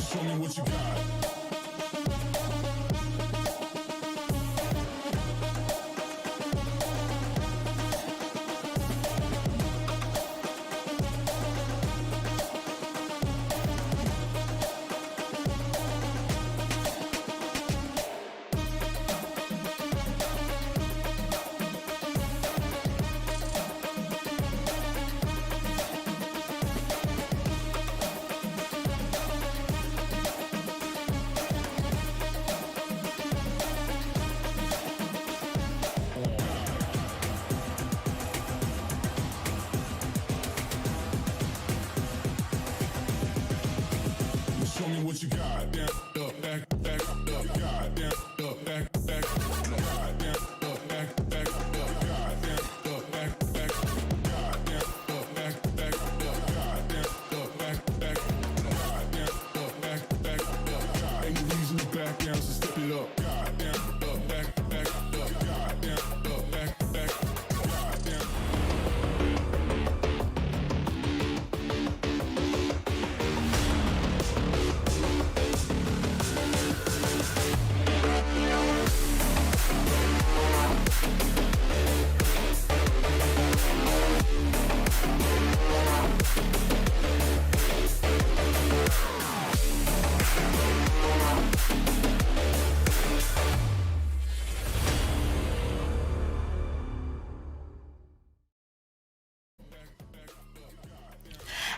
Show me what you got. Show me what you got. Down, up, back, up, God, down, up, back, up, God, down, up, back, up, God, down, up, back, God, down, up, back, up, God, down, up, back, God, down, up, back, God. Ain't no reason to back down, so step it up. God, down, up, back, up, God, down, up, back, God, down.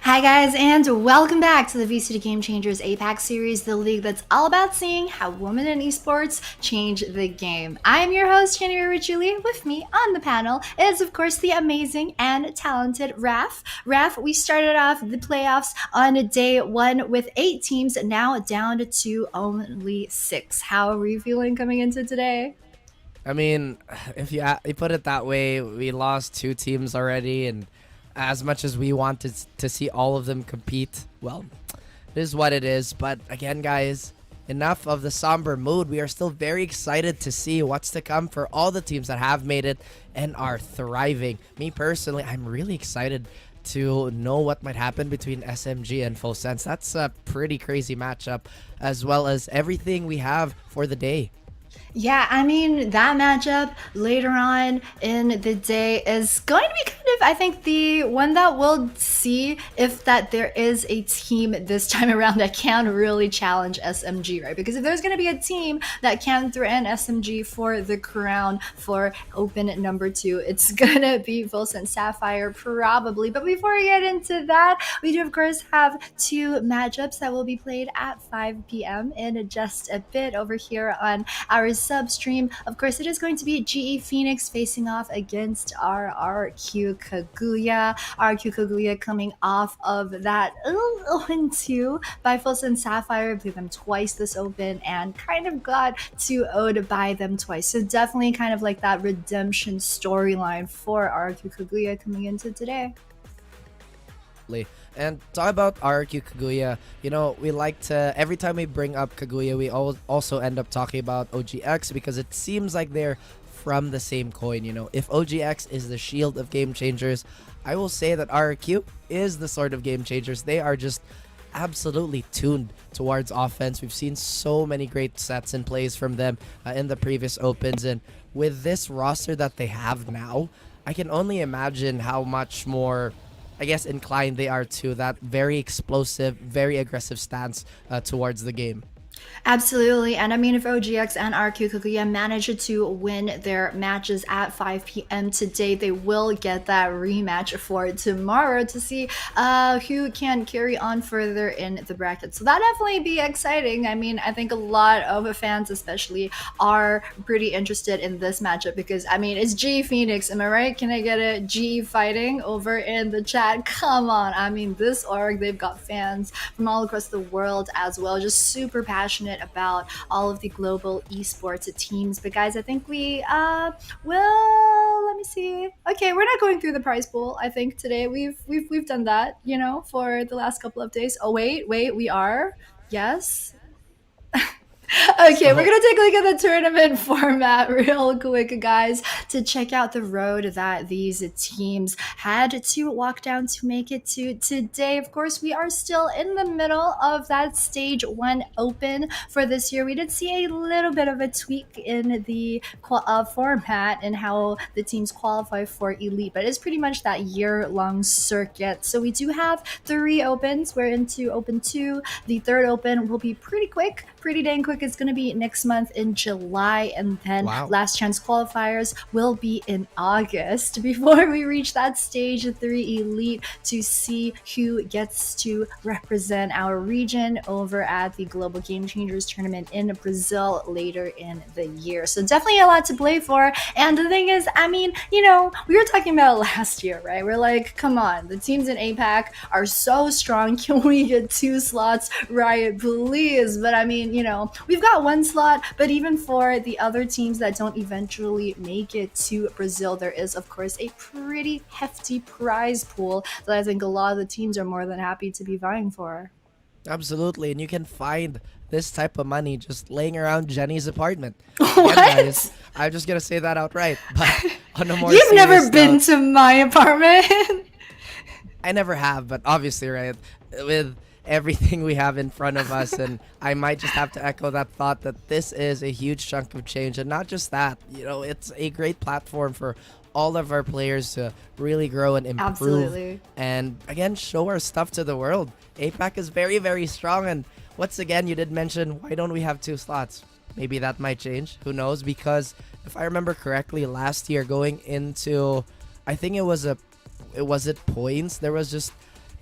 Hi guys, and welcome back to the VCT Game Changers APAC series, the league that's all about seeing how women in esports change the game. I'm your host, Reirachu. With me on the panel is, of course, the amazing and talented Raf. Raf, we started off the playoffs on day 1 with 8 teams, now down to only 6. How are you feeling coming into today? I mean, if you put it that way, we lost 2 teams already, and as much as we wanted to see all of them compete, well, it is what it is. But again, guys, enough of the somber mood. We are still very excited to see what's to come for all the teams that have made it and are thriving. Me personally, I'm really excited to know what might happen between SMG and Full Sense. That's a pretty crazy matchup, as well as everything we have for the day. Yeah, I mean, that matchup later on in the day is going to be kind of, I think, the one that we'll see if that there is a team this time around that can really challenge SMG, right? Because if there's going to be a team that can threaten SMG for the crown for open number 2, it's going to be Full Sense Sapphire probably. But before we get into that, we do, of course, have 2 matchups that will be played at 5 p.m. in just a bit over here on our substream. Of course, it is going to be GE Phoenix facing off against RRQ Kaguya. RRQ Kaguya coming off of that 0-2 by Full Sense Sapphire. Played them twice this open and kind of got 2-0'd by them twice. So definitely kind of like that redemption storyline for RRQ Kaguya coming into today. And talk about RRQ Kaguya, you know, we like to, every time we bring up Kaguya, we also end up talking about OGX because it seems like they're from the same coin. You know, if OGX is the shield of game changers, I will say that RRQ is the sort of game changers. They are just absolutely tuned towards offense. We've seen so many great sets and plays from them in the previous opens, and with this roster that they have now, I can only imagine how much more I guess, inclined they are to that very explosive, very aggressive stance towards the game. Absolutely. And I mean, if OGX and RQ Kaguya manage to win their matches at 5 p.m. today, they will get that rematch for tomorrow to see who can carry on further in the bracket. So that definitely be exciting. I mean, I think a lot of fans especially are pretty interested in this matchup because, I mean, it's G Phoenix. Am I right? Can I get a G fighting over in the chat? Come on. I mean, this org, they've got fans from all across the world as well, just super passionate about all of the global esports teams. But guys, I think we will, let me see. Okay, we're not going through the prize pool. I think today we've done that, you know, for the last couple of days. Oh wait, we are. Yes. Okay, we're gonna take a look at the tournament format real quick, guys, to check out the road that these teams had to walk down to make it to today. Of course, we are still in the middle of that stage 1 open for this year. We did see a little bit of a tweak in the format and how the teams qualify for elite, but it's pretty much that year-long circuit. So we do have 3 opens. We're into open 2. The 3rd open will be pretty quick, pretty dang quick. It's going to be next month in July, and then last chance qualifiers will be in August before we reach that stage 3 elite to see who gets to represent our region over at the Global Game Changers tournament in Brazil later in the year. So definitely a lot to play for. And the thing is, I mean, you know, we were talking about last year, right? We're like, come on, the teams in APAC are so strong. Can we get 2 slots, right? Please. But I mean, you know, we've got 1 slot, but even for the other teams that don't eventually make it to Brazil, there is, of course, a pretty hefty prize pool that I think a lot of the teams are more than happy to be vying for. Absolutely, and you can find this type of money just laying around Jenny's apartment. What? Again, guys, I'm just gonna say that outright. But on a more You've never serious been note, to my apartment. I never have, but obviously, right, with everything we have in front of us, and I might just have to echo that thought that this is a huge chunk of change. And not just that, you know, it's a great platform for all of our players to really grow and improve. Absolutely. And again, show our stuff to the world. APAC is very, very strong, and once again, you did mention, why don't we have 2 slots? Maybe that might change, who knows, because if I remember correctly, last year going into, I think it was points, there was just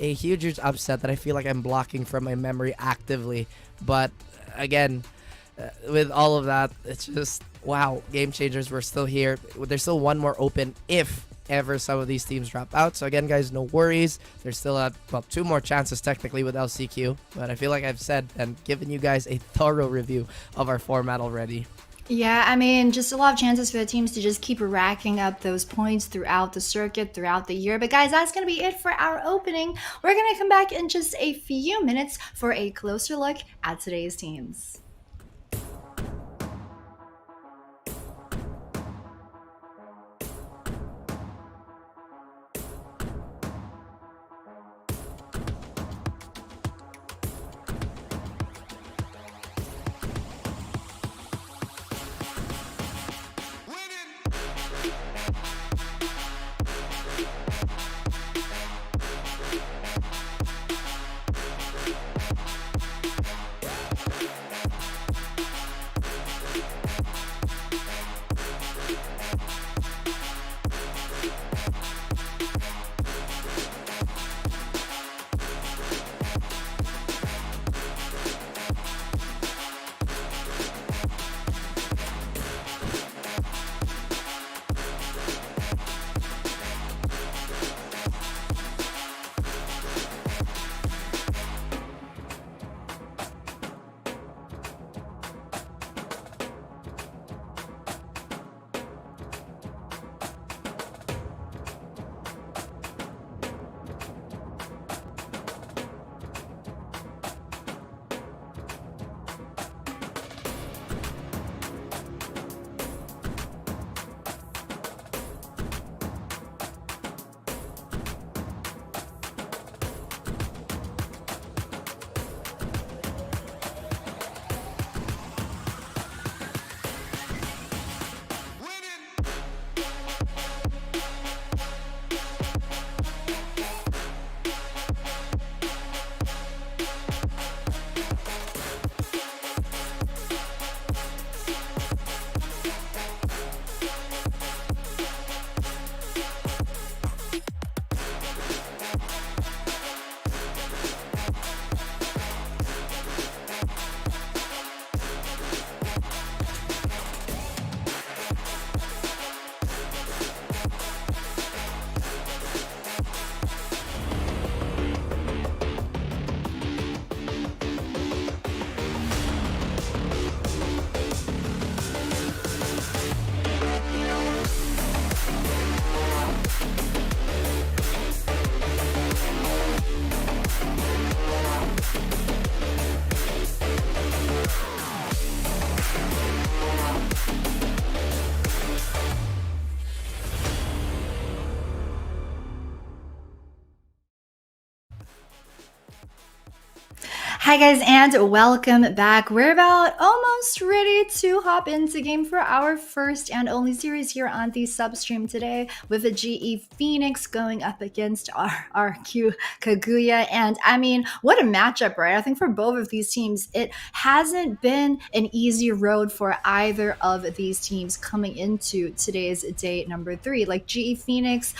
a huge upset that I feel like I'm blocking from my memory actively. But again, with all of that, it's just, wow, Game Changers, we're still here. There's still 1 more open if ever some of these teams drop out. So again, guys, no worries. There's still 2 more chances technically with LCQ. But I feel like I've said and given you guys a thorough review of our format already. Yeah, I mean, just a lot of chances for the teams to just keep racking up those points throughout the circuit, throughout the year. But guys, that's going to be it for our opening. We're going to come back in just a few minutes for a closer look at today's teams. Hi guys and welcome back. We're about almost ready to hop into game for our first and only series here on the substream today with a GE Phoenix going up against RQ Kaguya. And I mean, what a matchup, right? I think for both of these teams, it hasn't been an easy road for either of these teams coming into today's day number 3. Like GE Phoenix,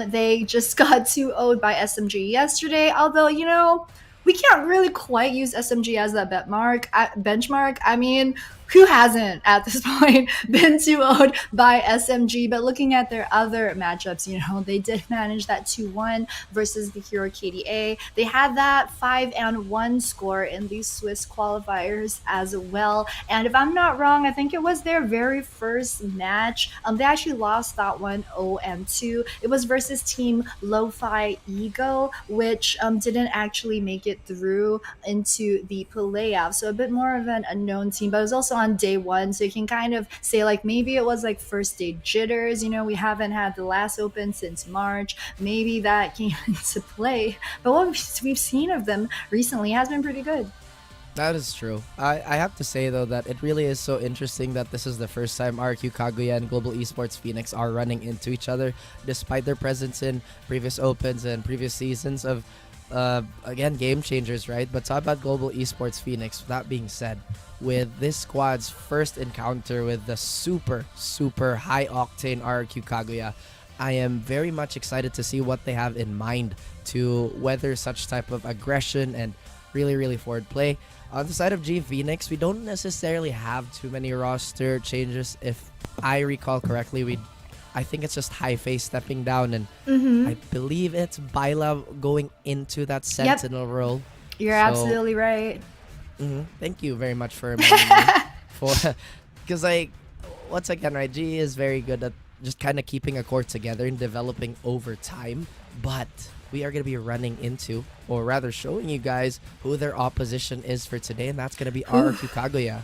they just got 2-0'd by SMG yesterday, although, you know, we can't really quite use SMG as that benchmark. I mean, who hasn't at this point been 2-0'd by SMG? But looking at their other matchups, you know, they did manage that 2-1 versus the Hero KDA. They had that 5-1 score in the Swiss qualifiers as well. And if I'm not wrong, I think it was their very first match. They actually lost that one 0-2. It was versus Team Lo-Fi Ego, which didn't actually make it through into the playoffs. So a bit more of an unknown team, but it was also on day 1, so you can kind of say like maybe it was like first day jitters. You know, we haven't had the last open since March. Maybe that came into play, but what we've seen of them recently has been pretty good. That is true. I have to say, though, that it really is so interesting that this is the first time RQ Kaguya and Global Esports Phoenix are running into each other, despite their presence in previous opens and previous seasons of, again, game changers, right? But talk about Global Esports Phoenix. That being said, with this squad's first encounter with the super, super high-octane RQ Kaguya, I am very much excited to see what they have in mind to weather such type of aggression and really, really forward play. On the side of G Phoenix, we don't necessarily have too many roster changes. If I recall correctly, I think it's just High Face stepping down, and I believe it's Baila going into that Sentinel role. You're absolutely right. Thank you very much for reminding me. Because, like, once again, right, G is very good at just kind of keeping a core together and developing over time. But we are going to be running into, or rather showing you guys who their opposition is for today, and that's going to be RQ Kaguya.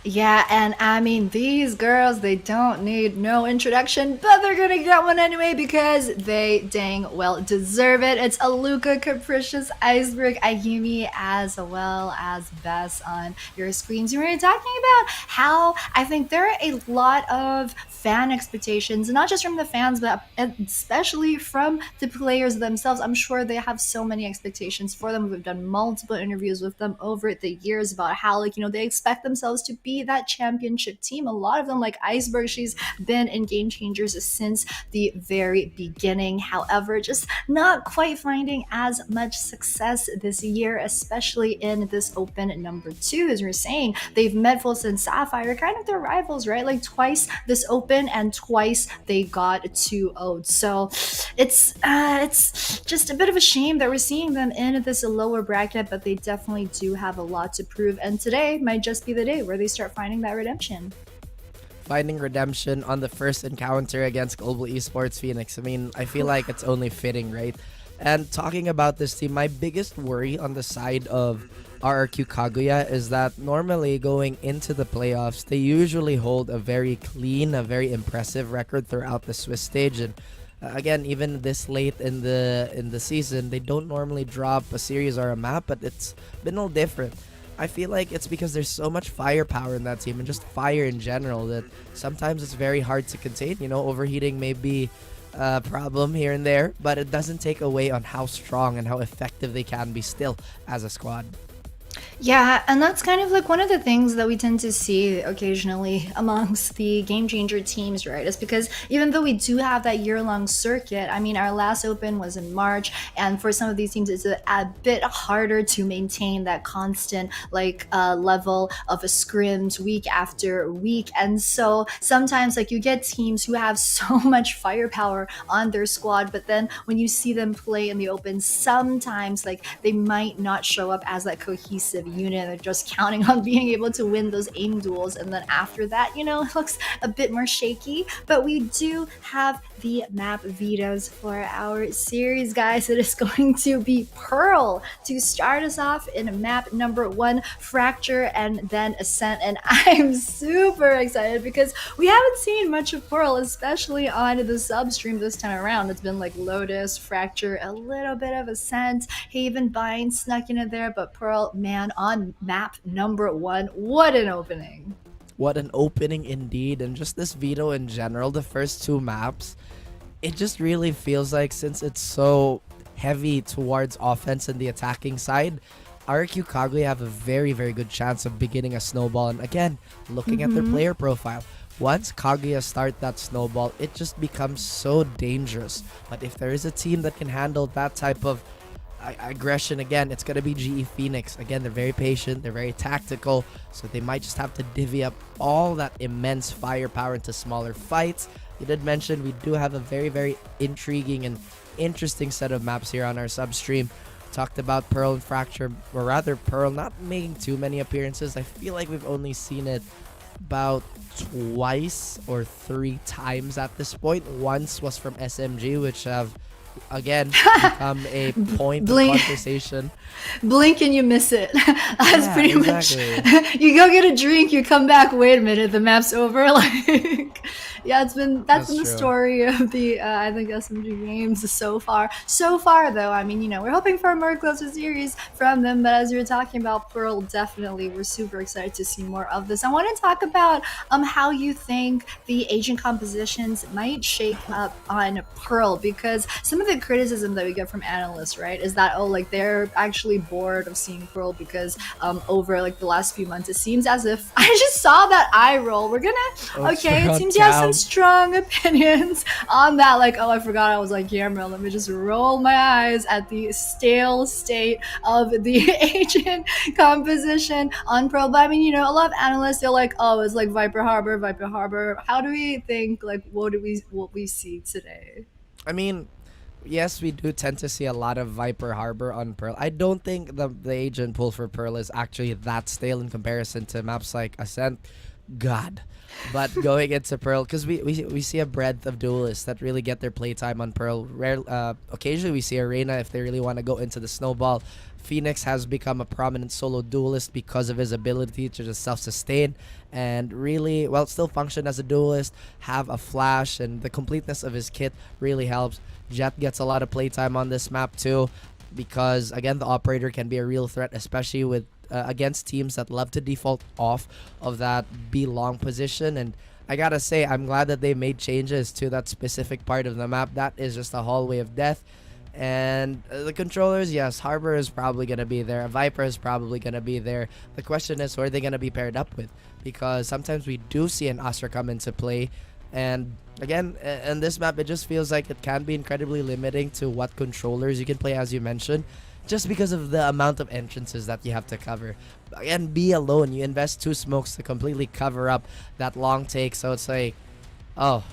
Yeah, and I mean, these girls, they don't need no introduction, but they're gonna get one anyway because they dang well deserve it. It's Aluka, Capricious, Iceberg, Ayumi, as well as Bess on your screens. We were talking about how I think there are a lot of fan expectations, not just from the fans, but especially from the players themselves. I'm sure they have so many expectations for them. We've done multiple interviews with them over the years about how, like, you know, they expect themselves to be that championship team. A lot of them, like Iceberg, she's been in Game Changers since the very beginning. However, just not quite finding as much success this year, especially in this open number 2. As we're saying, they've met Fulton and Sapphire, kind of their rivals, right? Like twice this open and twice they got 2-0'd. So it's just a bit of a shame that we're seeing them in this lower bracket, but they definitely do have a lot to prove. And today might just be the day where they start finding that redemption. Finding redemption on the first encounter against Global Esports Phoenix. I mean, I feel like it's only fitting, right? And talking about this team, my biggest worry on the side of RRQ Kaguya is that normally going into the playoffs, they usually hold a very clean, a very impressive record throughout the Swiss stage. And again, even this late in the season, they don't normally drop a series or a map, but it's been all different. I feel like it's because there's so much firepower in that team and just fire in general that sometimes it's very hard to contain. You know, overheating may be a problem here and there, but it doesn't take away on how strong and how effective they can be still as a squad. Yeah, and that's kind of like one of the things that we tend to see occasionally amongst the game changer teams, right? Is because even though we do have that year-long circuit, I mean, our last open was in March, and for some of these teams, it's a bit harder to maintain that constant like level of a scrims week after week. And so sometimes like you get teams who have so much firepower on their squad, but then when you see them play in the open, sometimes like they might not show up as that cohesive unit. They're just counting on being able to win those aim duels, and then after that, you know, it looks a bit more shaky. But we do have the map vetoes for our series, guys. It is going to be Pearl to start us off in map number 1, Fracture, and then Ascent. And I'm super excited because we haven't seen much of Pearl, especially on the sub stream this time around. It's been like Lotus, Fracture, a little bit of Ascent, Haven Bind snuck into there, but Pearl, man, on map number 1, what an opening. What an opening indeed, and just this veto in general, the first 2 maps, it just really feels like, since it's so heavy towards offense and the attacking side, RQ Kaguya have a very, very good chance of beginning a snowball. And again, looking at their player profile, once Kaguya start that snowball, it just becomes so dangerous. But if there is a team that can handle that type of aggression, again, it's going to be GE Phoenix. Again, they're very patient, they're very tactical, so they might just have to divvy up all that immense firepower into smaller fights. You did mention we do have a very, very intriguing and interesting set of maps here on our sub-stream. Talked about Pearl and Fracture, or rather Pearl not making too many appearances. I feel like we've only seen it about twice or 3 times at this point. Once was from SMG, which have again become a point of conversation. Blink and you miss it. That's pretty exactly. much. You go get a drink, you come back, wait a minute, the map's over. Like, yeah, that's been the story of the I think SMG games so far. So far, though, I mean, you know, we're hoping for a more closer series from them. But as you were talking about Pearl, definitely we're super excited to see more of this. I want to talk about how you think the agent compositions might shape up on Pearl, because some of the criticism that we get from analysts, right, is that, oh, like, they're actually bored of seeing Pearl because over like the last few months, it seems as if I just saw that eye roll. We're gonna it seems you have some strong opinions on that. Like, oh, I forgot I was on camera. Let me just roll my eyes at the stale state of the agent composition on Pearl. But I mean, you know, a lot of analysts, they're like, oh, it's like Viper Harbor. How do we think, like, what we see today? I mean, yes, we do tend to see a lot of Viper Harbor on Pearl. I don't think the agent pool for Pearl is actually that stale in comparison to maps like Ascent. God. But going into Pearl, because we see a breadth of duelists that really get their playtime on Pearl. Occasionally we see Arena if they really want to go into the snowball. Phoenix has become a prominent solo duelist because of his ability to just self-sustain and really, well, still function as a duelist, have a flash, and the completeness of his kit really helps. Jet gets a lot of playtime on this map too, because again, the operator can be a real threat, especially with against teams that love to default off of that B long position. And I gotta say, I'm glad that they made changes to that specific part of the map. That is just a hallway of death. And the controllers, yes, Harbor is probably going to be there. Viper is probably going to be there. The question is, who are they going to be paired up with? Because sometimes we do see an Astra come into play. And again, in this map, it just feels like it can be incredibly limiting to what controllers you can play, as you mentioned, just because of the amount of entrances that you have to cover. Again, B alone, you invest 2 smokes to completely cover up that long take. So it's like, oh,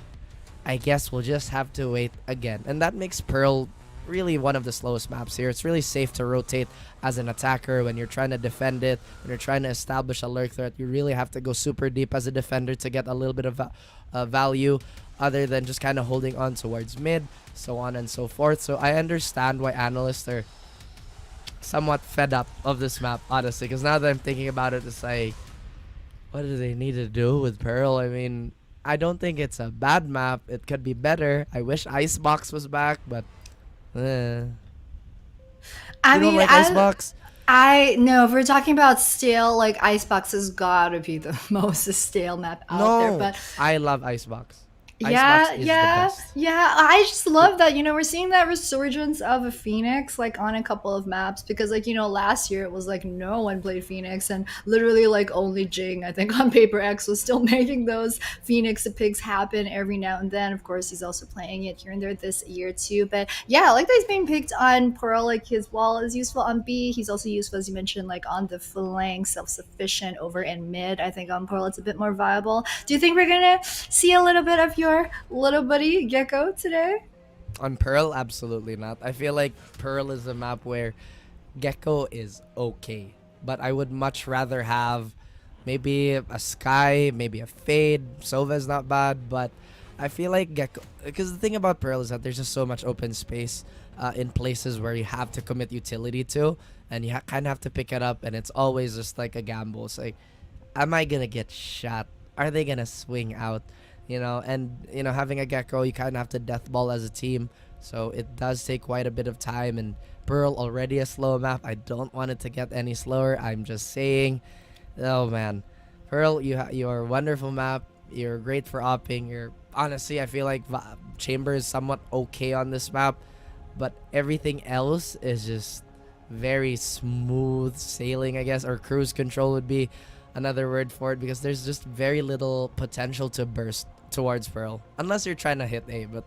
I guess we'll just have to wait again. And that makes Pearl really one of the slowest maps here. It's really safe to rotate as an attacker when you're trying to defend it, when you're trying to establish a lurk threat. You really have to go super deep as a defender to get a little bit of value, other than just kind of holding on towards mid, so on and so forth. So I understand why analysts are somewhat fed up of this map, honestly, because now that I'm thinking about it, it's like, what do they need to do with Pearl? I mean, I don't think it's a bad map. It could be better. I wish Icebox was back, but I mean, like Icebox? I know if we're talking about stale, like, Icebox has gotta be the most stale map out there. But I love Icebox. Yeah. I just love that, you know, we're seeing that resurgence of a Phoenix, like, on a couple of maps, because, like, you know, last year it was like no one played Phoenix, and literally like only Jing, I think, on Paper X was still making those Phoenix picks happen every now and then. Of course, he's also playing it here and there this year too. But yeah, I like that he's being picked on Pearl. Like, his wall is useful on B. He's also useful, as you mentioned, like on the flank, self-sufficient over in mid. I think on Pearl it's a bit more viable. Do you think we're gonna see a little bit of your little buddy Gecko today? On Pearl, absolutely not. I feel like Pearl is a map where Gecko is okay, but I would much rather have maybe a Sky, maybe a Fade. Sova is not bad, but I feel like Gecko, because the thing about Pearl is that there's just so much open space in places where you have to commit utility to, and you kind of have to pick it up, and it's always just like a gamble. It's like, am I gonna get shot? Are they gonna swing out? And having a Gecko, you kind of have to death ball as a team, so it does take quite a bit of time. And Pearl already a slow map. I don't want it to get any slower. I'm just saying, oh man, Pearl, you're a wonderful map. You're great for opping. Honestly, I feel like Chamber is somewhat okay on this map, but everything else is just very smooth sailing, I guess, or cruise control would be another word for it, because there's just very little potential to burst towards Pearl, unless you're trying to hit A, but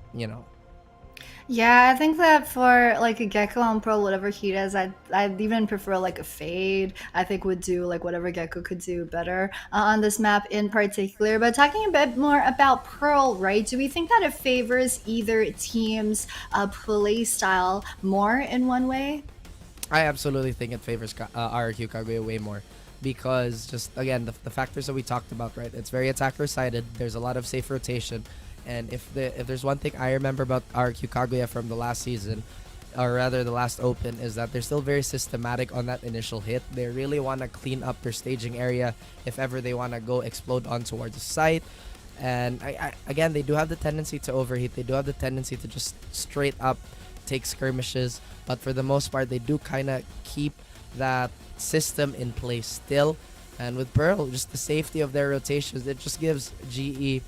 Yeah, I think that for like a Gecko on Pearl, whatever he does, I'd even prefer like a Fade. I think would do like whatever Gecko could do better on this map in particular. But talking a bit more about Pearl, right? Do we think that it favors either team's play style more in one way? I absolutely think it favors RRQ Kaguya way more, because just again the factors that we talked about, right? It's very attacker sided. There's a lot of safe rotation. And if there's one thing I remember about RQ Kaguya from the last season, or rather the last open, is that they're still very systematic on that initial hit. They really want to clean up their staging area if ever they want to go explode on towards the site. And again, they do have the tendency to overheat. They do have the tendency to just straight up take skirmishes. But for the most part, they do kind of keep that system in place still. And with Pearl, just the safety of their rotations, it just gives GE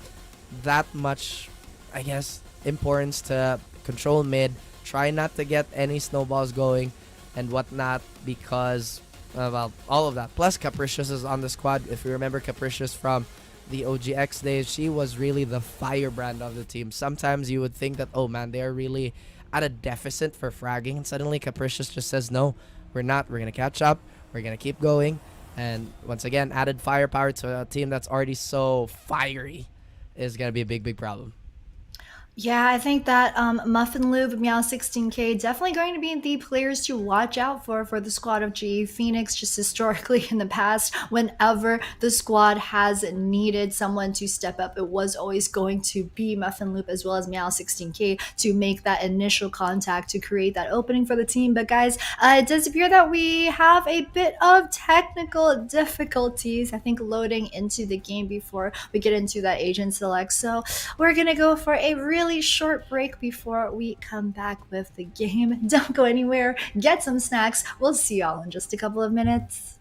that much, I guess, importance to control mid, try not to get any snowballs going and whatnot, because well, all of that. Plus Capricious is on the squad. If you remember Capricious from the OGX days, she was really the firebrand of the team. Sometimes you would think that, oh man, they're really at a deficit for fragging, and suddenly Capricious just says, no, we're not, we're gonna catch up, we're gonna keep going. And once again, added firepower to a team that's already so fiery is going to be a big problem. Yeah, I think that Muffin Lube, Meow 16K, definitely going to be the players to watch out for the squad of GE Phoenix. Just historically in the past, whenever the squad has needed someone to step up, it was always going to be Muffin Loop as well as Meow 16K to make that initial contact to create that opening for the team. But guys, it does appear that we have a bit of technical difficulties, I think, loading into the game before we get into that agent select. So we're going to go for a really short break before we come back with the game. Don't go anywhere. Get some snacks. We'll see y'all in just a couple of minutes.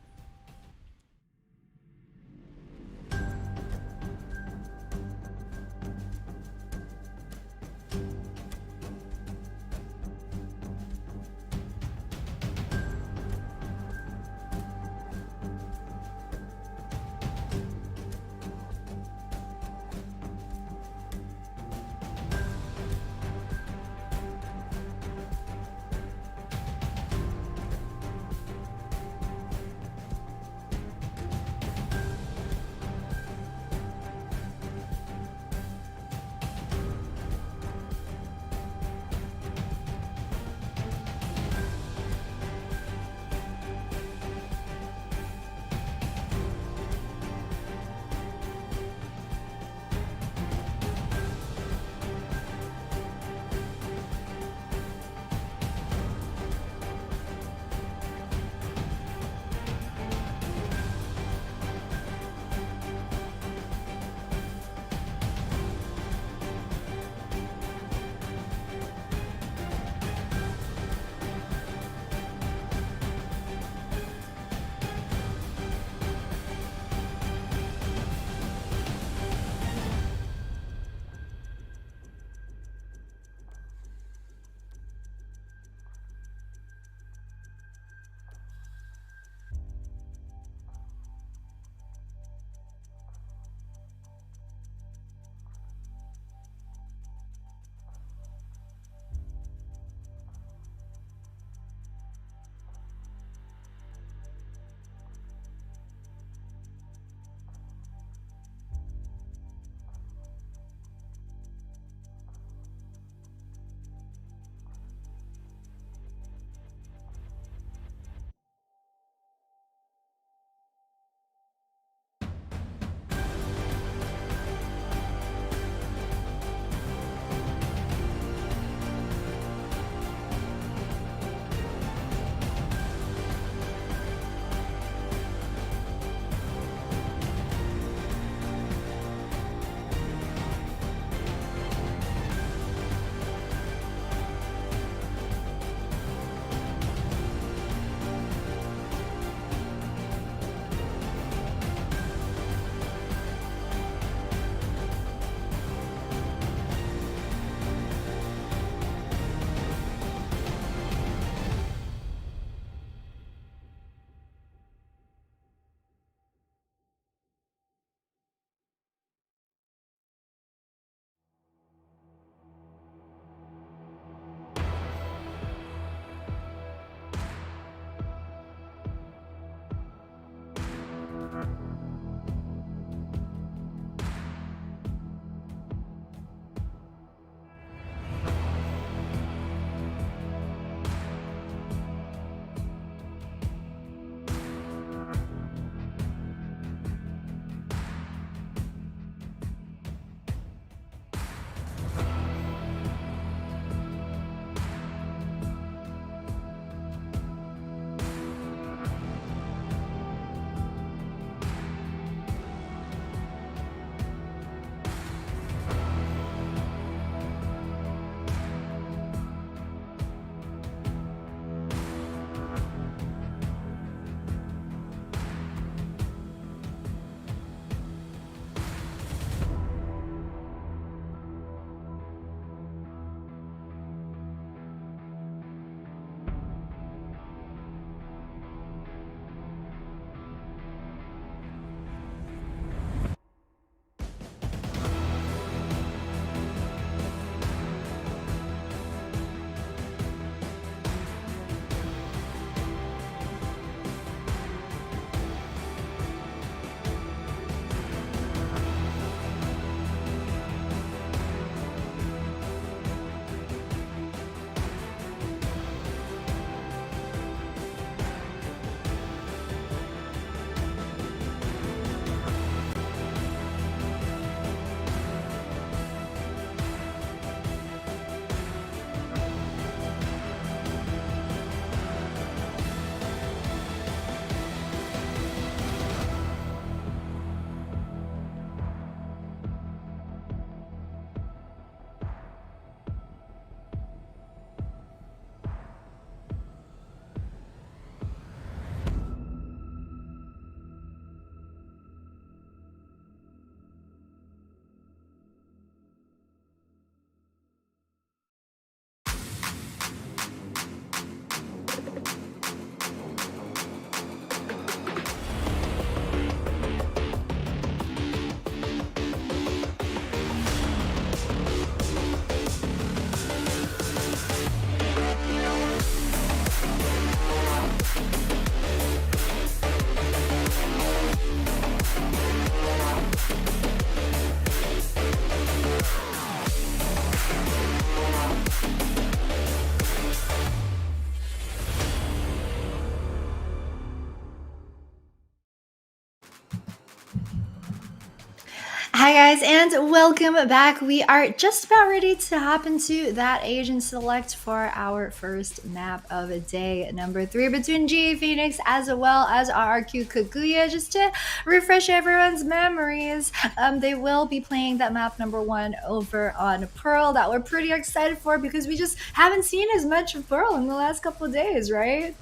Hi guys, and welcome back. We are just about ready to hop into that agent select for our first map of day number 3 between GA Phoenix as well as RRQ Kaguya. Just to refresh everyone's memories, they will be playing that map number 1 over on Pearl that we're pretty excited for because we just haven't seen as much of Pearl in the last couple of days, right?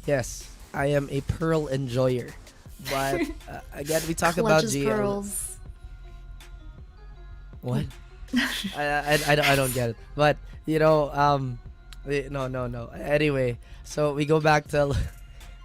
Yes, I am a Pearl enjoyer. But again, we talk about Clutches GA. pearls. What? I don't get it. But no. Anyway, so we go back to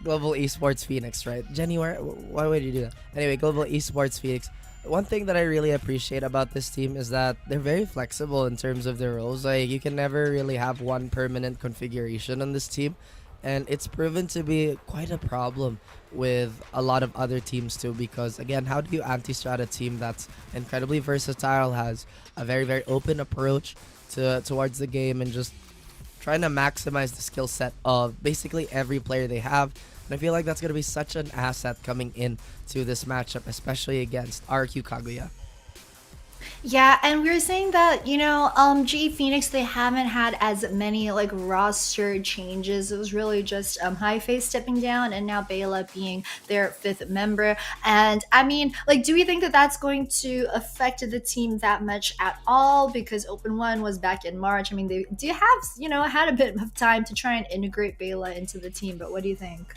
Global Esports Phoenix, right? Jenny, why would you do that? Anyway, Global Esports Phoenix. One thing that I really appreciate about this team is that they're very flexible in terms of their roles. Like, you can never really have one permanent configuration on this team, and it's proven to be quite a problem with a lot of other teams too, because again, how do you anti-strat a team that's incredibly versatile, has a very, very open approach towards the game, and just trying to maximize the skill set of basically every player they have. And I feel like that's going to be such an asset coming in to this matchup, especially against RQ Kaguya. Yeah, and we were saying that, GE Phoenix, they haven't had as many like roster changes. It was really just High Face stepping down and now Bela being their 5th member. And I mean, like, do we think that that's going to affect the team that much at all? Because Open 1 was back in March. I mean, they do have, had a bit of time to try and integrate Bela into the team, but what do you think?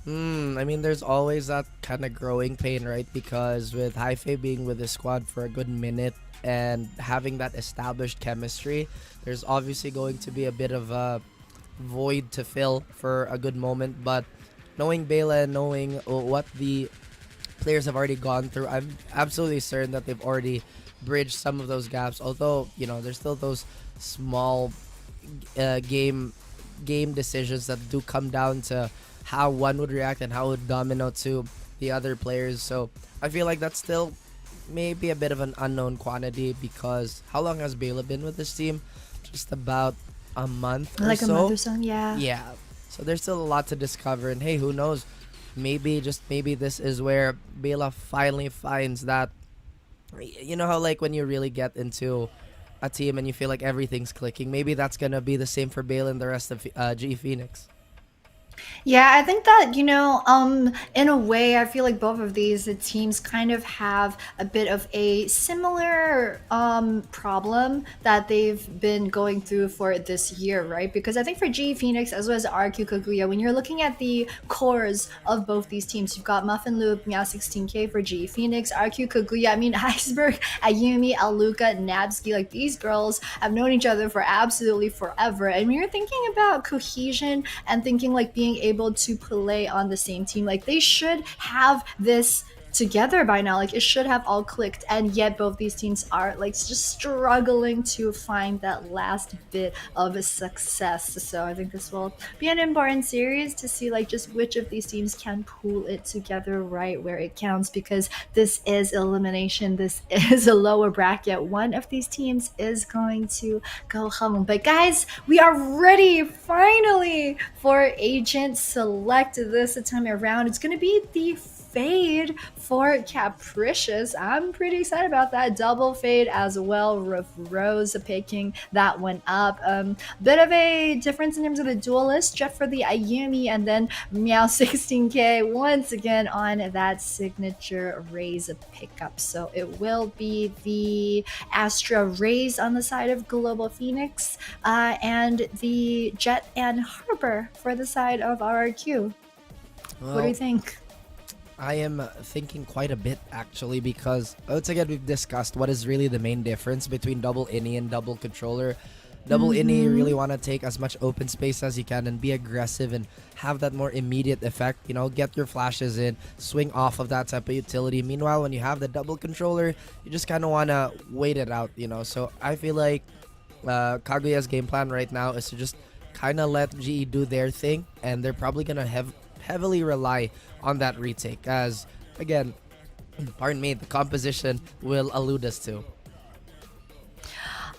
I mean, there's always that kind of growing pain, right? Because with Haife being with the squad for a good minute and having that established chemistry, there's obviously going to be a bit of a void to fill for a good moment. But knowing Bela and knowing what the players have already gone through, I'm absolutely certain that they've already bridged some of those gaps. Although, there's still those small game decisions that do come down to how one would react and how it would domino to the other players. So I feel like that's still maybe a bit of an unknown quantity, because how long has Bela been with this team? Just about a month or Like so. a month or so, yeah. Yeah. So there's still a lot to discover, and hey, who knows? Maybe this is where Bela finally finds that, how like when you really get into a team and you feel like everything's clicking, maybe that's gonna be the same for Bela and the rest of GE Phoenix. Yeah, I think that, in a way, I feel like both of these teams kind of have a bit of a similar problem that they've been going through for this year, right? Because I think for G Phoenix as well as RQ Kaguya, when you're looking at the cores of both these teams, you've got Muffin Loop, Meow 16K for G Phoenix, RQ Kaguya, I mean, Iceberg, Ayumi, Aluka, Nabsky, like these girls have known each other for absolutely forever. And when you're thinking about cohesion and thinking like being able to play on the same team, like they should have this together by now. Like it should have all clicked, and yet both these teams are like just struggling to find that last bit of success. So I think this will be an important series to see like just which of these teams can pull it together right where it counts, because this is elimination, this is a lower bracket. One of these teams is going to go home. But guys, we are ready finally for agent select this time around. It's going to be the fade for Capricious. I'm pretty excited about that. Double fade as well. Rose picking that one up. Bit of a difference in terms of the duelist. Jet for the Ayumi, and then Meow 16K once again on that signature Raze pickup. So it will be the Astra Raze on the side of Global Phoenix, and the Jet and Harbor for the side of RRQ. What do you think? I am thinking quite a bit actually, because once again we've discussed what is really the main difference between double innie and double controller. Double innie, you really want to take as much open space as you can and be aggressive and have that more immediate effect, get your flashes in, swing off of that type of utility. Meanwhile, when you have the double controller, you just kind of want to wait it out, So I feel like Kaguya's game plan right now is to just kind of let GE do their thing, and they're probably going to heavily rely on that retake, as again, pardon me, the composition will allude us to.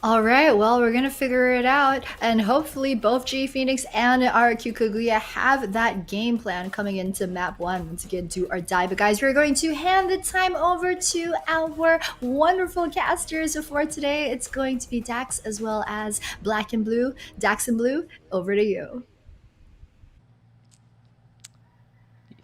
All right, well, we're gonna figure it out, and hopefully both G Phoenix and RQ Kaguya have that game plan coming into map 1 once again, do or die. But guys, we're going to hand the time over to our wonderful casters for today. It's going to be Daks as well as Blackenblue. Daks and Blue, over to you.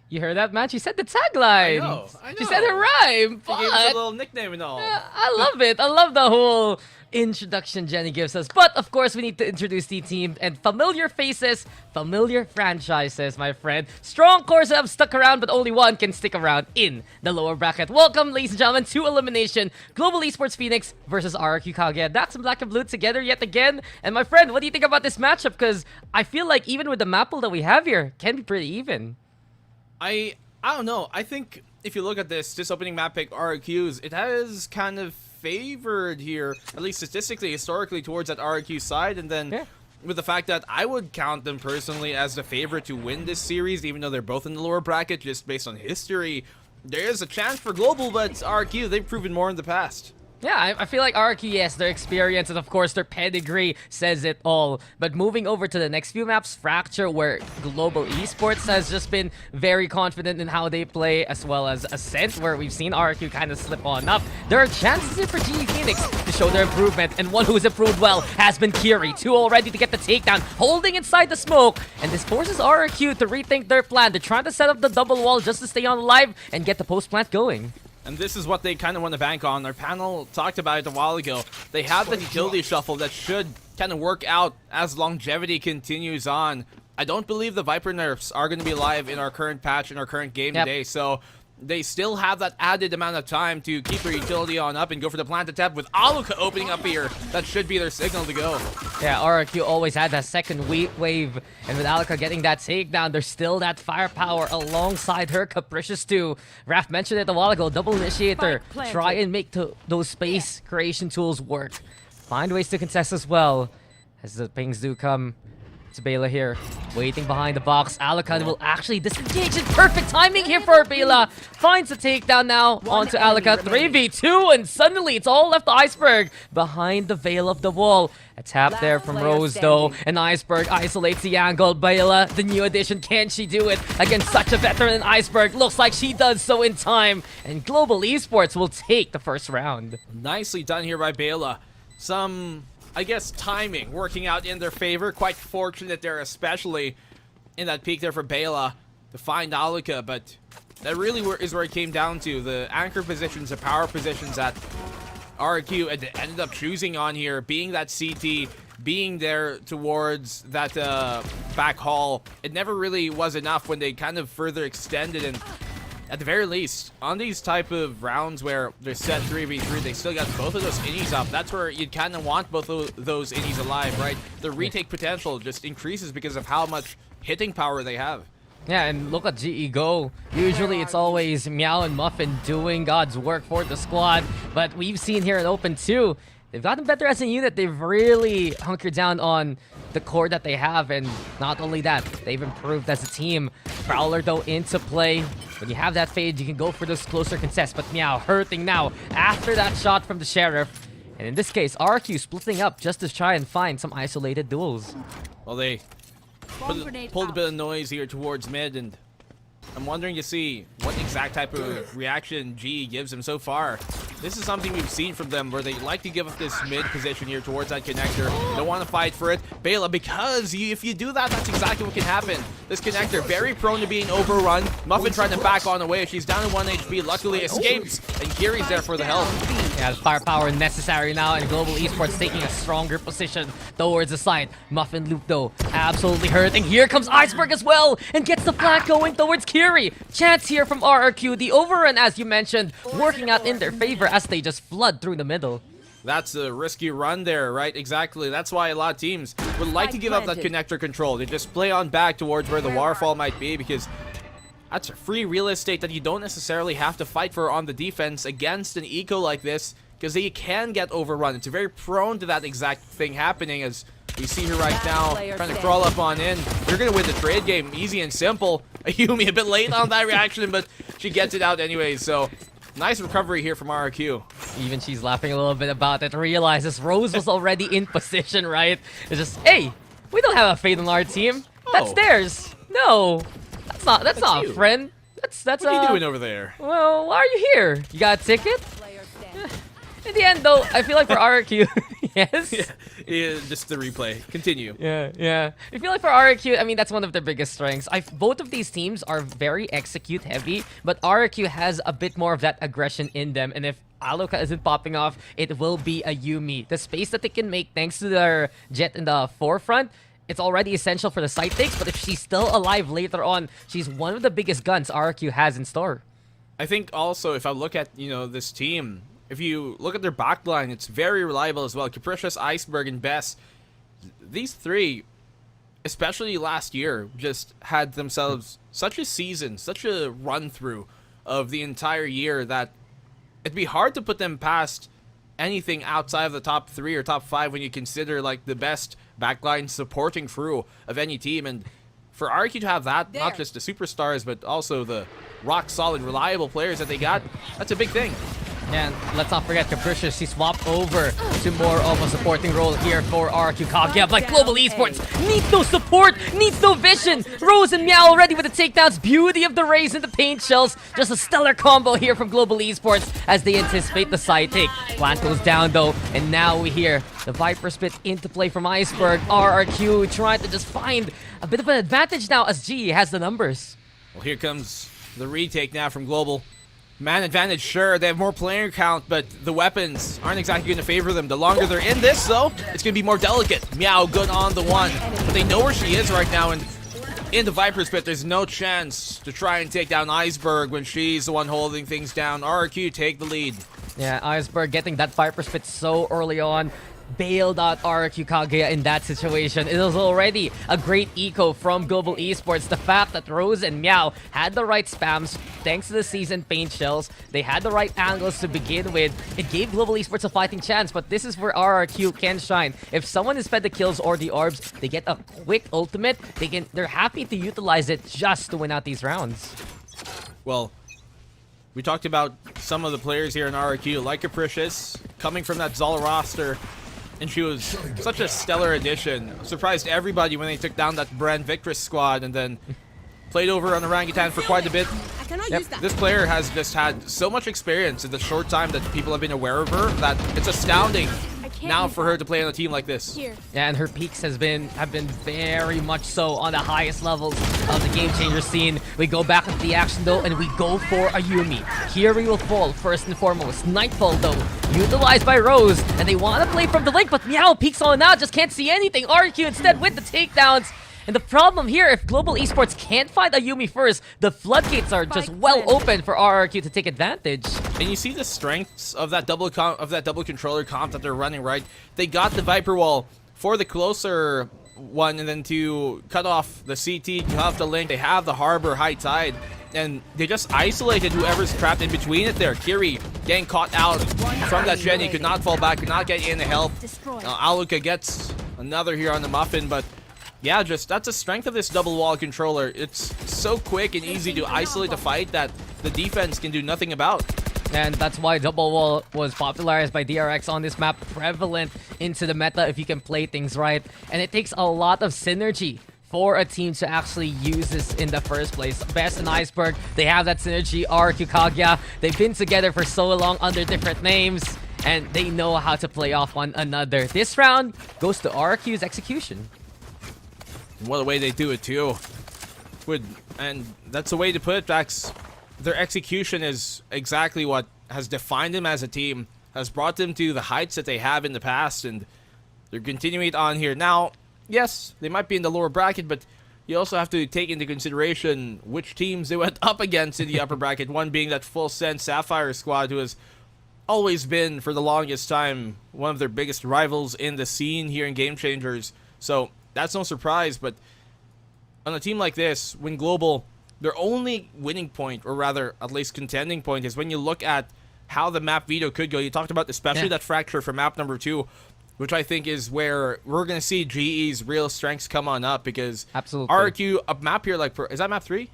You heard that, man? She said the tagline. I know. She said her rhyme. She gave us a But little nickname and all. I love it. I love the whole introduction Jenny gives us. But of course, we need to introduce the team and familiar faces, familiar franchises, my friend. Strong cores have stuck around, but only one can stick around in the lower bracket. Welcome, ladies and gentlemen, to Elimination. Global Esports Phoenix versus RQ Kaguya. Daks and Blackenblue together yet again. And my friend, what do you think about this matchup? Because I feel like even with the map pool that we have here, it can be pretty even. I don't know. I think if you look at this opening map pick RQ's, it has kind of favored here, at least statistically, historically, towards that RQ side. And then with the fact that I would count them personally as the favorite to win this series, even though they're both in the lower bracket, just based on history, there is a chance for Global, but RQ, they've proven more in the past. Yeah, I feel like RQ, yes, their experience and of course their pedigree says it all. But moving over to the next few maps, Fracture, where Global Esports has just been very confident in how they play, as well as Ascent, where we've seen RQ kind of slip on up. There are chances here for GE Phoenix to show their improvement, and one who's improved well has been Kiri. 2 already to get the takedown, holding inside the smoke, and this forces RQ to rethink their plan. They're trying to set up the double wall just to stay on live and get the post plant going. And this is what they kind of want to bank on. Our panel talked about it a while ago. They have the utility shuffle that should kind of work out as longevity continues on. I don't believe the Viper nerfs are going to be live in our current patch, in our current game today, so they still have that added amount of time to keep their utility on up and go for the plant attempt with Aluka opening up here. That should be their signal to go. Yeah, RQ always had that second wave, and with Aluka getting that takedown, there's still that firepower alongside her. Capricious too. Raph mentioned it a while ago, double initiator. Try and make those space creation tools work. Find ways to contest as well, as the pings do come. It's Bela here, waiting behind the box. Aluka will actually disengage in perfect timing here for Bela. Finds the takedown now onto Aluka. 3v2, and suddenly it's all left to Iceberg behind the veil of the wall. A tap there from Rose though, and Iceberg isolates the angle. Bela, the new addition, can she do it against such a veteran in Iceberg? Looks like she does so in time, and Global Esports will take the first round. Nicely done here by Bela. Some, I guess, timing working out in their favor. Quite fortunate there, especially in that peak there for Bela to find Aluka, but that really is where it came down to. The anchor positions, the power positions that RQ ended up choosing on here, being that CT, being there towards that back hall. It never really was enough when they kind of further extended, and at the very least, on these type of rounds where they're set 3v3, they still got both of those innies up. That's where you'd kind of want both of those innies alive, right? The retake potential just increases because of how much hitting power they have. Yeah, and look at GE go. Usually it's always Meow and Muffin doing God's work for the squad, but we've seen here in Open 2, they've gotten better as a unit. They've really hunkered down on the core that they have, and not only that, they've improved as a team. Prowler though into play. When you have that fade, you can go for those closer contests, but Meow hurting now after that shot from the Sheriff. And in this case, RQ splitting up just to try and find some isolated duels. Well, they pulled a bit of noise here towards mid, and I'm wondering to see what exact type of reaction GE gives them so far. This is something we've seen from them where they like to give up this mid position here towards that connector. Don't want to fight for it. Bela, because if you do that, that's exactly what can happen. This connector, very prone to being overrun. Muffin trying to back on the way. She's down to 1 HP, luckily escapes, and Kiri's there for the help. Yeah, the firepower necessary now, and Global Esports taking a stronger position towards the side. Muffin Loop though, absolutely hurting. Here comes Iceberg as well, and gets the flank going towards Kiri. Chance here from RRQ. The overrun, as you mentioned, working out in their favor as they just flood through the middle. That's a risky run there, right? Exactly. That's why a lot of teams would like to give up that connector control. They just play on back towards where the waterfall might be, because that's free real estate that you don't necessarily have to fight for on the defense against an eco like this, because they can get overrun. It's very prone to that exact thing happening, as we see her right now trying to crawl up on in. They're going to win the trade game, easy and simple. Yumi a bit late on that reaction, but she gets it out anyways, so nice recovery here from RQ. Even she's laughing a little bit about it. Realizes Rose was already in position, right? It's just, hey, we don't have a Fate on our team. That's Oh. theirs. No, that's not you. a friend. That's What are you doing over there? Well, why are you here? You got a ticket? In the end, though, I feel like for RRQ, yes. Yeah, just the replay. Continue. Yeah. I feel like for RRQ, I mean, that's one of their biggest strengths. Both of these teams are very execute heavy, but RRQ has a bit more of that aggression in them. And if Aloka isn't popping off, it will be a Yuumi. The space that they can make thanks to their Jet in the forefront, it's already essential for the side takes, but if she's still alive later on, she's one of the biggest guns RRQ has in store. I think also if I look at, this team, if you look at their backline, it's very reliable as well. Capricious, Iceberg, and Bess. These three, especially last year, just had themselves such a season, such a run-through of the entire year that it'd be hard to put them past anything outside of the top 3 or top 5 when you consider like the best backline supporting crew of any team. And for RQ to have that, not just the superstars, but also the rock-solid, reliable players that they got, that's a big thing. And let's not forget Capricious, she swapped over to more of a supporting role here for RQ Kaguya. But Global Esports needs no support, needs no vision. Rose and Meow already with the takedowns. Beauty of the rays and the paint shells. Just a stellar combo here from Global Esports as they anticipate the side take. Plant goes down though, and now we hear the Viper Spit into play from Iceberg. RRQ trying to just find a bit of an advantage now as G has the numbers. Well, here comes the retake now from Global. Man advantage, sure, they have more player count, but the weapons aren't exactly going to favor them. The longer they're in this, though, it's going to be more delicate. Meow, good on the one, but they know where she is right now, and in the Viper's Pit, there's no chance to try and take down Iceberg when she's the one holding things down. RRQ take the lead. Yeah, Iceberg getting that Viper Spit so early on. Bailed out RRQ Kaguya in that situation. It was already a great eco from Global Esports. The fact that Rose and Meow had the right spams thanks to the seasoned paint shells. They had the right angles to begin with. It gave Global Esports a fighting chance, but this is where RRQ can shine. If someone is fed the kills or the orbs, they get a quick ultimate. They're happy to utilize it just to win out these rounds. Well, we talked about some of the players here in RRQ, like Capricious, coming from that Zola roster. And she was such a stellar addition. Surprised everybody when they took down that Brand Victress squad and then played over on Orangutan for quite a bit. This player has just had so much experience in the short time that people have been aware of her that it's astounding now for her to play on a team like this. Yeah, and her peaks have been very much so on the highest levels of the game changer scene. We go back into the action though, and we go for a Yuumi. Here we will fall first and foremost. Nightfall though, utilized by Rose, and they want to play from the link, but Meow peeks on out, just can't see anything. RQ instead with the takedowns. And the problem here, if Global Esports can't find a Yuumi first, the floodgates are just well open for RRQ to take advantage. And you see the strengths of that double controller comp that they're running, right? They got the Viper Wall for the closer one, and then to cut off the CT, cut off the link. They have the Harbor High Tide, and they just isolated whoever's trapped in between it there. Kiri getting caught out from that Jenny, could not fall back, could not get in the help. Aluka gets another here on the Muffin, but yeah, just that's the strength of this double wall controller. It's so quick and easy to isolate the fight that the defense can do nothing about. And that's why double wall was popularized by DRX on this map, prevalent into the meta if you can play things right. And it takes a lot of synergy for a team to actually use this in the first place. Best and Iceberg, they have that synergy. RQ Kaguya, they've been together for so long under different names, and they know how to play off one another. This round goes to RQ's execution. What a way they do it too. And that's the way to put it, Daks. Their execution is exactly what has defined them as a team, has brought them to the heights that they have in the past, and they're continuing it on here. Now, yes, they might be in the lower bracket, but you also have to take into consideration which teams they went up against in the upper bracket, one being that Full Send Sapphire squad, who has always been, for the longest time, one of their biggest rivals in the scene here in Game Changers. So that's no surprise, but on a team like this, when Global, their only winning point, or rather, at least contending point, is when you look at how the map veto could go. You talked about especially that fracture for map number 2, which I think is where we're going to see GE's real strengths come on up, because absolutely RQ, a map here like, is that map 3?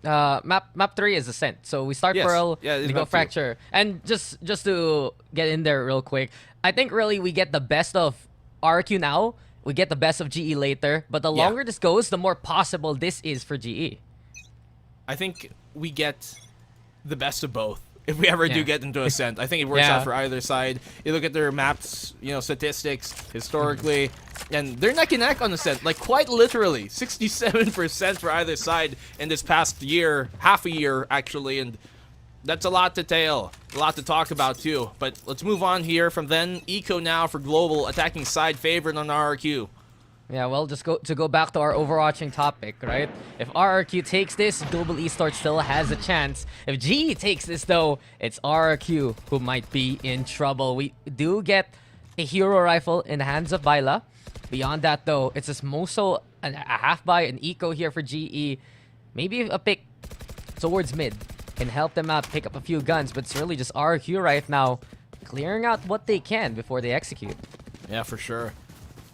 Map 3 is Ascent. So we start Yes. Pearl, Yeah, it's we go map 2. Fracture. And just to get in there real quick, I think really we get the best of RQ now. We get the best of GE later. But the Yeah. longer this goes, the more possible this is for GE. I think we get the best of both. If we ever do Yeah. get into Ascent, I think it works Yeah. out for either side. You look at their maps, statistics historically, and they're neck and neck on Ascent. Like quite literally, 67% for either side in this past year, half a year actually, and that's a lot to tell, a lot to talk about too. But let's move on here from then. Eco now for Global, attacking side favorite on RRQ. Yeah, well, just go back to our overarching topic, right? If RRQ takes this, Global Esports still has a chance. If GE takes this, though, it's RRQ who might be in trouble. We do get a hero rifle in the hands of Baila. Beyond that, though, it's just Moso, a half buy, an eco here for GE. Maybe a pick towards mid can help them out, pick up a few guns, but it's really just RRQ right now, clearing out what they can before they execute. Yeah, for sure.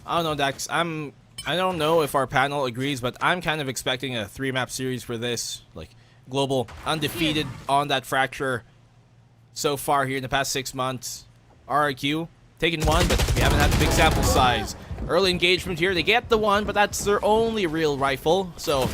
I don't know, Daks. I don't know if our panel agrees, but I'm kind of expecting a 3-map series for this. Like, Global undefeated on that Fracture so far here in the past 6 months. RRQ taking one, but we haven't had a big sample size. Early engagement here, they get the one, but that's their only real rifle. So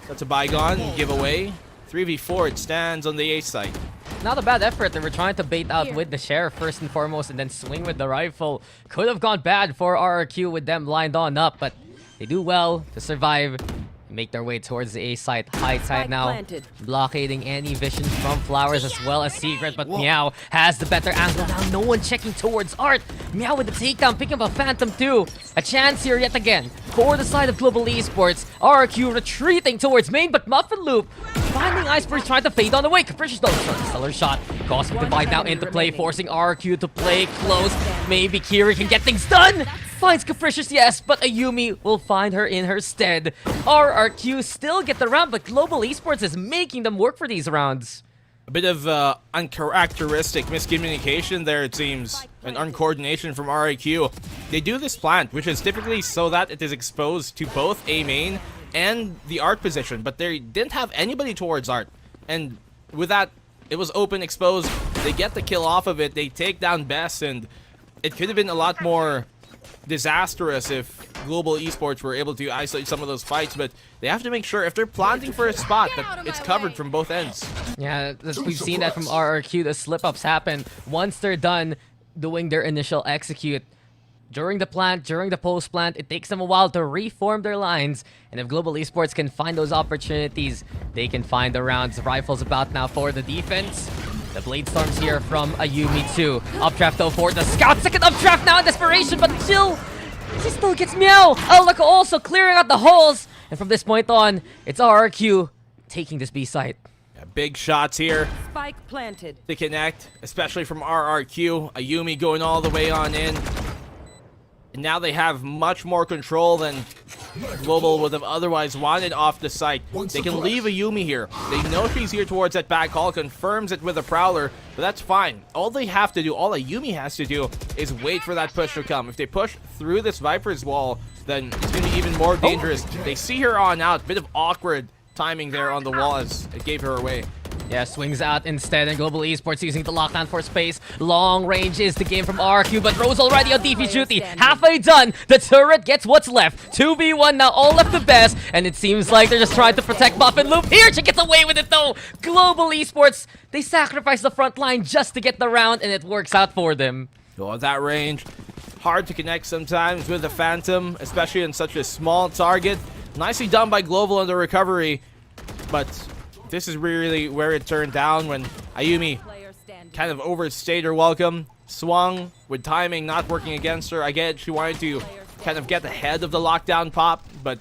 that's a bygone giveaway. 3v4, it stands on the A site. Not a bad effort. They were trying to bait out with the Sheriff first and foremost and then swing with the rifle. Could have gone bad for RRQ with them lined on up, but they do well to survive and make their way towards the A site. High side now, blockading any vision from Flowers as well as Secret, but Meow has the better angle. Now no one checking towards Art. Meow with the takedown, picking up a Phantom too. A chance here yet again for the side of Global Esports. RRQ retreating towards main, but Muffin Loop finding Iceberg trying to fade on the way. Capricious though, stellar shot. Cosmic Divide now into play, forcing RRQ to play close. Maybe Kiri can get things done. Finds Capricious, yes, but Ayumi will find her in her stead. RRQ still get the round, but Global Esports is making them work for these rounds. A bit of uncharacteristic miscommunication there, it seems, and uncoordination from RRQ. They do this plant, which is typically so that it is exposed to both A main and the Art position, but they didn't have anybody towards Art. And with that, it was open, exposed. They get the kill off of it. They take down Bess, and it could have been a lot more disastrous if Global Esports were able to isolate some of those fights, but they have to make sure if they're planting for a spot that it's covered from both ends. Yeah, we've seen that from RRQ. The slip-ups happen once they're done doing their initial execute. During the plant, during the post-plant, it takes them a while to reform their lines. And if Global Esports can find those opportunities, they can find the rounds. Rifles about now for the defense. The Blade Storms here from Ayumi too. Updraft though for the Scout. Second updraft now in desperation, but still, he still gets Meow. Alaka also clearing out the holes. And from this point on, it's RRQ taking this B site. Yeah, big shots here Spike planted. to connect, especially from RRQ. Ayumi going all the way on in. And now they have much more control than Global would have otherwise wanted off the site. They can leave Ayumi here. They know she's here towards that back hall, confirms it with a Prowler, but that's fine. All they have to do, all Ayumi has to do, is wait for that push to come. If they push through this Viper's wall, then it's going to be even more dangerous. They see her on out. Bit of awkward timing there on the wall as it gave her away. Yeah, swings out instead, and Global Esports using the lockdown for space. Long range is the game from RQ, but Rose already on defense duty. Halfway done, the turret gets what's left. 2v1 now, all left the best, and it seems like they're just trying to protect Muffin Loop. Here, she gets away with it though. Global Esports, they sacrifice the front line just to get the round, and it works out for them. Oh, at that range, hard to connect sometimes with the Phantom, especially in such a small target. Nicely done by Global on the recovery, but this is really where it turned down when Ayumi kind of overstayed her welcome. Swung with timing not working against her. I get she wanted to kind of get ahead of the lockdown pop, but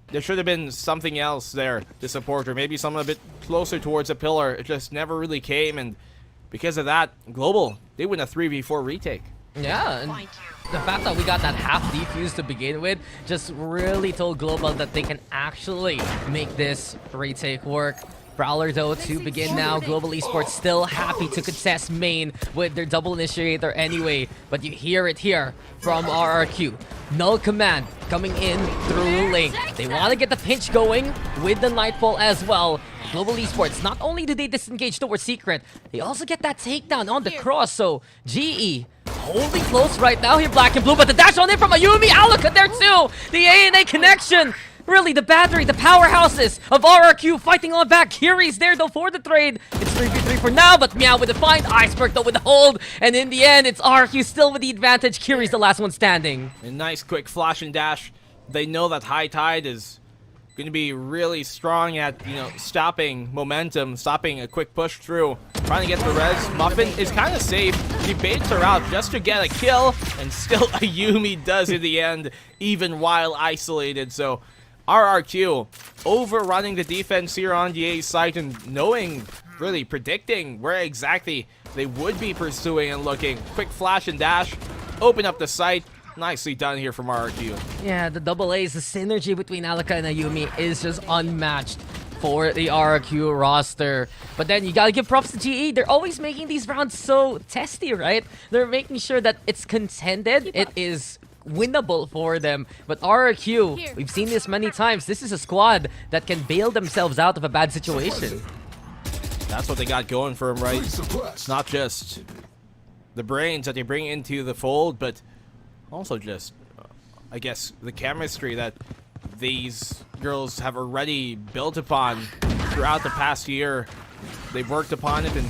there should have been something else there to support her. Maybe something a bit closer towards a pillar. It just never really came, and because of that, Global, they win a 3v4 retake. Yeah, and the fact that we got that half defuse to begin with just really told Global that they can actually make this retake work. Prowler though to begin now. Global Esports still happy to contest main with their double initiator anyway. But you hear it here from RRQ. Null command coming in through Link. They want to get the pinch going with the Nightfall as well. Global Esports, not only do they disengage towards Secret, they also get that takedown on the cross. So GE holding close right now here, Blackenblue, but the dash on in from Ayumi, Alaka there too. The A&A connection. Really, the battery, the powerhouses of RRQ fighting on back. Kiri's there though for the trade. It's 3v3 for now, but Meow with the find. Iceberg though with the hold. And in the end, it's RRQ still with the advantage. Kiri's the last one standing. A nice quick flash and dash. They know that High Tide is going to be really strong at, stopping momentum, stopping a quick push through. Trying to get the res. Muffin is kind of safe. She baits her out just to get a kill, and still Ayumi does in the end, even while isolated. So RRQ overrunning the defense here on the A site and really predicting where exactly they would be pursuing and looking. Quick flash and dash, open up the site. Nicely done here from RRQ. Yeah, the double A's, the synergy between Alaka and Ayumi is just unmatched for the RRQ roster. But then you gotta give props to GE. They're always making these rounds so testy, right? They're making sure that it's contended. It is winnable for them. But RRQ, we've seen this many times. This is a squad that can bail themselves out of a bad situation. That's what they got going for them, right? It's not just the brains that they bring into the fold, but also just, I guess, the chemistry that these girls have already built upon throughout the past year. They've worked upon it, and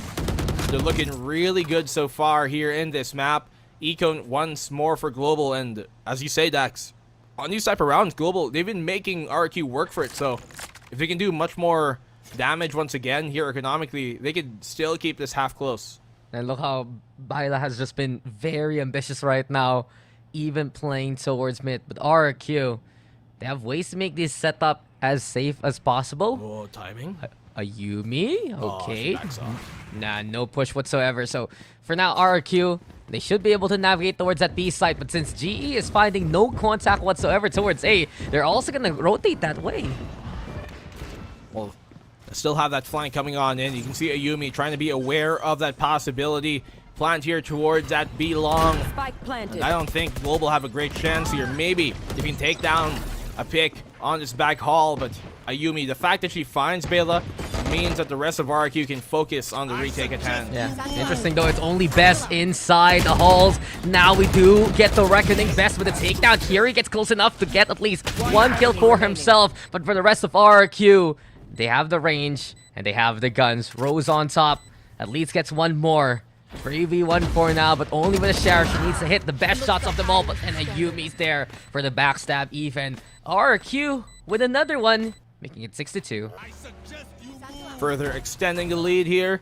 they're looking really good so far here in this map. Econ once more for Global, and as you say, Daks, on these type of rounds, Global, they've been making RQ work for it, so if they can do much more damage once again here economically, they could still keep this half close. And look how Baila has just been very ambitious right now, even playing towards mid. But RRQ, they have ways to make this setup as safe as possible. Oh, timing. Ayumi? Okay. Oh, Nah, no push whatsoever. So for now, RRQ, they should be able to navigate towards that B site. But since GE is finding no contact whatsoever towards A, they're also going to rotate that way. Well, they still have that flank coming on in. You can see Ayumi trying to be aware of that possibility. Plant here towards that B long. Spike planted. I don't think Global have a great chance here. Maybe they can take down a pick on this back hall, but Ayumi, the fact that she finds Bela means that the rest of RRQ can focus on the retake at hand. Yeah, interesting though, it's only Best inside the halls. Now we do get the reckoning. Best with a takedown. Kiri gets close enough to get at least one kill for himself, but for the rest of RRQ, they have the range and they have the guns. Rose on top, at least gets one more. 3v1 for now, but only with a sheriff. She needs to hit the best shots of them all, but then Ayumi's there for the backstab even. RRQ with another one, making it 6-2. Further extending the lead here.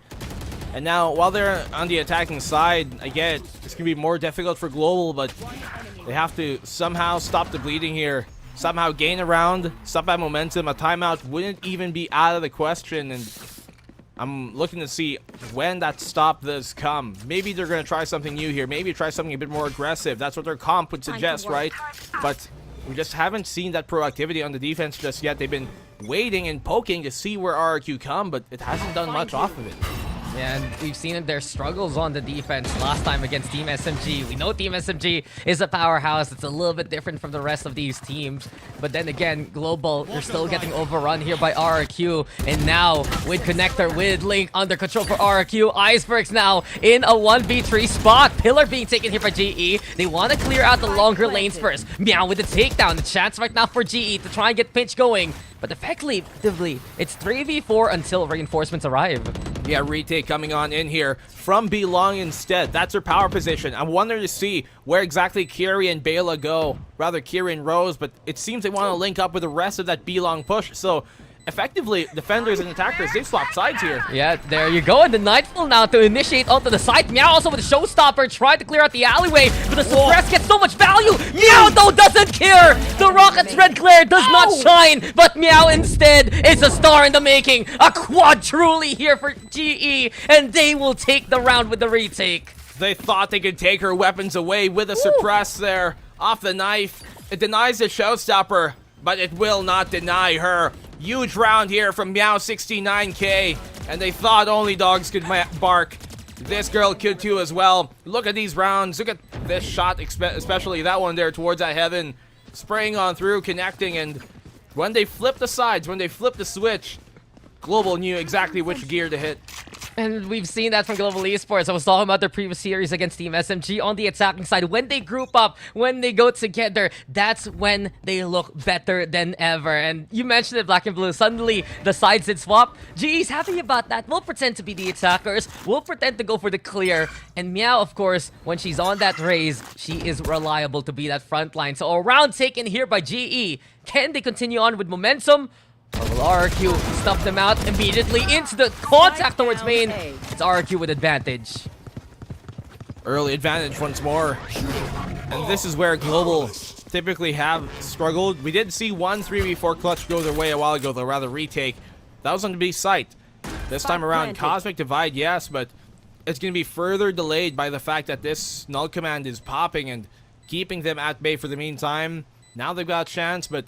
And now, while they're on the attacking side, I get it. It's going to be more difficult for Global, but they have to somehow stop the bleeding here. Somehow gain a round, stop that momentum. A timeout wouldn't even be out of the question, and I'm looking to see when that stop does come. Maybe they're going to try something new here. Maybe try something a bit more aggressive. That's what their comp would suggest, right? But we just haven't seen that proactivity on the defense just yet. They've been waiting and poking to see where RRQ come, but it hasn't done much off of it. Yeah, and we've seen their struggles on the defense last time against Team SMG. We know Team SMG is a powerhouse. It's a little bit different from the rest of these teams. But then again, Global, they're still getting overrun here by RRQ. And now, with Connector, with Link under control for RRQ, Iceberg's now in a 1v3 spot. Pillar being taken here by GE. They want to clear out the longer lanes first. Meow with the takedown. The chance right now for GE to try and get pinch going. But effectively, it's 3v4 until reinforcements arrive. Yeah, retake coming on in here from B long instead. That's her power position. I wonder to see where exactly Kiri and Bela go. Rather, Kiri and Rose, but it seems they want to link up with the rest of that B long push. So, effectively, defenders and attackers, they've swapped sides here. Yeah, there you go. And the Nightfall now to initiate onto the side. Meow also with a showstopper, tried to clear out the alleyway, but the suppress gets so much value. Meow, though, doesn't care. The Rocket's red glare does not shine, but Meow instead is a star in the making. A quad truly here for GE, and they will take the round with the retake. They thought they could take her weapons away with a suppress there. Off the knife. It denies the showstopper, but it will not deny her Huge round here from Meow 69K, and they thought only dogs could bark. This girl could too as well. Look at these rounds. Look at this shot, especially that one there towards that heaven. Spraying on through, connecting, and when they flipped the sides, when they flipped the switch, Global knew exactly which gear to hit. And we've seen that from Global Esports. I was talking about their previous series against Team SMG on the attacking side. When they group up, when they go together, that's when they look better than ever. And you mentioned it, Blackenblue. Suddenly, the sides did swap. GE's happy about that. We'll pretend to be the attackers. We'll pretend to go for the clear. And Meow, of course, when she's on that raise, she is reliable to be that front line. So a round taken here by GE. Can they continue on with momentum? Or will RRQ stuff them out immediately into the contact towards main? It's RRQ with advantage. Early advantage once more. And this is where Global typically have struggled. We did see one 3v4 clutch go their way a while ago, though, rather retake. That was on the B site. This time around, Cosmic Divide, yes, but it's going to be further delayed by the fact that this null command is popping and keeping them at bay for the meantime. Now they've got a chance, but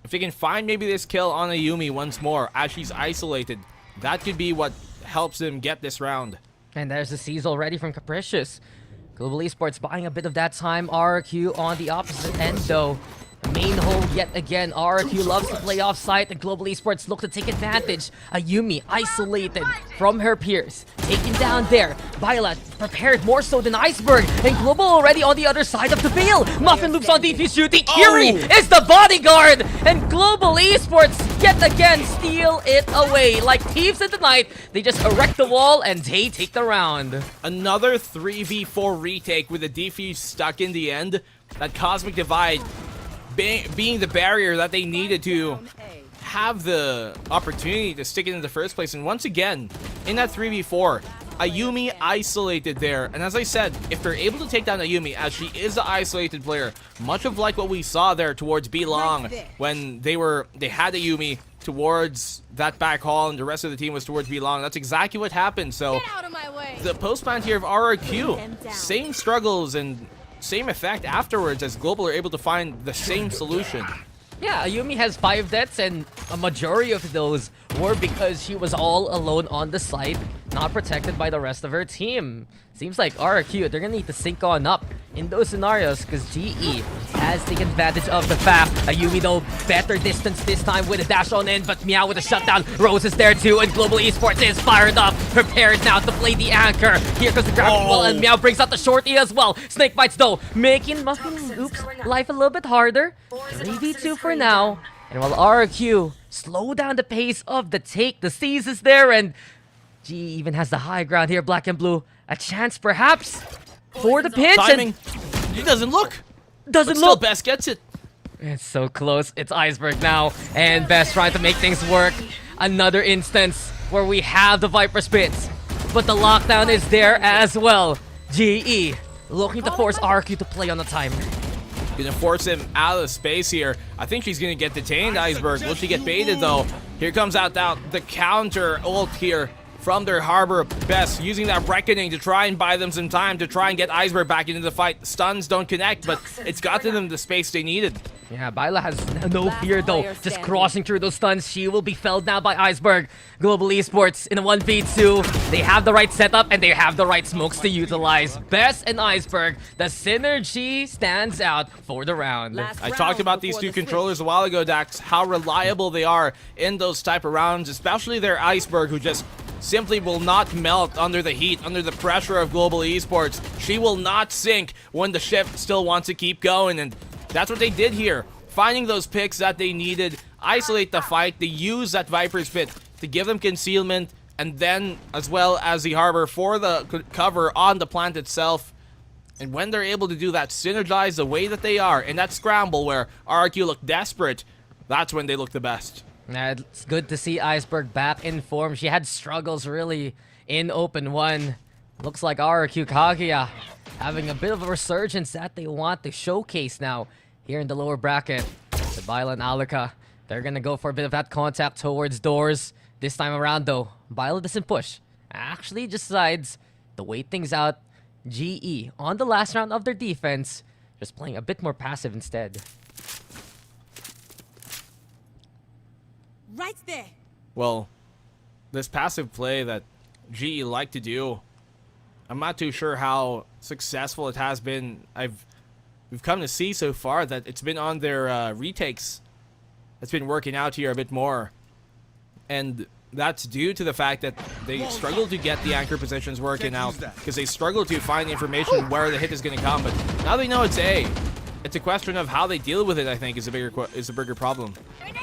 if they can find maybe this kill on Ayumi once more as she's isolated, that could be what helps them get this round. And there's the seize already from Capricious. Global Esports buying a bit of that time. RRQ on the opposite end, though. Main hold yet again. RRQ loves to play off site, and Global Esports look to take advantage. Ayumi isolated from her peers. Taken down there. Violet prepared more so than Iceberg. And Global already on the other side of the veil. Muffin loops on defuse shooting. Kiri is the bodyguard. And Global Esports yet again steal it away. Like thieves in the night, they just erect the wall and they take the round. Another 3v4 retake with the defuse stuck in the end. That Cosmic Divide being the barrier that they needed to have the opportunity to stick it in the first place. And once again, in that 3v4, Ayumi isolated there. And as I said, if they're able to take down Ayumi, as she is the isolated player, much of like what we saw there towards B-Long, when they had Ayumi towards that back hall and the rest of the team was towards B-Long. That's exactly what happened. So the post-plant here of RRQ, same struggles and same effect afterwards as Global are able to find the same solution. Yeah, Ayumi has 5 deaths, and a majority of those were because she was all alone on the site, not protected by the rest of her team. Seems like RRQ, they're gonna need to sync on up in those scenarios because GE has taken advantage of the fact. Ayumi, though, better distance this time with a dash on in, but Meow with a shutdown. Rose is there too, and Global Esports is fired up, prepared now to play the anchor. Here comes the gravity wall, and Meow brings out the shorty as well. Snake bites, though, making Muffin Oops life a little bit harder. 3v2 for now, and while RRQ slow down the pace of the take, the seize is there, and GE even has the high ground here. Blackenblue, a chance perhaps for the pinch. Timing. It doesn't look. Doesn't but still look. Best gets it. It's so close. It's Iceberg now, and Best trying to make things work. Another instance where we have the Viper Spits, but the lockdown is there as well. GE looking to force RQ to play on the timer. Gonna force him out of space here. I think she's gonna get detained, Iceberg. Will she get baited though? Here comes out the counter ult here from their Harbor. Best using that Reckoning to try and buy them some time to try and get Iceberg back into the fight. Stuns don't connect, but it's gotten them the space they needed. Yeah, Baila has no fear though. Just crossing through those stuns. She will be felled now by Iceberg. Global Esports in a 1v2. They have the right setup and they have the right smokes to utilize. Best and Iceberg, the synergy stands out for the round. I talked about these two controllers a while ago, Daks, how reliable they are in those type of rounds, especially their Iceberg, who just simply will not melt under the heat, under the pressure of Global Esports. She will not sink when the ship still wants to keep going, and that's what they did here. Finding those picks that they needed, isolate the fight, they use that Viper's Pit to give them concealment, and then as well as the Harbor for the cover on the plant itself. And when they're able to do that, synergize the way that they are in that scramble where RQ looked desperate, that's when they look the best. It's good to see Iceberg back in form. She had struggles really in Open 1. Looks like RQ Kaguya having a bit of a resurgence that they want to showcase now here in the lower bracket. The Baila and Alika, they're gonna go for a bit of that contact towards doors. This time around though, Baila doesn't push. Actually decides to wait things out. GE on the last round of their defense, just playing a bit more passive instead. Right there. Well, this passive play that GE like to do, I'm not too sure how successful it has been. We've come to see so far that it's been on their retakes that's been working out here a bit more. And that's due to the fact that they struggle to get the anchor positions working out because they struggle to find information where the hit is going to come. But now they know it's A. It's a question of how they deal with it, I think, is a bigger problem.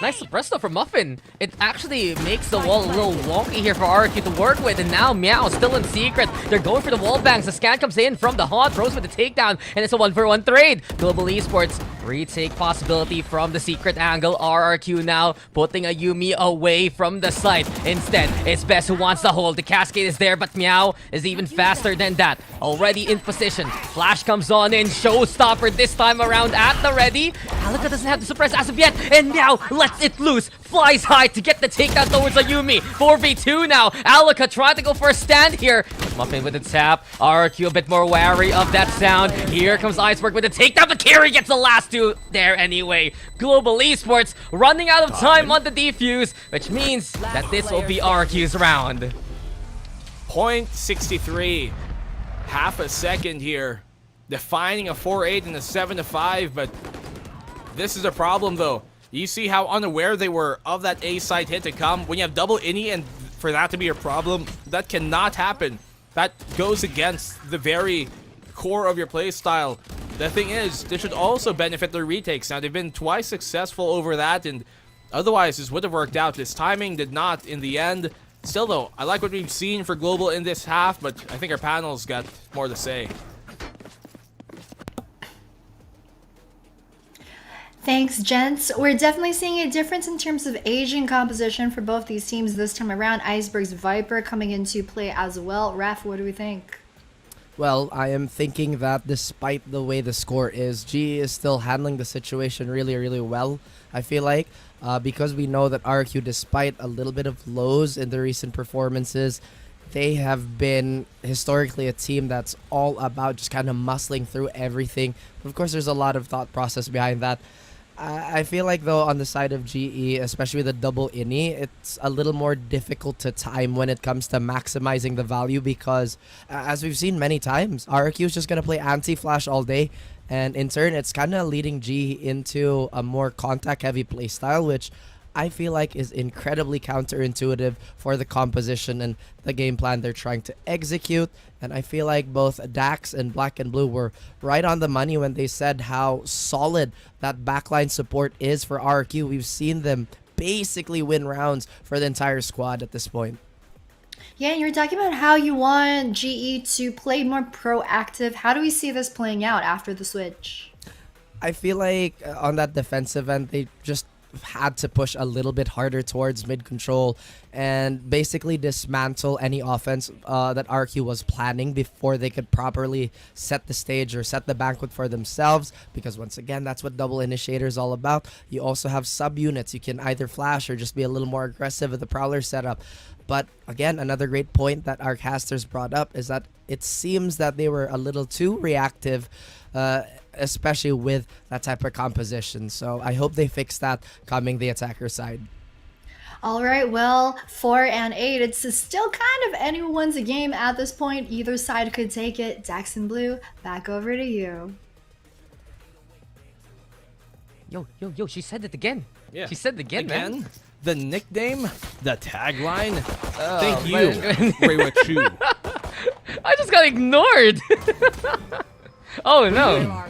Nice suppress though from Muffin. It actually makes the wall a little wonky here for RQ to work with, and now Meow still in secret. They're going for the wall bangs. The scan comes in from the Haunt, throws with the takedown, and it's a 1-for-1 trade. Global Esports retake possibility from the secret angle. RRQ now putting a Yumi away from the site. Instead, it's Bess who wants the hold. The cascade is there, but Meow is even faster than that. Already in position. Flash comes on in. Showstopper this time around at the ready. Alika doesn't have the suppress as of yet, and now lets it loose. Flies high to get the takedown towards Ayumi. 4v2 now. Alika trying to go for a stand here. Muffin with the tap. RQ a bit more wary of that sound. Here comes Iceberg with the takedown, but Carry gets the last two there anyway. Global Esports running out of time on the defuse, which means that this will be RQ's round. .63. Half a second here. Defining a 4-8 and a 7-5, but this is a problem though. You see how unaware they were of that A side hit to come. When you have double ini and for that to be a problem, that cannot happen. That goes against the very core of your play style. The thing is, this should also benefit their retakes. Now, they've been twice successful over that, and otherwise this would have worked out. This timing did not in the end. Still though, I like what we've seen for Global in this half, but I think our panel's got more to say. Thanks, gents. We're definitely seeing a difference in terms of age and composition for both these teams this time around. Iceberg's Viper coming into play as well. Raf, what do we think? Well, I am thinking that despite the way the score is, GE is still handling the situation really, really well, I feel like. Because we know that RQ, despite a little bit of lows in the recent performances, they have been historically a team that's all about just kind of muscling through everything. Of course, there's a lot of thought process behind that. I feel like, though, on the side of GE, especially with the double ini, it's a little more difficult to time when it comes to maximizing the value because, as we've seen many times, RQ is just going to play anti-flash all day. And in turn, it's kind of leading GE into a more contact-heavy playstyle, which I feel like is incredibly counterintuitive for the composition and the game plan they're trying to execute. And I feel like both Daks and Blackenblue were right on the money when they said how solid that backline support is for RQ. We've seen them basically win rounds for the entire squad at this point. Yeah, you're talking about how you want GE to play more proactive. How do we see this playing out after the switch? I feel like on that defensive end, they just had to push a little bit harder towards mid control and basically dismantle any offense that RQ was planning before they could properly set the stage or set the banquet for themselves, because once again, that's what double initiator is all about. You also have sub units. You can either flash or just be a little more aggressive with the prowler setup. But again, another great point that our casters brought up is that it seems that they were a little too reactive, especially with that type of composition. So I hope they fix that coming the attacker side. All right, well, 4 and 8, it's still kind of anyone's game at this point. Either side could take it. Daks and Blue, back over to you. Yo, she said it again. Yeah. She said it again, man. The nickname, the tagline. Oh, Thank you, Reirachu. I just got ignored. Oh no.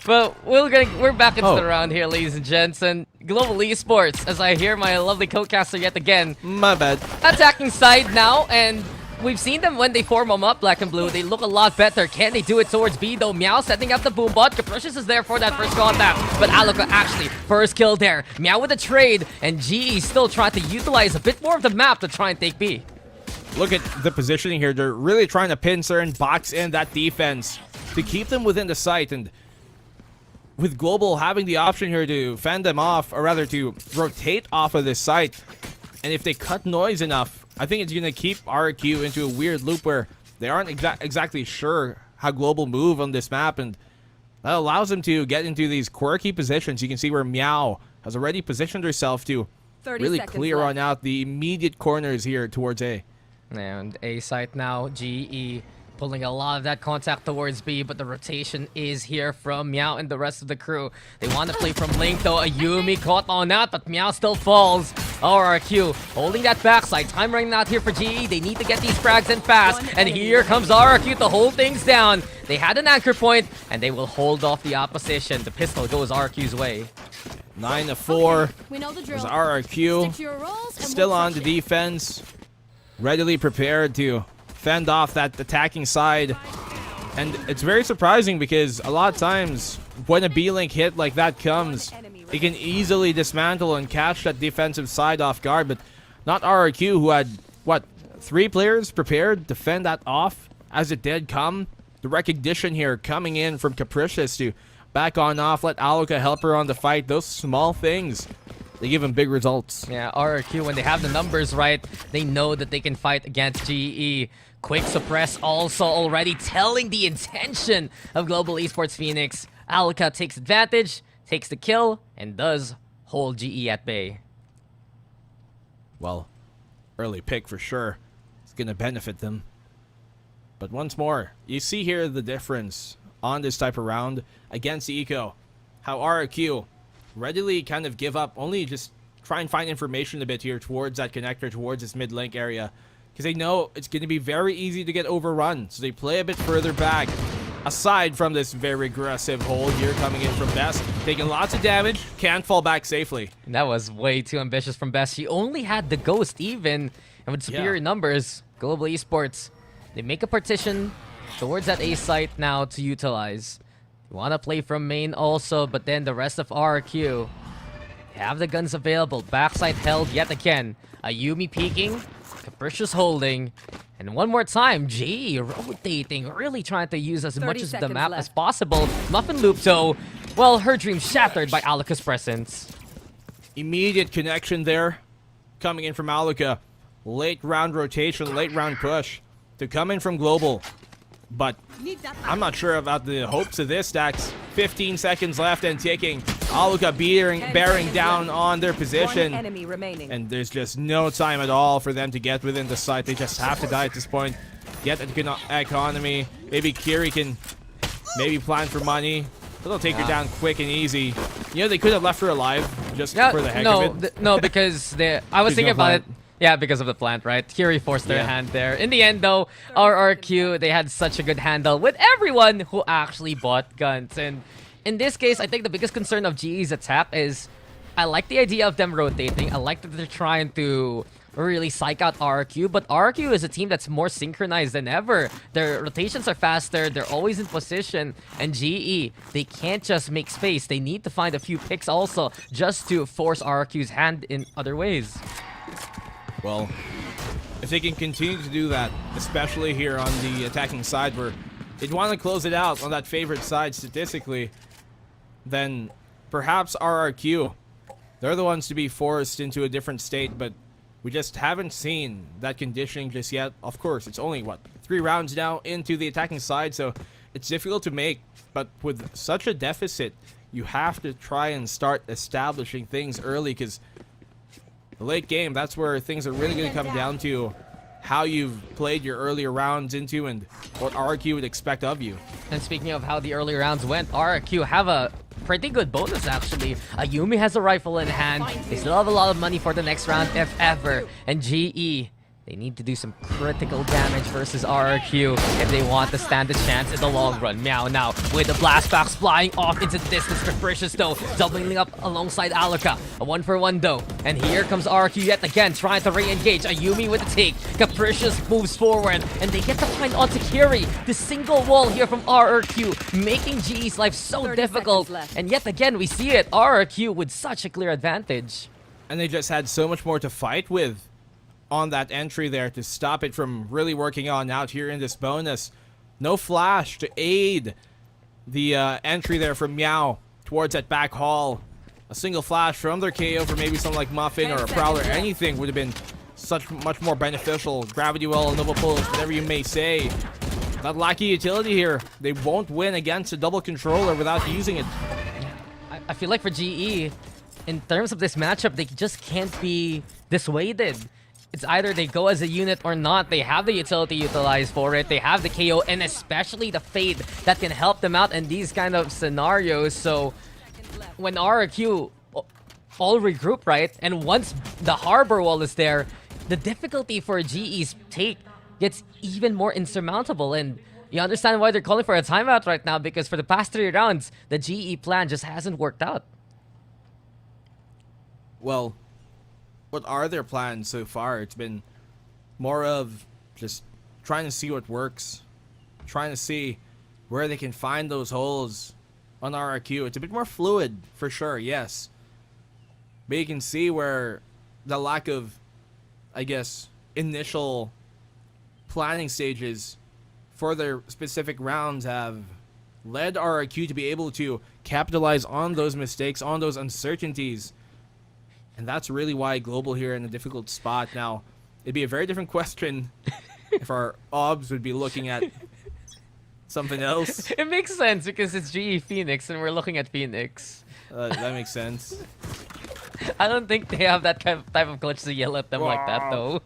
But we're back into the round here, ladies and gents, and Global Esports, as I hear my lovely co-caster yet again. My bad. Attacking side now, and we've seen them when they form them up, Blackenblue. They look a lot better. Can they do it towards B, though? Meow setting up the boom bot. Capricious is there for that first contact, but Alika actually first kill there. Meow with a trade, and GE still trying to utilize a bit more of the map to try and take B. Look at the positioning here. They're really trying to pincer and box in that defense to keep them within the site, and with Global having the option here to fend them off, or rather to rotate off of this site, and if they cut noise enough, I think it's going to keep RQ into a weird loop where they aren't exactly sure how Global move on this map, and that allows them to get into these quirky positions. You can see where Meow has already positioned herself to really clear on out the immediate corners here towards A. And A site now, GE pulling a lot of that contact towards B, but the rotation is here from Meow and the rest of the crew. They want to play from Link though. Ayumi caught on that, but Meow still falls. RRQ holding that backside. Time running out here for GE. They need to get these frags in fast. And here comes RRQ to hold things down. They had an anchor point, and they will hold off the opposition. The pistol goes RRQ's way. 9-4. We know the drill. There's RRQ. Stick to your roles and Still we'll on the crush it. defense. Readily prepared to fend off that attacking side. And it's very surprising because a lot of times when a B-Link hit like that comes, it can easily dismantle and catch that defensive side off guard. But not RRQ, who had, what, 3 players prepared to fend that off as it did come. The recognition here coming in from Capricious to back on off, let Aluka help her on the fight. Those small things, they give him big results. Yeah, RRQ, when they have the numbers right, they know that they can fight against GE. Quick suppress also already telling the intention of Global Esports Phoenix. Aluka takes advantage, takes the kill, and does hold GE at bay. Well, early pick for sure. It's going to benefit them. But once more, you see here the difference on this type of round against Eco. How RRQ readily kind of give up, only just try and find information a bit here towards that connector, towards this mid-link area. Because they know it's going to be very easy to get overrun. So they play a bit further back. Aside from this very aggressive hold here coming in from Best. Taking lots of damage. Can't fall back safely. That was way too ambitious from Best. She only had the Ghost even. And with superior numbers, Global Esports, they make a partition towards that A site now to utilize. They want to play from main also, but then the rest of RRQ have the guns available. Backside held yet again. Ayumi peeking. Capricious holding. And one more time, G rotating, really trying to use as much of the map as possible. Muffin Loop, though, well, her dream shattered by Aluka's presence. Immediate connection there. Coming in from Aluka. Late round rotation, late round push to come in from Global. But I'm not sure about the hopes of this, Daks. 15 seconds left and ticking. Aluka bearing down on their position. And there's just no time at all for them to get within the site. They just have to die at this point. Get an economy. Maybe Kiri can maybe plan for money. They'll take her down quick and easy. You know, they could have left her alive just for the heck of it. No, because I was thinking about it. Yeah, because of the plant, right? Kiri forced their hand there. In the end, though, RRQ, they had such a good handle with everyone who actually bought guns. And in this case, I think the biggest concern of GE's attack is I like the idea of them rotating. I like that they're trying to really psych out RRQ, but RRQ is a team that's more synchronized than ever. Their rotations are faster, they're always in position, and GE, they can't just make space. They need to find a few picks also just to force RRQ's hand in other ways. Well, if they can continue to do that, especially here on the attacking side where they'd want to close it out on that favorite side statistically, then perhaps RRQ, they're the ones to be forced into a different state, but we just haven't seen that conditioning just yet. Of course, it's only, what, 3 rounds now into the attacking side, so it's difficult to make, but with such a deficit, you have to try and start establishing things early, because the late game, that's where things are really going to come down to how you've played your earlier rounds into and what RRQ would expect of you. And speaking of how the early rounds went, RRQ have a pretty good bonus actually. Ayumi has a rifle in hand. They still have a lot of money for the next round if ever. And GE, they need to do some critical damage versus RRQ if they want to stand a chance in the long run. Meow now with the blast backs flying off into the distance. Capricious though, doubling up alongside Aluka. A 1-for-1 though. And here comes RRQ yet again, trying to re-engage. Ayumi with the take. Capricious moves forward, and they get to find onto Kiri. The single wall here from RRQ, making GE's life so difficult. And yet again, we see it. RRQ with such a clear advantage. And they just had so much more to fight with on that entry there to stop it from really working on out here in this bonus. No flash to aid the entry there from Meow towards that back hall. A single flash from their KO for maybe something like Muffin or a Prowler, anything would have been much more beneficial. Gravity Well, Noble Pulse, whatever you may say. That lacky utility here. They won't win against a double controller without using it. I feel like for GE, in terms of this matchup, they just can't be dissuaded. It's either they go as a unit or not. They have the utility utilized for it. They have the KO and especially the Fade that can help them out in these kind of scenarios. So when RRQ all regroup, right? And once the harbor wall is there, the difficulty for GE's take gets even more insurmountable. And you understand why they're calling for a timeout right now, because for the past 3 rounds, the GE plan just hasn't worked out. Well, what are their plans so far? It's been more of just trying to see what works, trying to see where they can find those holes on RRQ. It's a bit more fluid, for sure, yes. But you can see where the lack of, I guess, initial planning stages for their specific rounds have led RRQ to be able to capitalize on those mistakes, on those uncertainties. And that's really why Global here in a difficult spot. Now, it'd be a very different question if our OBS would be looking at something else. It makes sense because it's GE Phoenix and we're looking at Phoenix. That makes sense. I don't think they have that kind of type of glitch to yell at them like that, though.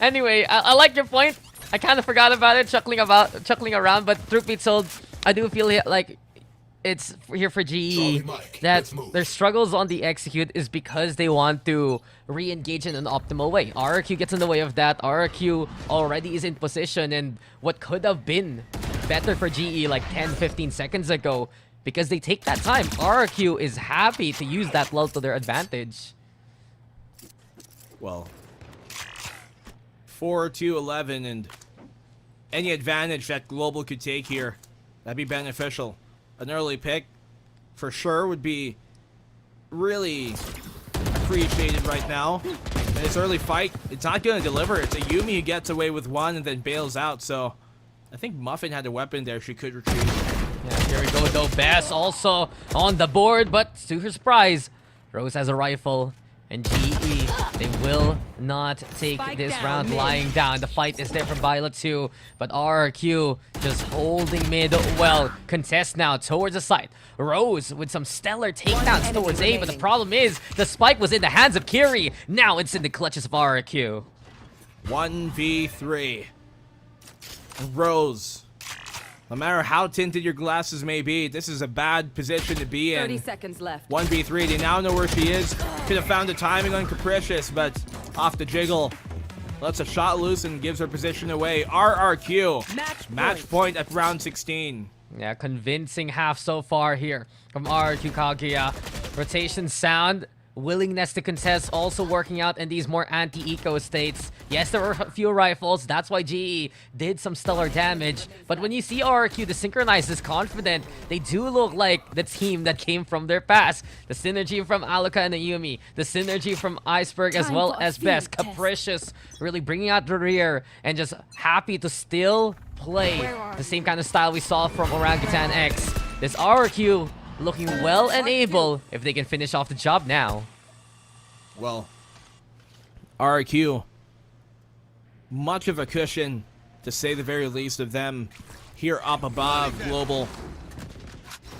Anyway, I like your point. I kind of forgot about it, chuckling around. But truth be told, I do feel like it's here for GE that their struggles on the execute is because they want to re-engage in an optimal way. RRQ gets in the way of that. RRQ already is in position, and what could have been better for GE like 10-15 seconds ago, because they take that time. RRQ is happy to use that lull to their advantage. Well, 4-11, and any advantage that Global could take here, that'd be beneficial. An early pick, for sure, would be really appreciated right now. And this early fight, it's not going to deliver. It's a Yuumi who gets away with one and then bails out. So I think Muffin had a weapon there she could retrieve. Yeah, here we go though. Bess also on the board, but to her surprise, Rose has a rifle. And GE, they will not take this round lying down. The fight is there for Violet too, but RRQ just holding mid well. Contest now towards the site. Rose with some stellar takedowns towards A, but the problem is the spike was in the hands of Kiri. Now it's in the clutches of RRQ. 1v3. Rose. No matter how tinted your glasses may be, this is a bad position to be in. 30 seconds left. 1v3, they now know where she is. Could have found the timing on Capricious, but off the jiggle. Lets a shot loose and gives her position away. RRQ. Match point at round 16. Yeah, convincing half so far here from RRQ Kaguya. Rotation sound. Willingness to contest also working out in these more anti-eco states. Yes, there were a few rifles. That's why GE did some stellar damage. But when you see RRQ, the synchronize is confident. They do look like the team that came from their past. The synergy from Aluka and Ayumi. The synergy from Iceberg as well as Bess. Capricious really bringing out the rear and just happy to still play the same kind of style we saw from Orangutan X. This RRQ looking well and able if they can finish off the job now. Well, RRQ, much of a cushion, to say the very least, of them here up above Global.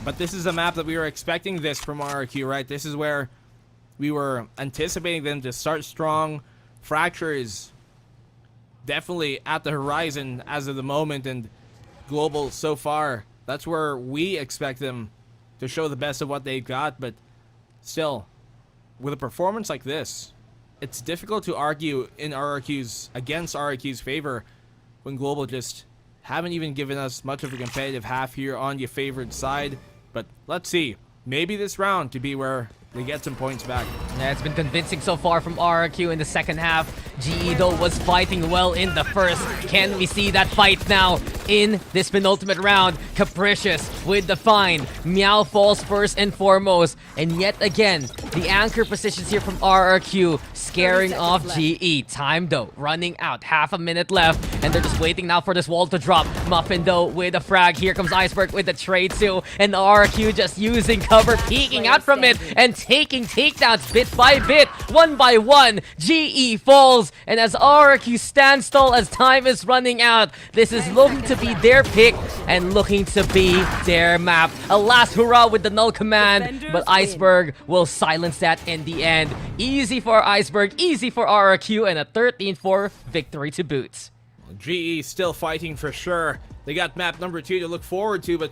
But this is a map that we were expecting this from RRQ, right? This is where we were anticipating them to start strong. Fracture is definitely at the horizon as of the moment, and Global so far, that's where we expect them to show the best of what they've got. But still, with a performance like this, it's difficult to argue in against RRQ's favor when Global just haven't even given us much of a competitive half here on your favorite side. But let's see, maybe this round to be where they get some points back. Yeah, it's been convincing so far from RRQ in the second half. GE though was fighting well in the first. Can we see that fight now in this penultimate round? Capricious with the find. Meow falls first and foremost. And yet again, the anchor positions here from RRQ scaring off GE. Time though running out. Half a minute left. And they're just waiting now for this wall to drop. Muffin though with a frag. Here comes Iceberg with the trade too. And RRQ just using cover, peeking out from it and taking takedowns bit by bit, one by one. GE falls, and as RRQ stands tall as time is running out, this is looking to be their pick and looking to be their map. A last hurrah with the null command, but Iceberg will silence that in the end. Easy for Iceberg, easy for RRQ, and a 13-4 victory to boot. GE still fighting for sure. They got map number 2 to look forward to, but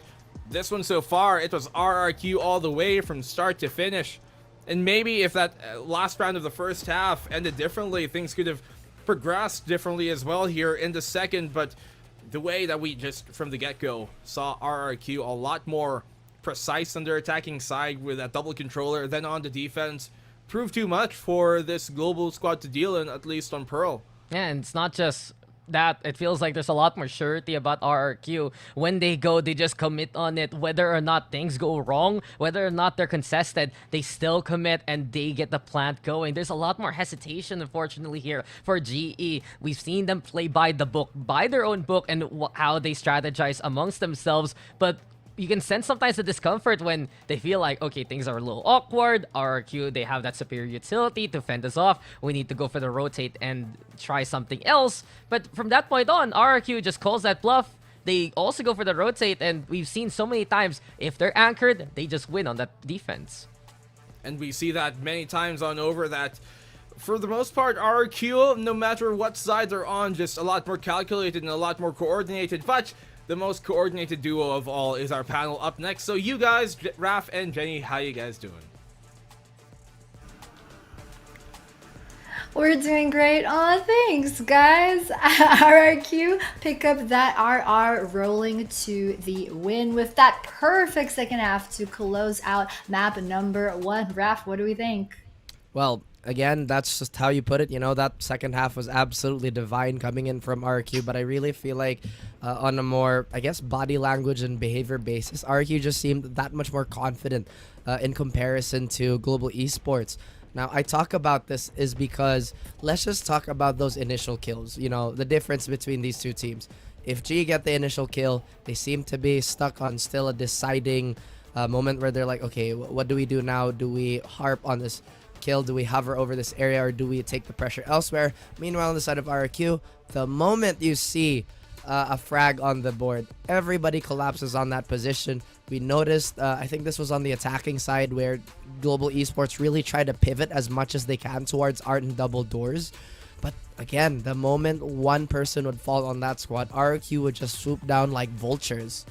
this one so far, it was RRQ all the way from start to finish. And maybe if that last round of the first half ended differently, things could have progressed differently as well here in the second. But the way that we just from the get-go saw RRQ a lot more precise on their attacking side with that double controller, then on the defense, proved too much for this global squad to deal in, at least on Pearl. Yeah, and it's not just that. It feels like there's a lot more surety about RRQ. When they go, they just commit on it. Whether or not things go wrong, whether or not they're contested, they still commit and they get the plant going. There's a lot more hesitation, unfortunately, here for GE. We've seen them play by the book, by their own book, and how they strategize amongst themselves. But you can sense sometimes the discomfort when they feel like, okay, things are a little awkward. RRQ, they have that superior utility to fend us off. We need to go for the rotate and try something else. But from that point on, RRQ just calls that bluff. They also go for the rotate, and we've seen so many times, if they're anchored, they just win on that defense. And we see that many times on over that, for the most part, RRQ, no matter what side they're on, just a lot more calculated and a lot more coordinated. But the most coordinated duo of all is our panel up next. So you guys, Raph and Jenny, how you guys doing? We're doing great. Oh, thanks, guys. RRQ pick up that RR, rolling to the win with that perfect second half to close out map number 1. Raph, what do we think? Well, again, that's just how you put it. You know, that second half was absolutely divine coming in from RQ, but I really feel like on a more, I guess, body language and behavior basis, RQ just seemed that much more confident in comparison to Global Esports. Now, I talk about this is because let's just talk about those initial kills. You know, the difference between these two teams. If G get the initial kill, they seem to be stuck on still a deciding moment where they're like, okay, what do we do now? Do we harp on this kill? Do we hover over this area, or do we take the pressure elsewhere? Meanwhile, on the side of RQ, the moment you see a frag on the board, everybody collapses on that position. We noticed, I think this was on the attacking side, where Global Esports really tried to pivot as much as they can towards Art and double doors. But again, the moment one person would fall on that squad, RQ would just swoop down like vultures.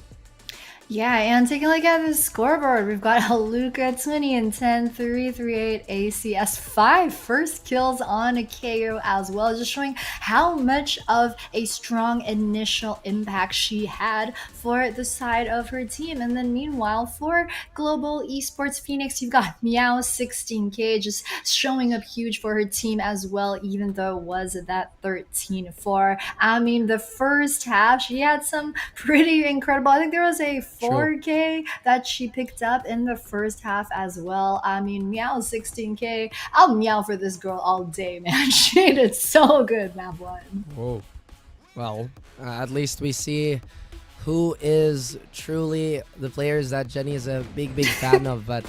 Yeah, and taking a look at the scoreboard, we've got a Luca 20 and 10, 338 ACS, 5 first kills on a KO as well, just showing how much of a strong initial impact she had for the side of her team. And then meanwhile, for Global Esports Phoenix, you've got Meow 16k just showing up huge for her team as well, even though it was that 13-4. I mean, the first half, she had some pretty incredible, I think there was a 4k that she picked up in the first half as well. I mean, Meow 16k. I'll meow for this girl all day, man. She did so good, map 1. Whoa. Well, at least we see who is truly the players that Jenny is a big fan of. But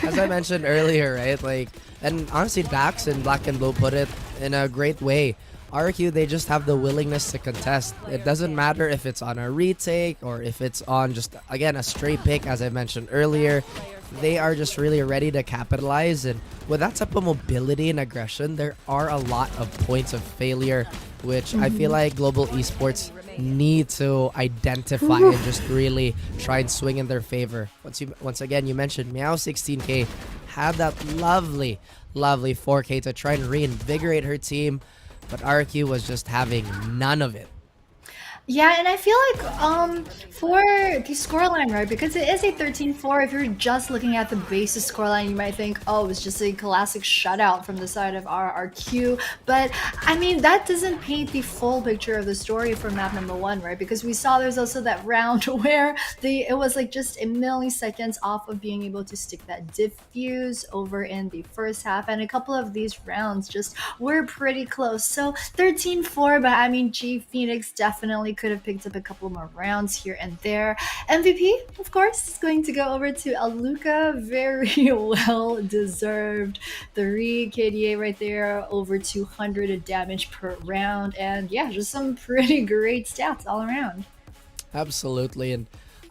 as I mentioned earlier, right? Like, and honestly, Daks and Blackenblue put it in a great way. RQ, they just have the willingness to contest. It doesn't matter if it's on a retake or if it's on just, again, a straight pick, as I mentioned earlier. They are just really ready to capitalize, and with that type of mobility and aggression, there are a lot of points of failure, which I feel like Global Esports need to identify and just really try and swing in their favor. Once again, you mentioned Meow 16k had that lovely 4k to try and reinvigorate her team, but RQ was just having none of it. Yeah, and I feel like for the scoreline, right, because it is a 13-4, if you're just looking at the basis scoreline, you might think, oh, it's just a classic shutout from the side of RRQ. But, I mean, that doesn't paint the full picture of the story for map number 1, right? Because we saw there's also that round where it was like just a milliseconds off of being able to stick that diffuse over in the first half. And a couple of these rounds just were pretty close. So 13-4, but I mean, G Phoenix definitely definitely could have picked up a couple more rounds here and there. MVP, of course, is going to go over to Aluka. Very well deserved. 3 KDA right there, over 200 damage per round, and yeah, just some pretty great stats all around. Absolutely, and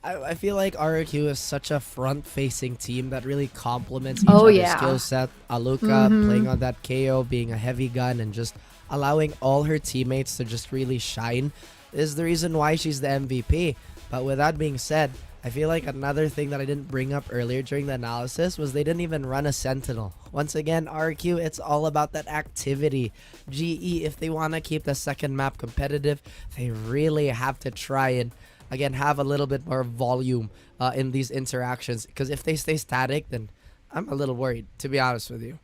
I feel like RRQ is such a front-facing team that really complements each Oh, other's yeah. skill set. Aluka playing on that KO, being a heavy gun, and just allowing all her teammates to just really shine is the reason why she's the MVP. But with that being said, I feel like another thing that I didn't bring up earlier during the analysis was they didn't even run a Sentinel. Once again, RQ, it's all about that activity. GE, if they want to keep the second map competitive, they really have to try and, again, have a little bit more volume in these interactions. Because if they stay static, then I'm a little worried, to be honest with you.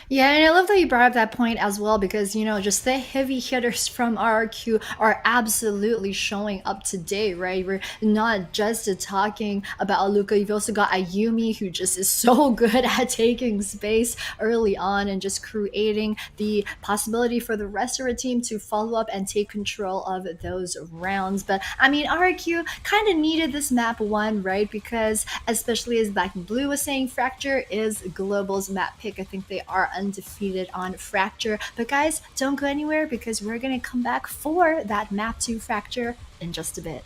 Yeah, and I love that you brought up that point as well, because just the heavy hitters from RRQ are absolutely showing up today, right? We're not just talking about Aluka. You've also got Ayumi, who just is so good at taking space early on and just creating the possibility for the rest of our team to follow up and take control of those rounds. But I mean, RRQ kind of needed this map one, right? Because especially as Blackenblue was saying, Fracture is Global's map pick. I think they are undefeated on Fracture. But guys, don't go anywhere, because we're going to come back for that map 2 Fracture in just a bit.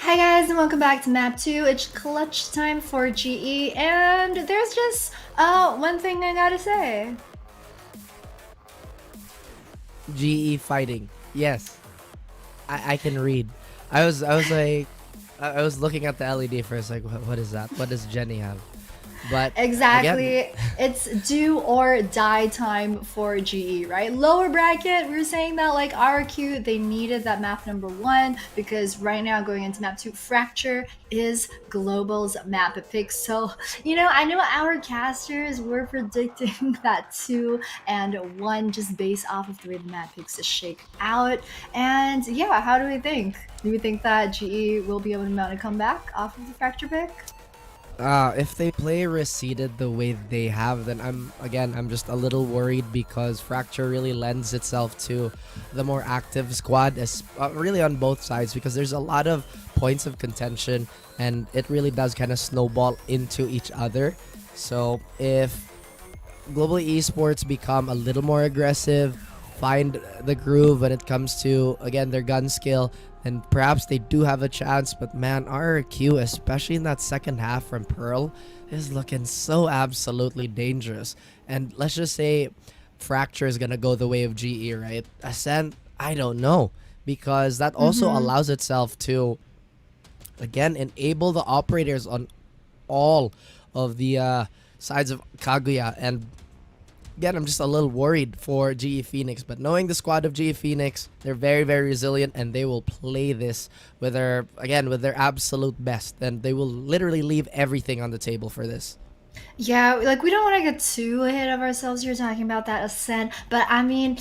Hi guys and welcome back to map 2. It's clutch time for GE and there's just one thing I gotta say. GE fighting. Yes. I can read. I was like I was looking at the LED first, like what is that? What does Jenny have? But Exactly. again, It's do or die time for GE, right? Lower bracket, we were saying that like RQ, they needed that map number 1 because right now going into map 2, Fracture is Global's map pick. So, you know, I know our casters were predicting that 2 and 1 just based off of the way the map picks to shake out. And yeah, how do we think? Do we think that GE will be able to mount a comeback off of the Fracture pick? if they play receded the way they have, then I'm just a little worried because Fracture really lends itself to the more active squad, as really on both sides, because there's a lot of points of contention and it really does kind of snowball into each other. So if Global Esports become a little more aggressive, find the groove when it comes to, again, their gun skill, and perhaps they do have a chance. But man, RRQ, especially in that second half from Pearl, is looking so absolutely dangerous. And let's just say Fracture is gonna go the way of GE, right? Ascent, I don't know, because that also allows itself to, again, enable the operators on all of the sides of Kaguya. And again, I'm just a little worried for GE Phoenix, but knowing the squad of GE Phoenix, they're very, very resilient, and they will play this with their absolute best, and they will literally leave everything on the table for this. Yeah, like we don't want to get too ahead of ourselves here talking about that ascent, but I mean,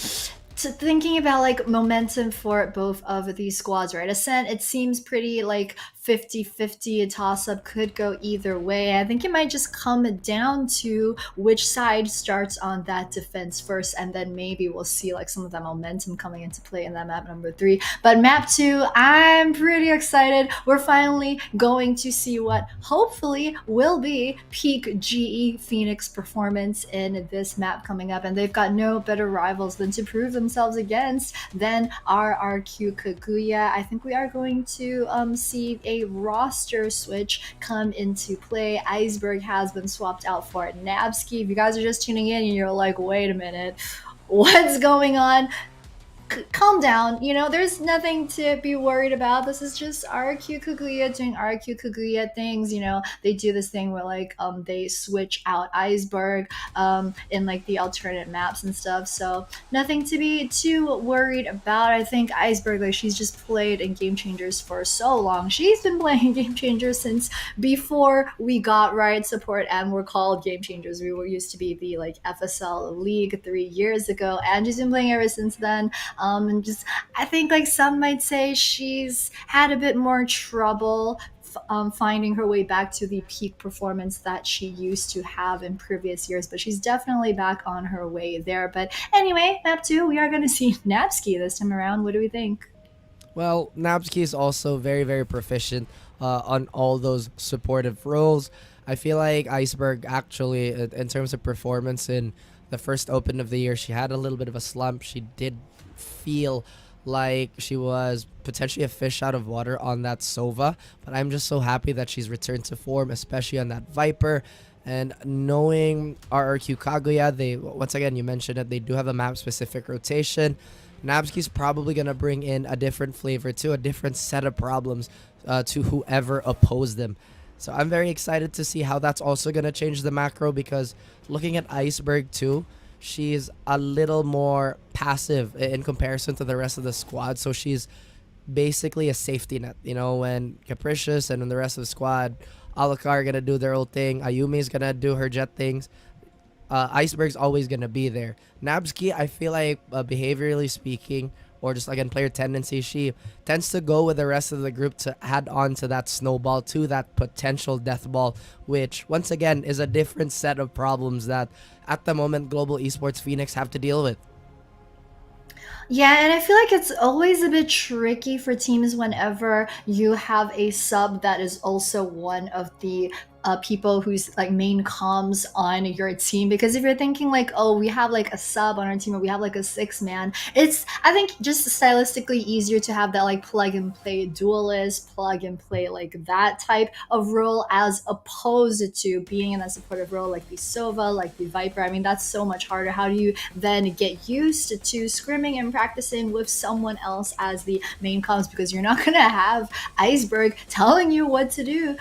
thinking about like momentum for both of these squads, right? Ascent, it seems pretty like 50-50, a toss-up could go either way. I think it might just come down to which side starts on that defense first, and then maybe we'll see like some of that momentum coming into play in that map number 3. But map 2, I'm pretty excited. We're finally going to see what hopefully will be peak GE Phoenix performance in this map coming up, and they've got no better rivals than to prove themselves against than RRQ Kaguya. I think we are going to see a roster switch come into play. Iceberg has been swapped out for Nabsky. If you guys are just tuning in and you're like, wait a minute, what's going on? calm down. You know, there's nothing to be worried about. This is just RQ Kaguya doing RQ Kaguya things. You know, they do this thing where like they switch out Iceberg in like the alternate maps and stuff. So nothing to be too worried about. I think Iceberg, like, she's just played in Game Changers for so long. She's been playing Game Changers since before we got Riot Support and were called Game Changers. We were used to be the like FSL League 3 years ago, and she's been playing ever since then. And just, I think like some might say she's had a bit more trouble finding her way back to the peak performance that she used to have in previous years, but she's definitely back on her way there. But anyway, map 2, we are going to see Napsky this time around. What do we think? Well, Napsky is also very, very proficient on all those supportive roles. I feel like Iceberg actually, in terms of performance in the first open of the year, she had a little bit of a slump. She did feel like she was potentially a fish out of water on that Sova, but I'm just so happy that she's returned to form, especially on that Viper. And knowing RRQ Kaguya, they, once again, you mentioned it, they do have a map specific rotation. Napsky's probably going to bring in a different flavor to a different set of problems to whoever opposed them. So I'm very excited to see how that's also going to change the macro, because looking at Iceberg too, she's a little more passive in comparison to the rest of the squad. So she's basically a safety net. You know, when Capricious and when the rest of the squad, Alaka are going to do their own thing, Ayumi's going to do her jet things, Iceberg's always going to be there. Napsky, I feel like behaviorally speaking, or just again player tendency, she tends to go with the rest of the group to add on to that snowball, to that potential death ball, which once again is a different set of problems that at the moment Global Esports Phoenix have to deal with. Yeah, and I feel like it's always a bit tricky for teams whenever you have a sub that is also one of the people who's like main comms on your team. Because if you're thinking like, oh, we have like a sub on our team, or we have like a 6-man, it's, I think, just stylistically easier to have that like plug and play duelist, plug and play like that type of role, as opposed to being in a supportive role like the Sova, like the Viper. I mean, that's so much harder. How do you then get used to scrimming and practicing with someone else as the main comms, because you're not gonna have Iceberg telling you what to do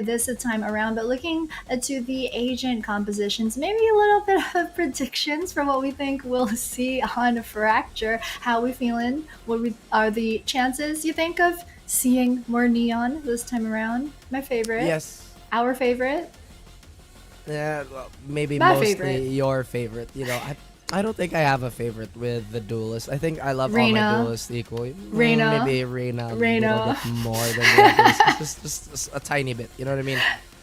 this time around. But looking to the agent compositions, maybe a little bit of predictions for what we think we'll see on Fracture. How we feeling? Are the chances, you think, of seeing more Neon this time around? My favorite. Yes. Our favorite. Yeah, well, maybe My mostly favorite. your favorite. You know, I don't think I have a favorite with the duelist. I think I love all Reyna. my duelists equally. Reyna. Maybe Reyna a Reyna. little bit more than the others. just a tiny bit. You know what I mean?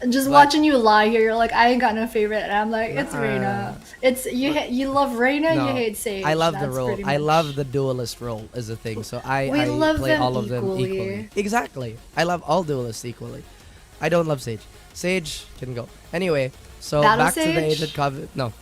Just But- watching you lie here, you're like, I ain't got no favorite, and I'm like, it's Nah. Reyna. It's you love Reyna, No, you hate Sage. I love the That's role. pretty I much- love the duelist role is a thing. So I love play them all of them equally. equally. Exactly. I love all duelists equally. I don't love Sage. Sage can go. Anyway, so Battle back to the Sage? agent cover. No.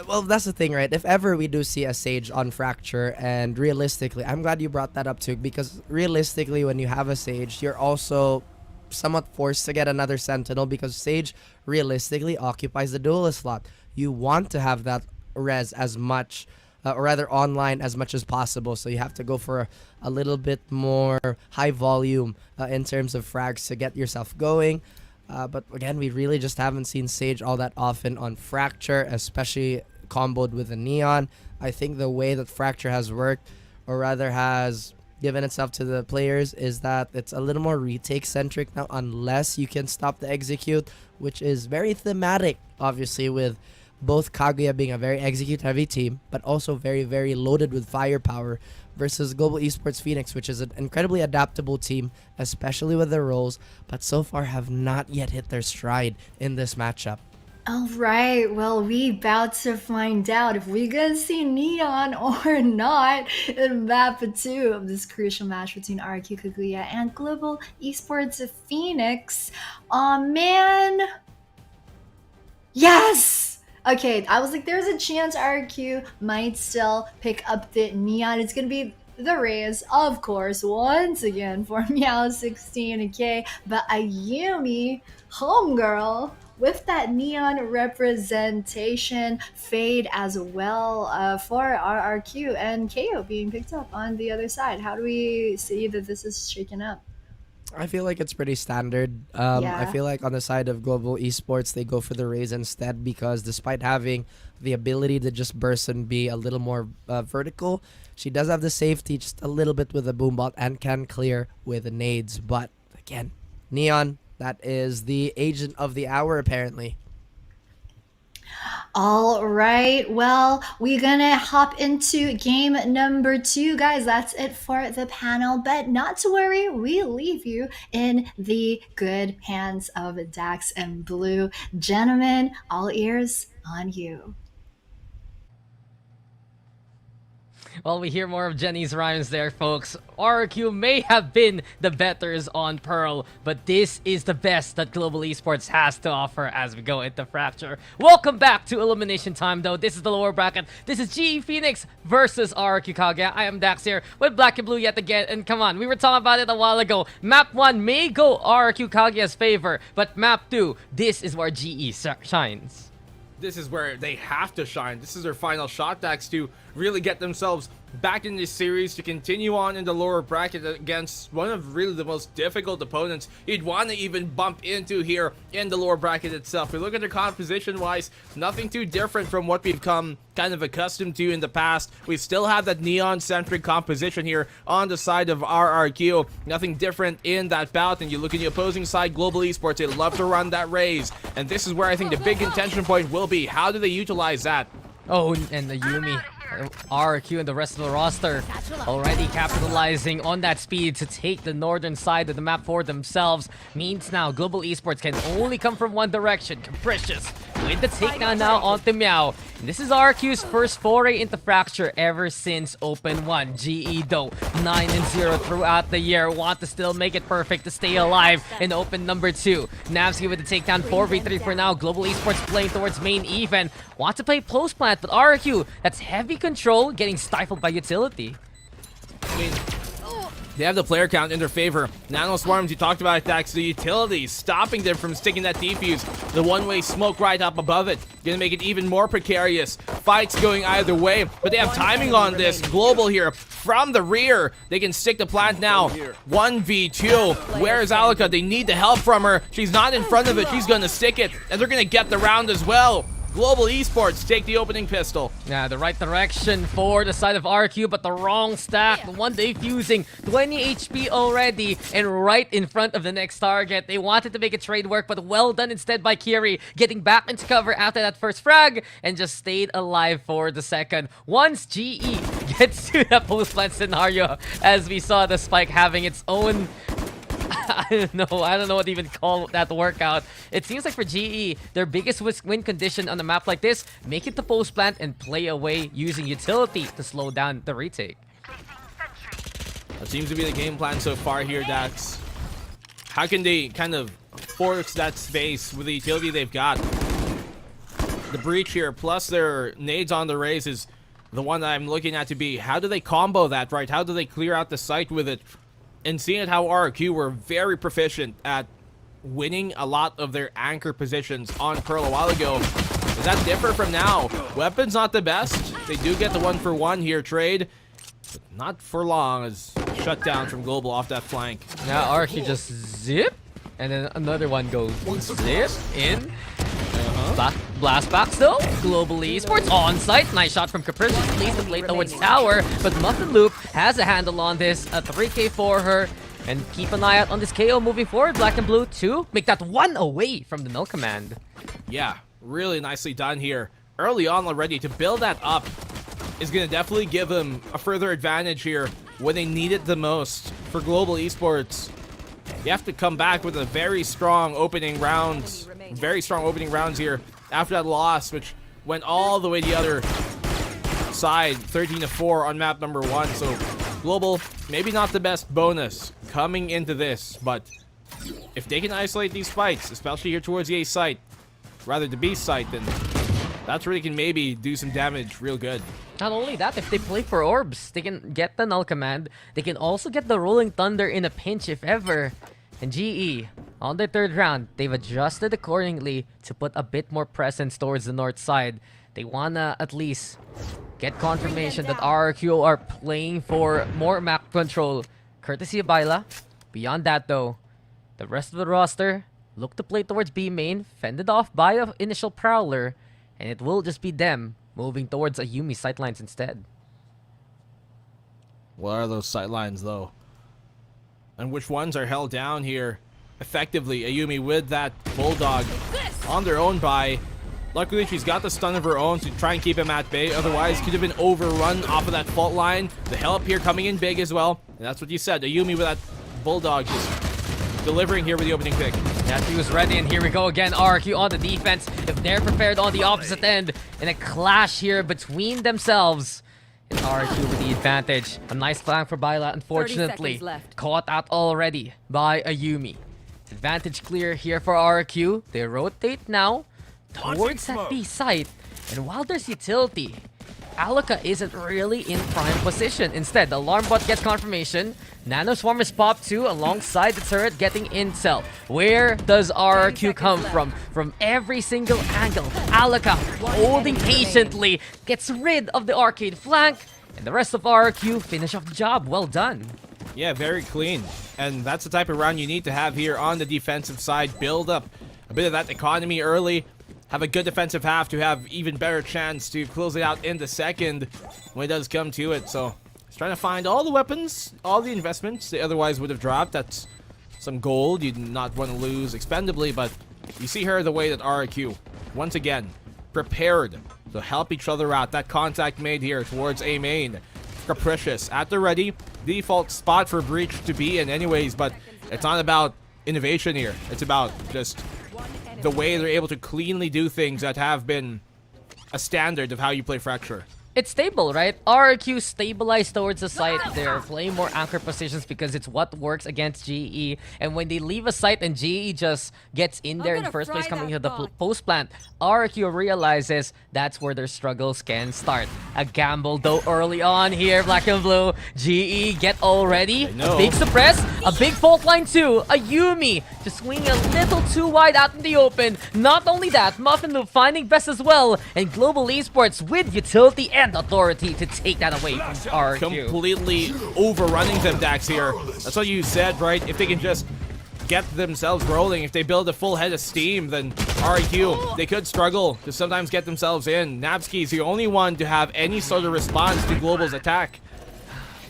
Well, that's the thing, right? If ever we do see a Sage on Fracture, and realistically, I'm glad you brought that up too, because realistically, when you have a Sage, you're also somewhat forced to get another Sentinel, because Sage realistically occupies the duelist slot. You want to have that res as much, or rather online as much as possible, so you have to go for a little bit more high volume in terms of frags to get yourself going. But again, we really just haven't seen Sage all that often on Fracture, especially comboed with a Neon. I think the way that Fracture has worked, or rather has given itself to the players, is that it's a little more retake centric now, unless you can stop the execute, which is very thematic, obviously, with both Kaguya being a very execute heavy team, but also very, very loaded with firepower, versus Global Esports Phoenix, which is an incredibly adaptable team, especially with their roles, but so far have not yet hit their stride in this matchup. All right, well, we about to find out if we gonna see Neon or not in map 2 of this crucial match between RQ Kaguya and Global Esports Phoenix. Aw, man. Yes! Okay, I was like, there's a chance RQ might still pick up the Neon. It's gonna be the Rays, of course, once again for Meow16, okay? But Ayumi, homegirl, with that neon representation fade as well for RRQ and KO being picked up on the other side. How do we see that this is shaken up? I feel like it's pretty standard. I Yeah. feel like on the side of global esports, they go for the Raze instead because despite having the ability to just burst and be a little more vertical, she does have the safety just a little bit with the boombot and can clear with the nades. But again, Neon, that is the agent of the hour apparently. All right, well, we're gonna hop into game number 2, guys. That's it for the panel, but not to worry, we leave you in the good hands of Daks and Blue. Gentlemen, all ears on you. Well, we hear more of Jenny's rhymes there, folks. RQ may have been the betters on Pearl, but this is the best that Global Esports has to offer as we go into Fracture. Welcome back to Elimination Time, though. This is the lower bracket. This is GE Phoenix versus RQ Kaguya. I am Dax here with Blackenblue yet again. And come on, we were talking about it a while ago. Map 1 may go RQ Kaguya's favor, but Map 2, this is where GE shines. This is where they have to shine. This is their final shot, Dax, to really get themselves back in this series, to continue on in the lower bracket against one of really the most difficult opponents you'd want to even bump into here in the lower bracket itself. We look at their composition-wise, nothing too different from what we've come kind of accustomed to in the past. We still have that neon-centric composition here on the side of RRQ. Nothing different in that bout, and you look at the opposing side, Global Esports, they love to run that Raze, and this is where I think the big contention point will be. How do they utilize that? Oh, and the Yumi. RQ and the rest of the roster already capitalizing on that speed to take the northern side of the map for themselves. Means now Global Esports can only come from one direction. Capricious with the takedown now onto Meow. And this is RQ's first foray into Fracture ever since Open 1. GE though, 9-0 throughout the year. Want to still make it perfect to stay alive in Open number 2. Navsky with the takedown, 4v3 for now. Global Esports playing towards main even. Want to play post plant, but RQ, that's heavy control, getting stifled by utility. I mean, they have the player count in their favor. Nano Swarms, you talked about it, Dax. The utility stopping them from sticking that defuse. The one-way smoke right up above it. Gonna make it even more precarious. Fights going either way, but they have timing on this. Global here from the rear. They can stick the plant now. 1v2. Where is Alika? They need the help from her. She's not in front of it. She's gonna stick it, and they're gonna get the round as well. Global Esports take the opening pistol. Yeah, the right direction for the side of RQ, but the wrong stack. The one defusing, 20 HP already, and right in front of the next target. They wanted to make a trade work, but well done instead by Kiri, getting back into cover after that first frag, and just stayed alive for the second. Once GE gets to the post-plant scenario, as we saw the spike having its own... I don't know what to even call that workout. It seems like for GE, their biggest win condition on a map like this, make it to post plant and play away using utility to slow down the retake. That seems to be the game plan so far here, Dax. How can they kind of force that space with the utility they've got? The breach here, plus their nades on the Raze is the one that I'm looking at to be, how do they combo that, right? How do they clear out the site with it? And seeing it how RQ were very proficient at winning a lot of their anchor positions on Pearl a while ago. Does that differ from now? Weapon's not the best. They do get the 1-for-1 here trade, but not for long as shut down from Global off that flank. Now RQ just zip, and then another one goes zip in. Blast back still. Global Esports on site. Nice shot from Capricious. Leads the plate towards tower, but Muffin Loop has a handle on this. A 3k for her. And keep an eye out on this KO moving forward. Blackenblue to make that one away from the null command. Yeah, really nicely done here. Early on already to build that up is going to definitely give them a further advantage here when they need it the most. For Global Esports, you have to come back with a very strong opening rounds. Very strong opening rounds here after that loss, which went all the way the other side, 13-4 on map number 1. So Global, maybe not the best bonus coming into this, but if they can isolate these fights, especially here towards the A site, rather the B site, then that's where they can maybe do some damage real good. Not only that, if they play for orbs, they can get the null command. They can also get the Rolling Thunder in a pinch if ever. And GE on the third round, they've adjusted accordingly to put a bit more presence towards the north side. They wanna at least get confirmation that RRQ are playing for more map control, courtesy of Baila. Beyond that though, the rest of the roster look to play towards B main, fended off by an initial Prowler, and it will just be them moving towards a Yumi sightlines instead. What are those sightlines though? And which ones are held down here? Effectively, Ayumi with that Bulldog on their own buy. Luckily, she's got the stun of her own to try and keep him at bay. Otherwise, could have been overrun off of that fault line. The help here coming in big as well. And that's what you said. Ayumi with that Bulldog just delivering here with the opening pick. Yeah, she was ready, and here we go again. RQ on the defense. If they're prepared on the opposite end, in a clash here between themselves, it's RQ with the advantage. A nice flank for Baila, unfortunately. Caught out already by Ayumi. Advantage clear here for RQ. They rotate now towards that B site. And while there's utility, Alaka isn't really in prime position. Instead, the alarm bot gets confirmation. Nano Swarm is popped too, alongside the turret getting intel. Where does RRQ come from? From every single angle. Alaka, holding patiently, gets rid of the arcade flank. And the rest of RRQ finish off the job. Well done. Yeah, very clean. And that's the type of round you need to have here on the defensive side. Build up a bit of that economy early. Have a good defensive half to have even better chance to close it out in the second when it does come to it. So he's trying to find all the weapons, all the investments they otherwise would have dropped. That's some gold you do not want to lose expendably, but you see her the way that RRQ, once again, prepared to help each other out. That contact made here towards A main. Capricious at the ready. Default spot for Breach to be in anyways, but it's not about innovation here. It's about just the way they're able to cleanly do things that have been a standard of how you play Fracture. It's stable, right? RRQ stabilized towards the site. They're playing more anchor positions because it's what works against GE. And when they leave a site and GE just gets in there in the first place coming into the post plant, RRQ realizes that's where their struggles can start. A gamble though early on here, Blackenblue. GE get already. Big suppress, a big fault line too. A Yumi just swinging a little too wide out in the open. Not only that, Muffin Loop finding best as well. And Global Esports with utility and authority to take that away from RQ. Completely overrunning them, Daks here. That's what you said, right? If they can just get themselves rolling, if they build a full head of steam, then RQ, they could struggle to sometimes get themselves in. Napski's the only one to have any sort of response to Global's attack.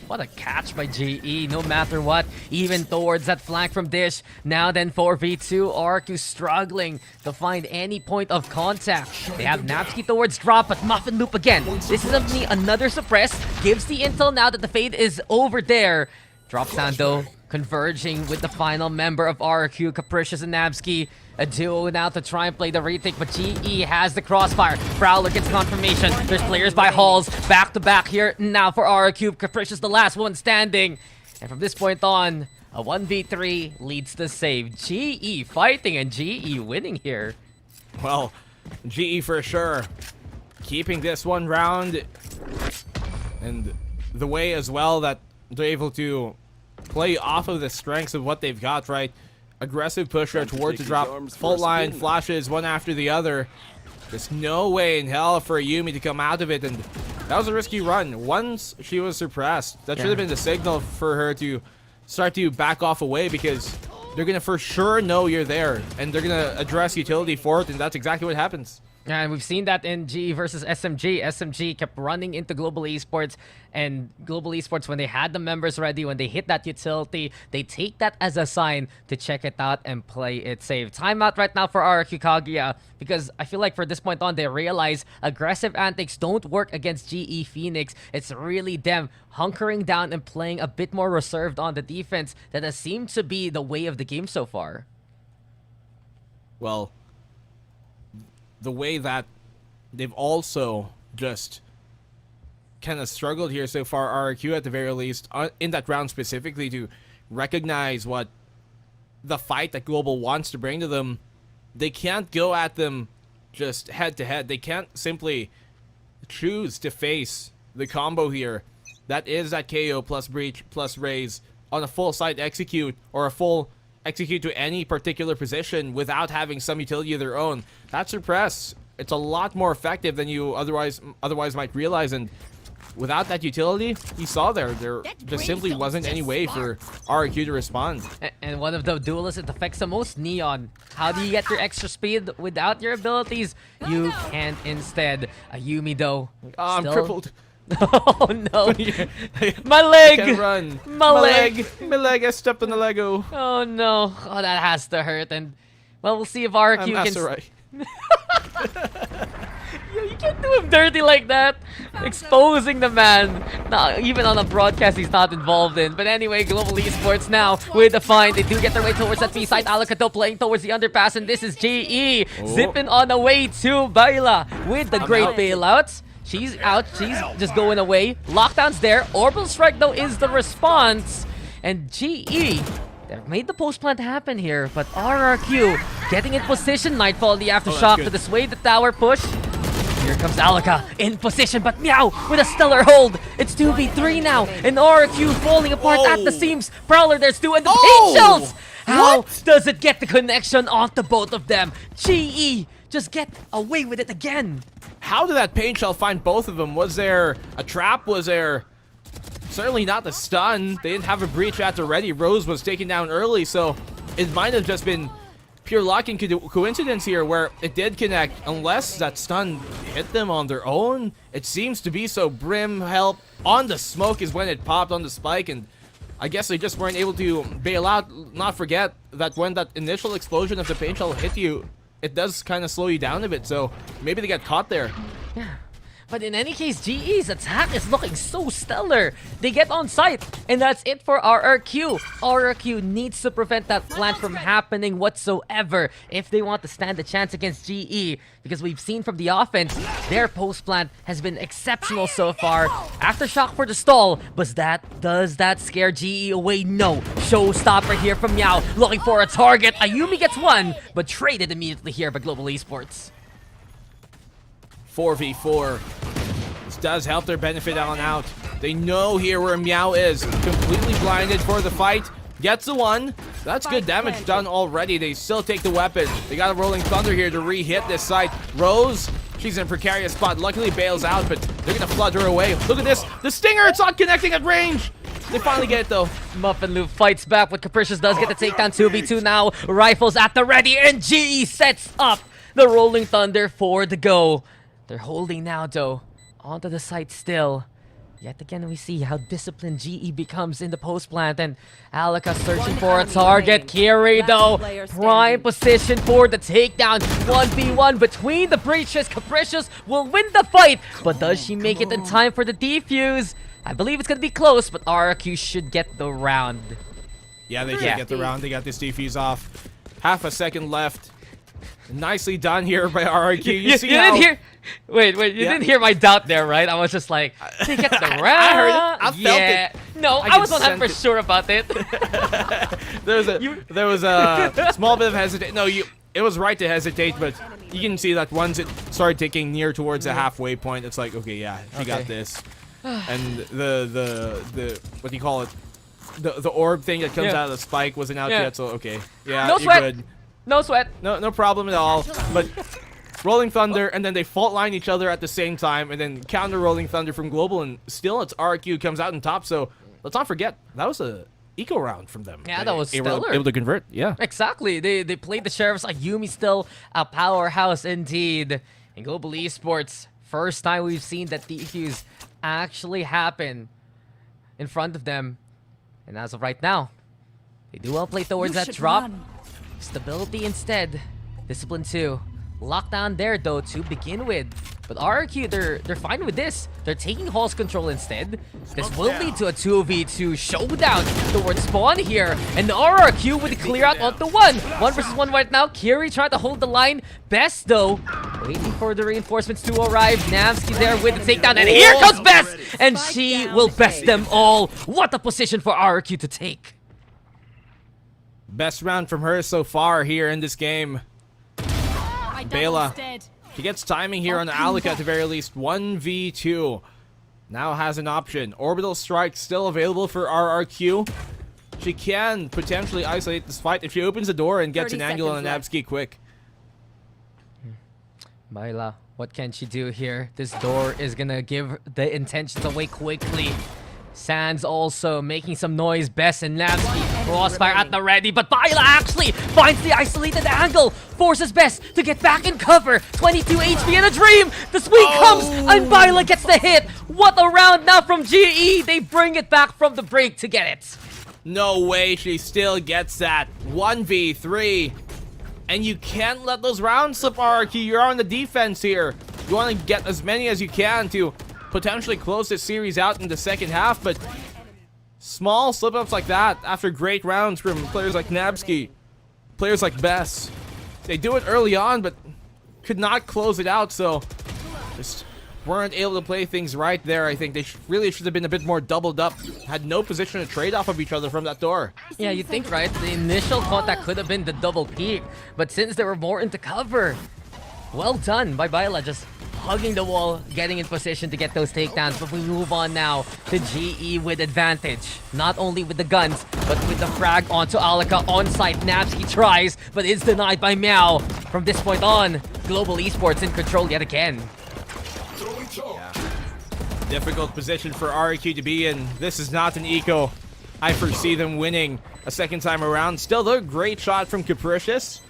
What a catch by GE, no matter what, even towards that flank from Dish. Now then 4v2, RQ struggling to find any point of contact. They have Napski towards drop, but Muffin Loop again. This is another suppress, gives the intel now that the fade is over there. Drops down though, converging with the final member of RQ, Capricious and Napski. A duo now to try and play the retake, but GE has the crossfire. Prowler gets confirmation. There's players by Halls, back to back here now for RQ. Capricious the last one standing. And from this point on, a 1v3 leads to save. GE fighting and GE winning here. Well, GE for sure. Keeping this one round. And the way as well that they're able to play off of the strengths of what they've got, right? Aggressive pusher towards the drop. Fault line flashes one after the other. There's no way in hell for Yumi to come out of it, and that was a risky run. Once she was suppressed, that should have been the signal for her to start to back off away, because they're gonna for sure know you're there, and they're gonna address utility for it, and that's exactly what happens. And we've seen that in GE versus SMG. SMG kept running into Global Esports, and Global Esports, when they had the members ready, when they hit that utility, they take that as a sign to check it out and play it safe. Timeout right now for RRQ Kaguya, because I feel like for this point on, they realize aggressive antics don't work against GE Phoenix. It's really them hunkering down and playing a bit more reserved on the defense that has seemed to be the way of the game so far. Well, the way that they've also just kind of struggled here so far, RRQ at the very least, in that round specifically, to recognize what the fight that Global wants to bring to them. They can't go at them just head to head. They can't simply choose to face the combo here. That is that KO plus Breach plus Raze on a full site execute, or a full execute to any particular position without having some utility of their own. That suppress, it's a lot more effective than you otherwise might realize, and without that utility, you saw there just simply wasn't any way for RRQ to respond. And one of the duelists it affects the most, Neon. How do you get your extra speed without your abilities? You can't instead. Ayumi though. I'm crippled. Oh no. My leg! Can't run. My leg! My leg, I stepped on the Lego. Oh no. Oh, that has to hurt. And well, we'll see if RRQ That's can... alright. You can't do him dirty like that. Exposing the man. No, even on a broadcast he's not involved in. But anyway, Global Esports now with the find. They do get their way towards that B side. Alakato playing towards the underpass. And this is GE zipping on the way to Baila with the great bailouts. She's out. She's just going away. Lockdown's there. Orbital Strike, though, is the response. And GE, they made the post plant happen here. But RRQ getting in position. Nightfall, the aftershock to dissuade the tower push. Here comes Alaka in position, but Meow with a stellar hold. It's 2v3 now, and RRQ falling apart at the seams. Prowler there's two, and the paint shells! How does it get the connection off the both of them? GE just get away with it again. How did that paint shell find both of them? Was there a trap? Was there... Certainly not the stun. They didn't have a breach at the ready. Rose was taken down early, so it might have just been pure luck and coincidence here where it did connect. Unless that stun hit them on their own, it seems to be so. Brim help on the smoke is when it popped on the spike, and I guess they just weren't able to bail out. Not forget that when that initial explosion of the paint shell hit you, it does kind of slow you down a bit, so maybe they got caught there. Yeah. But in any case, GE's attack is looking so stellar. They get on site, and that's it for RRQ. RRQ needs to prevent that plant from happening whatsoever if they want to stand a chance against GE. Because we've seen from the offense, their post plant has been exceptional so far. Aftershock for the stall, but does that scare GE away? No. Showstopper here from Meow, looking for a target. Ayumi gets one, but traded immediately here by Global Esports. 4v4. This does help their benefit on out. They know here where Meow is. Completely blinded for the fight. Gets the one. That's good damage done already. They still take the weapon. They got a Rolling Thunder here to re-hit this site. Rose, she's in a precarious spot. Luckily bails out, but they're going to flood her away. Look at this. The Stinger, it's not connecting at range. They finally get it though. Muffin Loop fights back, but Capricious does get the takedown. 2v2 now. Rifles at the ready, and GE sets up the Rolling Thunder for the go. They're holding now, though, onto the site still. Yet again, we see how disciplined GE becomes in the post plant, and Alaka searching for a target. Kiri, though, prime position for the takedown. 1v1 between the breaches. Capricious will win the fight, but does she make it in time for the defuse? I believe it's gonna be close, but RRQ should get the round. Yeah, they can get the round. They got this defuse off. Half a second left. Nicely done here by RRQ. You see how... didn't hear... Wait, you didn't hear my doubt there, right? I was just like, they get the round. I heard it. I felt it. No, I was 100% sure about it. there was a small bit of hesitation. No, it was right to hesitate, but you can see that once it started ticking near towards the halfway point, it's like, okay, yeah, you got this. And the what do you call it? The orb thing that comes out of the spike wasn't out yet, so okay. Yeah, no you're sweat. good. No sweat. No problem at all. But Rolling Thunder, and then they fault line each other at the same time, and then counter Rolling Thunder from Global, and still it's RQ comes out on top. So let's not forget, that was a eco round from them. Yeah, that was stellar. Able to convert, yeah. Exactly. They played the Sheriffs. Ayumi still a powerhouse indeed. In Global Esports, first time we've seen that defuse actually happen in front of them. And as of right now, they do well play towards that drop. Stability instead. Discipline 2. Lockdown there though to begin with. But RRQ, they're fine with this. They're taking Hall's control instead. This will lead to a 2v2 showdown towards spawn here. And RRQ with the clear out onto 1. 1 versus 1 right now. Kiri trying to hold the line. Best though, waiting for the reinforcements to arrive. Namsky there with the takedown. And here comes Best! And she will best them all. What a position for RRQ to take. Best round from her so far here in this game. Bela, she gets timing here on Alaka at the very least. 1v2. Now has an option. Orbital Strike still available for RRQ. she can potentially isolate this fight if she opens the door and gets 30 an angle on seconds Nabsky quick. Myla, what can she do here? This door is gonna give the intentions away quickly. Sands also making some noise. Best and Nabsky. Crossfire at the ready, but Myla actually finds the isolated angle. Forces Best to get back in cover. 22 HP in a dream. The swing comes and Myla gets the hit. What a round now from GE. They bring it back from the break to get it. No way she still gets that 1v3. And you can't let those rounds slip, RRQ. You're on the defense here. You want to get as many as you can to potentially close this series out in the second half, but small slip-ups like that after great rounds from players like Nabsky, players like Bess, they do it early on, but could not close it out, so just weren't able to play things right there. I think they really should have been a bit more doubled up, had no position to trade off of each other from that door. Yeah, you think, right? The initial contact could have been the double peak, but since they were more into cover, well done by Myla, just hugging the wall, getting in position to get those takedowns. But we move on now to GE with advantage. Not only with the guns, but with the frag onto Alaka on site. Nabsky tries, but is denied by Meow. From this point on, Global Esports in control yet again. Difficult position for REQ to be in. This is not an eco. I foresee them winning a second time around. Still, though, great shot from Capricious.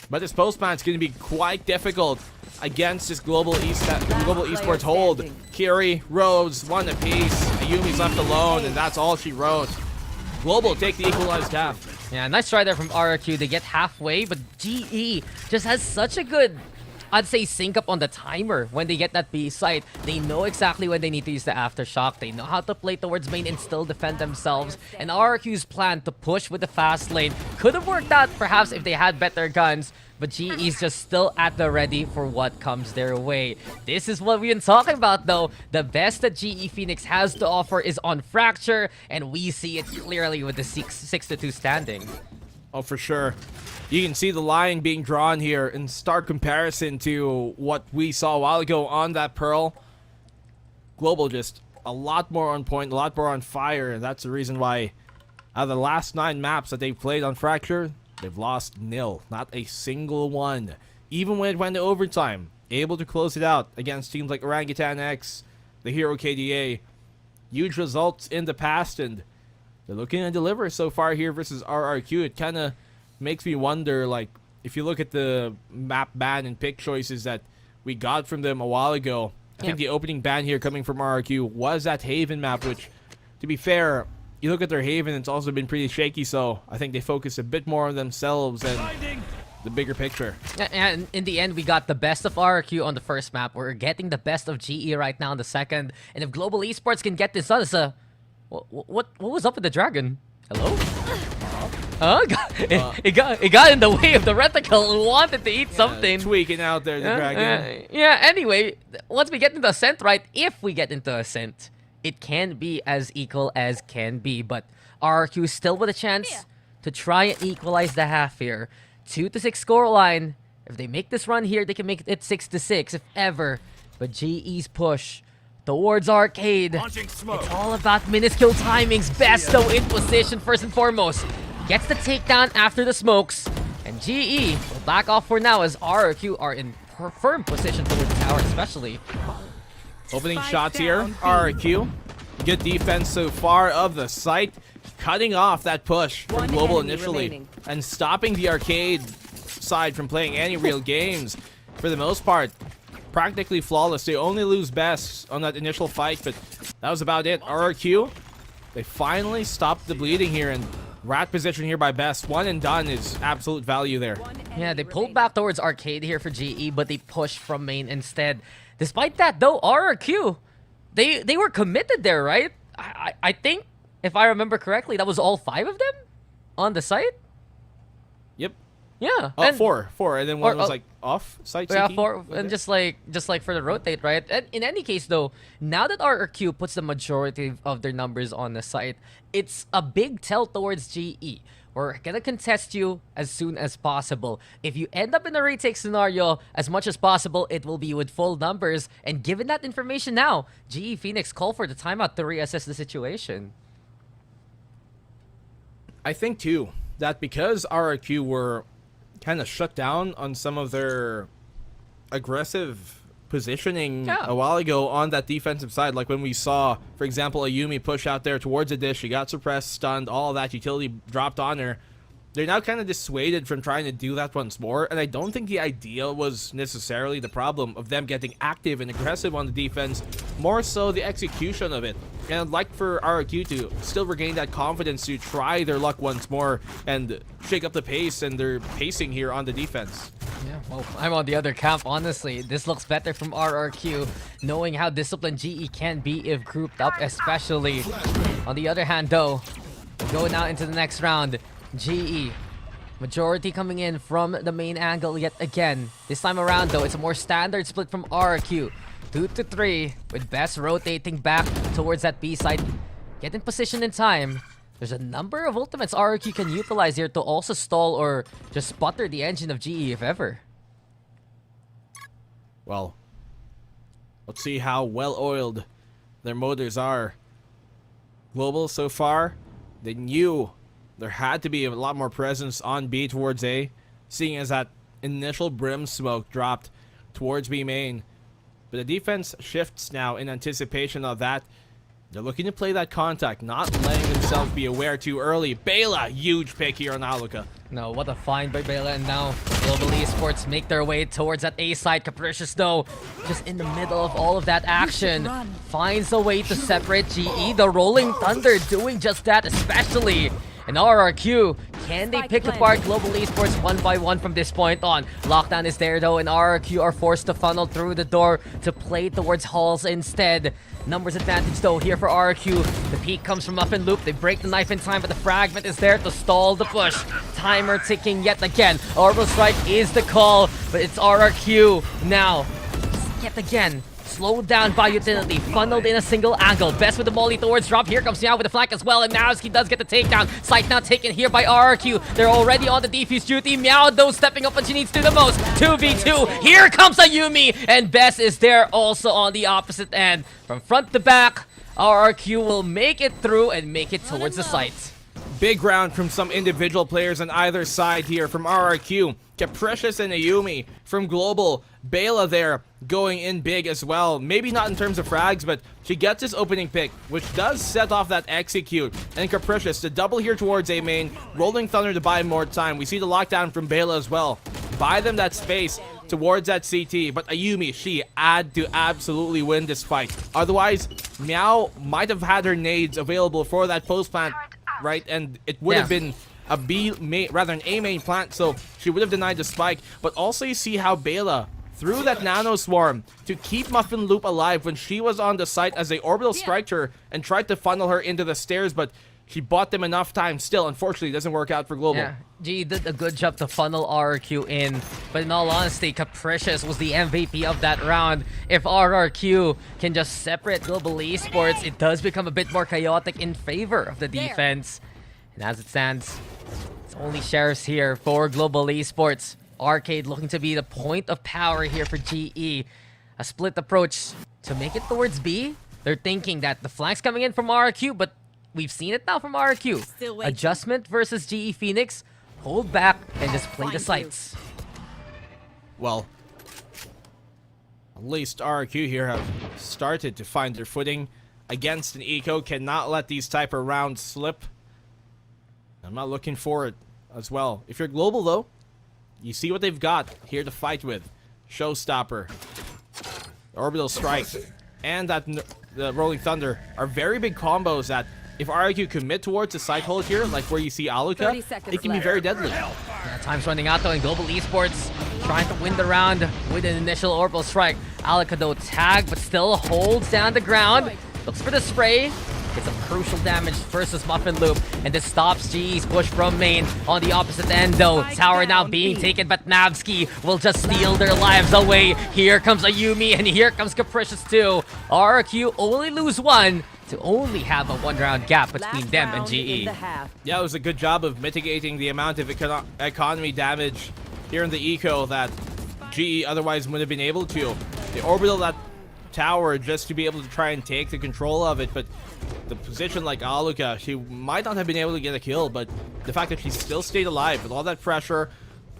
But this post-match is going to be quite difficult against this Global Esports hold. Kiri, Rhodes, one apiece. Ayumi's left alone, and that's all she wrote. Global take the equalized half. Yeah, nice try there from RRQ. They get halfway, but GE just has such a good, I'd say, sync up on the timer when they get that B site. They know exactly when they need to use the aftershock. They know how to play towards main and still defend themselves. And RRQ's plan to push with the fast lane could have worked out perhaps if they had better guns. But GE's just still at the ready for what comes their way. This is what we've been talking about, though. The best that GE Phoenix has to offer is on Fracture, and we see it clearly with the 6-2 standing. Oh, for sure. You can see the line being drawn here in stark comparison to what we saw a while ago on that Pearl. Global just a lot more on point, a lot more on fire, and that's the reason why out of the last 9 maps that they've played on Fracture, they've lost nil, not a single one. Even when it went to overtime, able to close it out against teams like Orangutan X, the Hero KDA. Huge results in the past, and they're looking to deliver so far here versus RRQ. It kind of makes me wonder, like, if you look at the map ban and pick choices that we got from them a while ago, I think the opening ban here coming from RRQ was that Haven map, which, to be fair, you look at their Haven, it's also been pretty shaky, so I think they focus a bit more on themselves and the bigger picture. And in the end, we got the best of RRQ on the first map. We're getting the best of GE right now on the second. And if Global Esports can get this done, it's a... What was up with the dragon? Hello? It got in the way of the reticle and wanted to eat something. Tweaking out there, the dragon. Yeah, anyway, once we get into Ascent, right? If we get into Ascent, it can be as equal as can be, but RRQ is still with a chance to try and equalize the half here. 2-6 scoreline. If they make this run here, they can make it 6-6 if ever. But GE's push towards Arcade. It's all about minuscule timings. Best though in position first and foremost. Gets the takedown after the smokes. And GE will back off for now as RRQ are in firm position towards the tower especially. Opening shots here, RRQ. Good defense so far of the site. Cutting off that push from Global initially. And stopping the Arcade side from playing any real games. For the most part, practically flawless. They only lose Best on that initial fight, but that was about it. RRQ, they finally stopped the bleeding here, and rat position here by Best. One and done is absolute value there. Yeah, they pulled back towards Arcade here for GE, but they pushed from main instead. Despite that, though, RRQ, they were committed there, right? I think, if I remember correctly, that was all 5 of them on the site? Yep. Yeah. Oh, four, and then one was like off site. Yeah, CT? 4, and just like for the rotate, right? And in any case, though, now that RRQ puts the majority of their numbers on the site, it's a big tell towards GE. We're gonna contest you as soon as possible. If you end up in a retake scenario, as much as possible, it will be with full numbers. And given that information now, GE Phoenix call for the timeout to reassess the situation. I think too that because RRQ were kind of shut down on some of their aggressive positioning a while ago on that defensive side, like when we saw, for example, Ayumi push out there towards the dish, she got suppressed, stunned, all that utility dropped on her. They're now kind of dissuaded from trying to do that once more, and I don't think the idea was necessarily the problem of them getting active and aggressive on the defense, more so the execution of it. And I'd like for RRQ to still regain that confidence to try their luck once more and shake up the pace and their pacing here on the defense. Yeah, well, I'm on the other camp, honestly. This looks better from RRQ, knowing how disciplined GE can be if grouped up, especially. On the other hand, though, going out into the next round, GE, majority coming in from the main angle yet again. This time around, though, it's a more standard split from RRQ. 2 to 3, with Best rotating back towards that B side. Get in position in time. There's a number of ultimates RRQ can utilize here to also stall or just sputter the engine of GE if ever. Well, let's see how well-oiled their motors are. Global so far, they knew there had to be a lot more presence on B towards A, seeing as that initial brim smoke dropped towards B main. But the defense shifts now in anticipation of that. They're looking to play that contact, not letting themselves be aware too early. Bela, huge pick here on Aluka. No, what a find by Bela, and now Global Esports make their way towards that A side. Capricious, though, just in the middle of all of that action, finds a way to separate GE. The Rolling Thunder doing just that, especially. And RRQ, can they pick apart Global Esports one by one from this point on? Lockdown is there, though, and RRQ are forced to funnel through the door to play towards halls instead. Numbers advantage, though, here for RRQ. The peak comes from up and loop. They break the knife in time, but the fragment is there to stall the push. Timer ticking yet again. Orbital Strike is the call, but it's RRQ now. Yet again. Slowed down by utility, funneled in a single angle. Best with the molly towards drop. Here comes Meow with the flank as well, and Nowski does get the takedown. Sight now taken here by RRQ. They're already on the defuse duty. Meow, though, stepping up when she needs to the most. 2v2. Here comes Ayumi, and Best is there also on the opposite end. From front to back, RRQ will make it through and make it towards the site. Big round from some individual players on either side here from RRQ. Capricious and Ayumi from Global. Bela there going in big as well. Maybe not in terms of frags, but she gets this opening pick, which does set off that execute. And Capricious, the double here towards A main. Rolling Thunder to buy more time. We see the lockdown from Bela as well. Buy them that space towards that CT. But Ayumi, she had to absolutely win this fight. Otherwise, Meow might have had her nades available for that post plant, right? And it would have been a B main, rather an A main plant, so she would have denied the spike. But also you see how Bela threw that nano swarm to keep Muffin Loop alive when she was on the site as they orbital striked her and tried to funnel her into the stairs, but she bought them enough time still. Unfortunately, it doesn't work out for Global. Yeah, G did a good job to funnel RRQ in, but in all honesty, Capricious was the MVP of that round. If RRQ can just separate Global Esports, it does become a bit more chaotic in favor of the defense. And as it stands, it's only Sheriffs here for Global Esports. Arcade looking to be the point of power here for GE. A split approach to make it towards B. They're thinking that the flank's coming in from RRQ, but we've seen it now from RRQ. Adjustment versus GE Phoenix. Hold back and just play the sights. Well, at least RRQ here have started to find their footing against an eco. Cannot let these type of rounds slip. I'm not looking for it as well. If you're Global, though, you see what they've got here to fight with. Showstopper, Orbital Strike, and that the Rolling Thunder are very big combos that if RRQ commit towards the side hold here, like where you see Aluka, it can be very deadly. Yeah, time's running out though, and Global Esports trying to win the round with an initial Orbital Strike. Aluka, though, tagged, but still holds down the ground. Looks for the spray. Gets some crucial damage versus Muffin Loop, and this stops GE's push from main. On the opposite end, though, tower now being taken, but Navsky will just steal their lives away. Here comes Ayumi, and here comes Capricious too. RRQ only lose one to only have a one-round gap between them and GE. Yeah, it was a good job of mitigating the amount of economy damage here in the eco that GE otherwise wouldn't have been able to. The orbital that tower just to be able to try and take the control of it, but the position like Aluka, she might not have been able to get a kill, but the fact that she still stayed alive with all that pressure,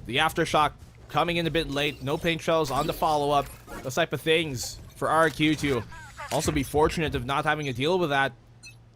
the aftershock coming in a bit late, no paint shells on the follow-up, those type of things for RQ to also be fortunate of not having to deal with that.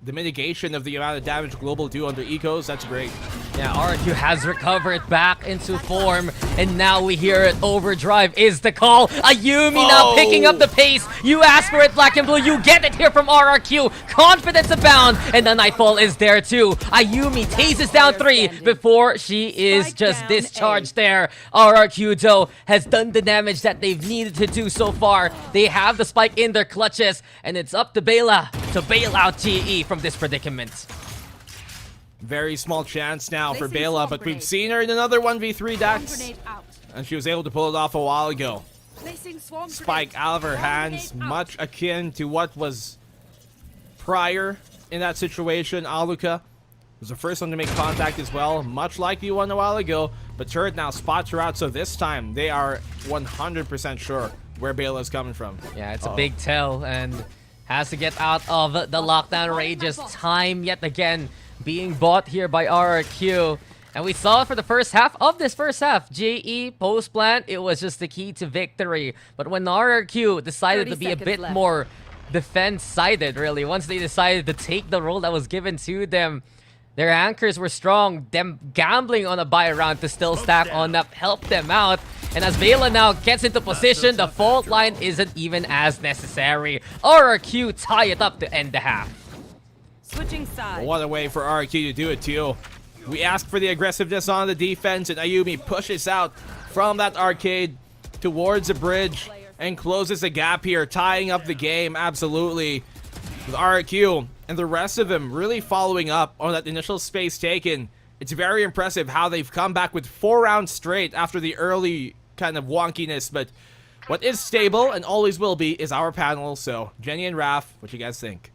The mitigation of the amount of damage Global do under ecos, that's great. Yeah, RQ has recovered back into form, and now we hear it. Overdrive is the call. Ayumi now picking up the pace. You ask for it, Blackenblue. You get it here from RRQ. Confidence abound, and the Nightfall is there too. Ayumi tases down 3 before she is just discharged there. RRQ, though, has done the damage that they've needed to do so far. They have the spike in their clutches, and it's up to Bela to bail out GE from this predicament. Very small chance now for Bela, but we've seen her in another 1v3 Daks, and she was able to pull it off a while ago. Spike out of her hands, much akin to what was prior in that situation. Aluka was the first one to make contact as well, much like the one a while ago, but Turret now spots her out, so this time they are 100% sure where Bela is coming from. Yeah, it's a big tell, and has to get out of the lockdown rages. Time yet again being bought here by RRQ. And we saw it for the first half of this first half. GE, post-plant, it was just the key to victory. But when RRQ decided to be a bit more defense-sided, really, once they decided to take the role that was given to them, their anchors were strong. Them gambling on a buy round to still stack on up helped them out. And as Bela now gets into position, the fault line isn't even as necessary. RRQ tie it up to end the half. Switching sides. What a way for RQ to do it too. We ask for the aggressiveness on the defense, and Ayumi pushes out from that arcade towards the bridge and closes the gap here, tying up the game absolutely with RQ and the rest of them really following up on that initial space taken. It's very impressive how they've come back with 4 rounds straight after the early kind of wonkiness, but what is stable and always will be is our panel. So Jenny and Raph, what you guys think?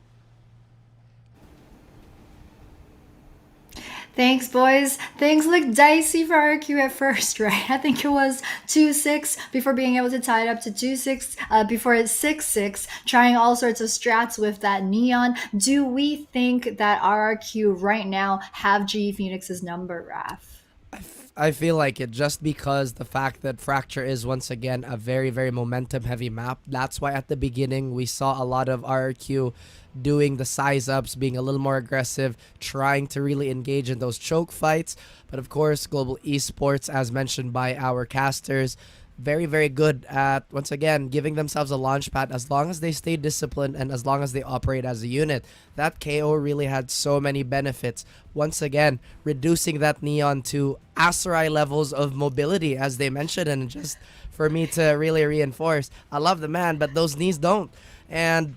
Thanks, boys. Things looked dicey for RQ at first, right? I think it was 2-6 before being able to tie it up to 2-6, before it's 6-6, trying all sorts of strats with that Neon. Do we think that RRQ right now have GE Phoenix's number, Raph? I feel like it, just because the fact that Fracture is once again a very, very momentum heavy map. That's why at the beginning we saw a lot of RRQ doing the size ups, being a little more aggressive, trying to really engage in those choke fights. But of course, Global Esports, as mentioned by our casters, very, very good at, once again, giving themselves a launch pad as long as they stay disciplined and as long as they operate as a unit. That KO really had so many benefits. Once again, reducing that Neon to Aserai levels of mobility, as they mentioned, and just for me to really reinforce, I love the man, but those knees don't. And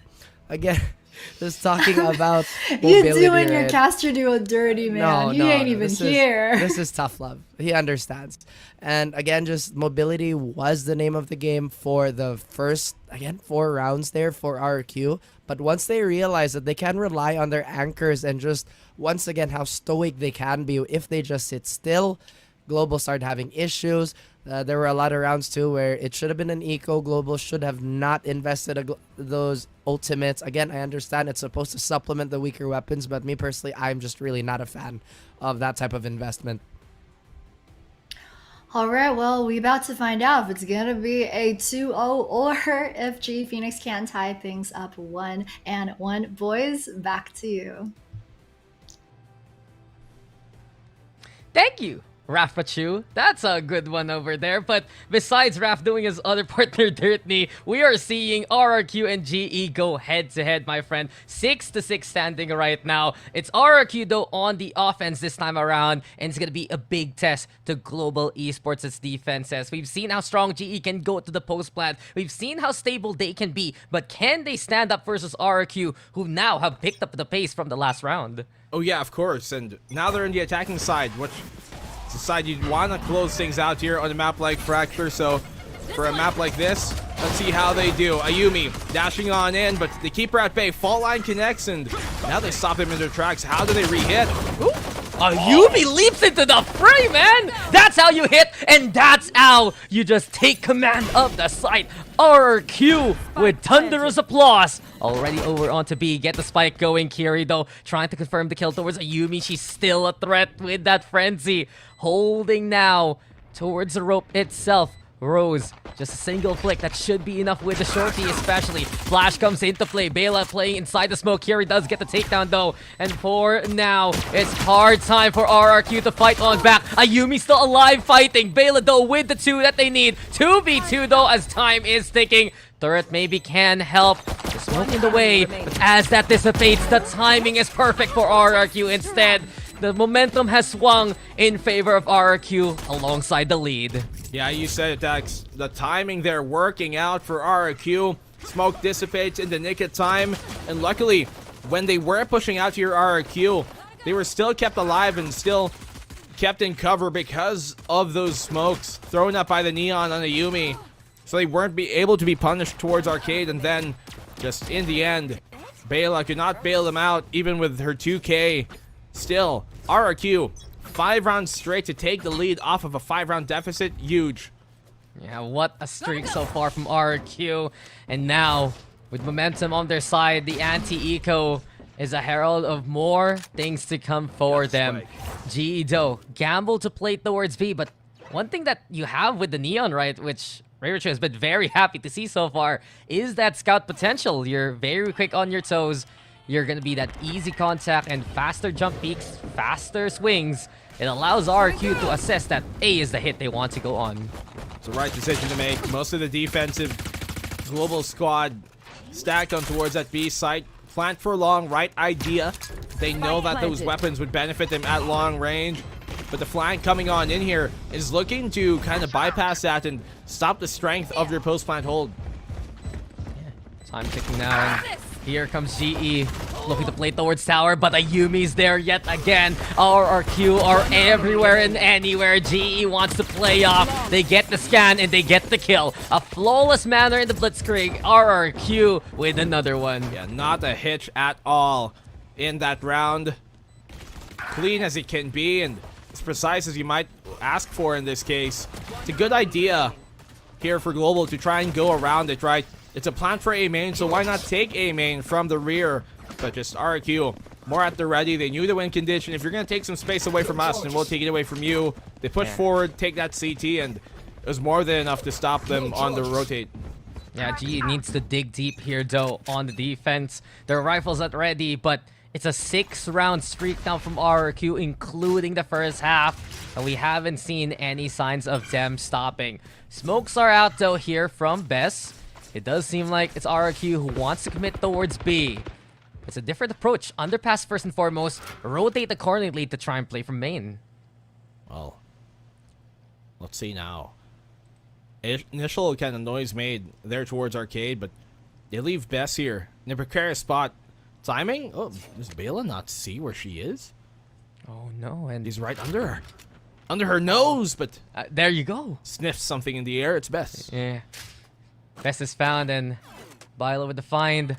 again, just talking about You doing right? your caster duo dirty, man. He ain't even here. This is tough love. He understands. And again, just mobility was the name of the game for the first, again, 4 rounds there for RQ. But once they realize that they can rely on their anchors and just, once again, how stoic they can be if they just sit still, Global started having issues. There were a lot of rounds too where it should have been an eco. Global should have not invested those ultimates. Again, I understand it's supposed to supplement the weaker weapons, but me personally, I'm just really not a fan of that type of investment. All right, well, we about to find out if it's going to be a 2-0 or if GE Phoenix can tie things up 1-1. Boys, back to you. Thank you, Rafachu. That's a good one over there. But besides Raf doing his other partner dirt knee, we are seeing RRQ and GE go head to head, my friend. 6-6 standing right now. It's RRQ though on the offense this time around, and it's gonna be a big test to Global Esports' defenses. We've seen how strong GE can go to the post plant. We've seen how stable they can be, but can they stand up versus RRQ, who now have picked up the pace from the last round? Oh yeah, of course, and now they're in the attacking side, which is the side you'd want to close things out here on a map like Fracture. So for a map like this, let's see how they do. Ayumi dashing on in, but they keep her at bay. Fault line connects, and now they stop him in their tracks. How do they re-hit? Ayumi leaps into the fray, man! That's how you hit And that's how you just take command of the site. RRQ with thunderous applause. Already over onto B. Get the spike going. Kiri, though, trying to confirm the kill towards Ayumi. She's still a threat with that frenzy. Holding now towards the rope itself. Rose, just a single flick. That should be enough with the shorty especially. Flash comes into play. Bela playing inside the smoke. Kiri does get the takedown though. And for now, it's hard time for RRQ to fight on back. Ayumi still alive fighting. Bela though with the 2 that they need. 2v2 though as time is ticking. Turret maybe can help. The smoke in the way. But as that dissipates, the timing is perfect for RRQ instead. The momentum has swung in favor of RRQ alongside the lead. Yeah, you said it, Daks. The timing there working out for RRQ. Smoke dissipates in the nick of time. And luckily, when they were pushing out to your RRQ, they were still kept alive and still kept in cover because of those smokes thrown up by the Neon on Ayumi. So they weren't able to be punished towards Arcade. And then, just in the end, Bela could not bail them out, even with her 2K. Still, RRQ, 5 rounds straight to take the lead off of a 5-round deficit. Huge. Yeah, what a streak so far from RRQ. And now, with momentum on their side, the anti-eco is a herald of more things to come for them. GE though, gamble to play towards B, but one thing that you have with the Neon, right, which Reirachu has been very happy to see so far, is that scout potential. You're very quick on your toes. You're going to be that easy contact and faster jump peaks, faster swings. It allows RRQ to assess that A is the hit they want to go on. It's the right decision to make. Most of the defensive global squad stacked on towards that B site. Plant for long, right idea. They know that those weapons would benefit them at long range. But the flank coming on in here is looking to kind of bypass that and stop the strength of your post-plant hold. Yeah. Time ticking now. And here comes GE, looking to play towards tower, but Ayumi's there yet again. RRQ are everywhere and anywhere. GE wants to play off. They get the scan and they get the kill. A flawless manner in the blitzkrieg. RRQ with another one. Yeah, not a hitch at all in that round. Clean as it can be and as precise as you might ask for in this case. It's a good idea here for Global to try and go around it, right? It's a plant for A main, so why not take A main from the rear? But just RRQ, more at the ready. They knew the win condition. If you're going to take some space away from us, then we'll take it away from you. They push forward, take that CT, and it was more than enough to stop them on the rotate. Yeah, GE needs to dig deep here, though, on the defense. Their rifles at ready, but it's a 6-round streak now from RRQ, including the first half. And we haven't seen any signs of them stopping. Smokes are out, though, here from Bess. It does seem like it's RRQ who wants to commit towards B. It's a different approach. Underpass first and foremost. Rotate the corner lead to try and play from main. Well, let's see now. Initial kind of noise made there towards Arcade, but they leave Bess here in a precarious spot. Timing? Oh, does Bela not see where she is? Oh no, and He's right under her. Under her nose, but there you go. sniffs something in the air. It's Bess. Yeah. Best is found and Bilo with the find.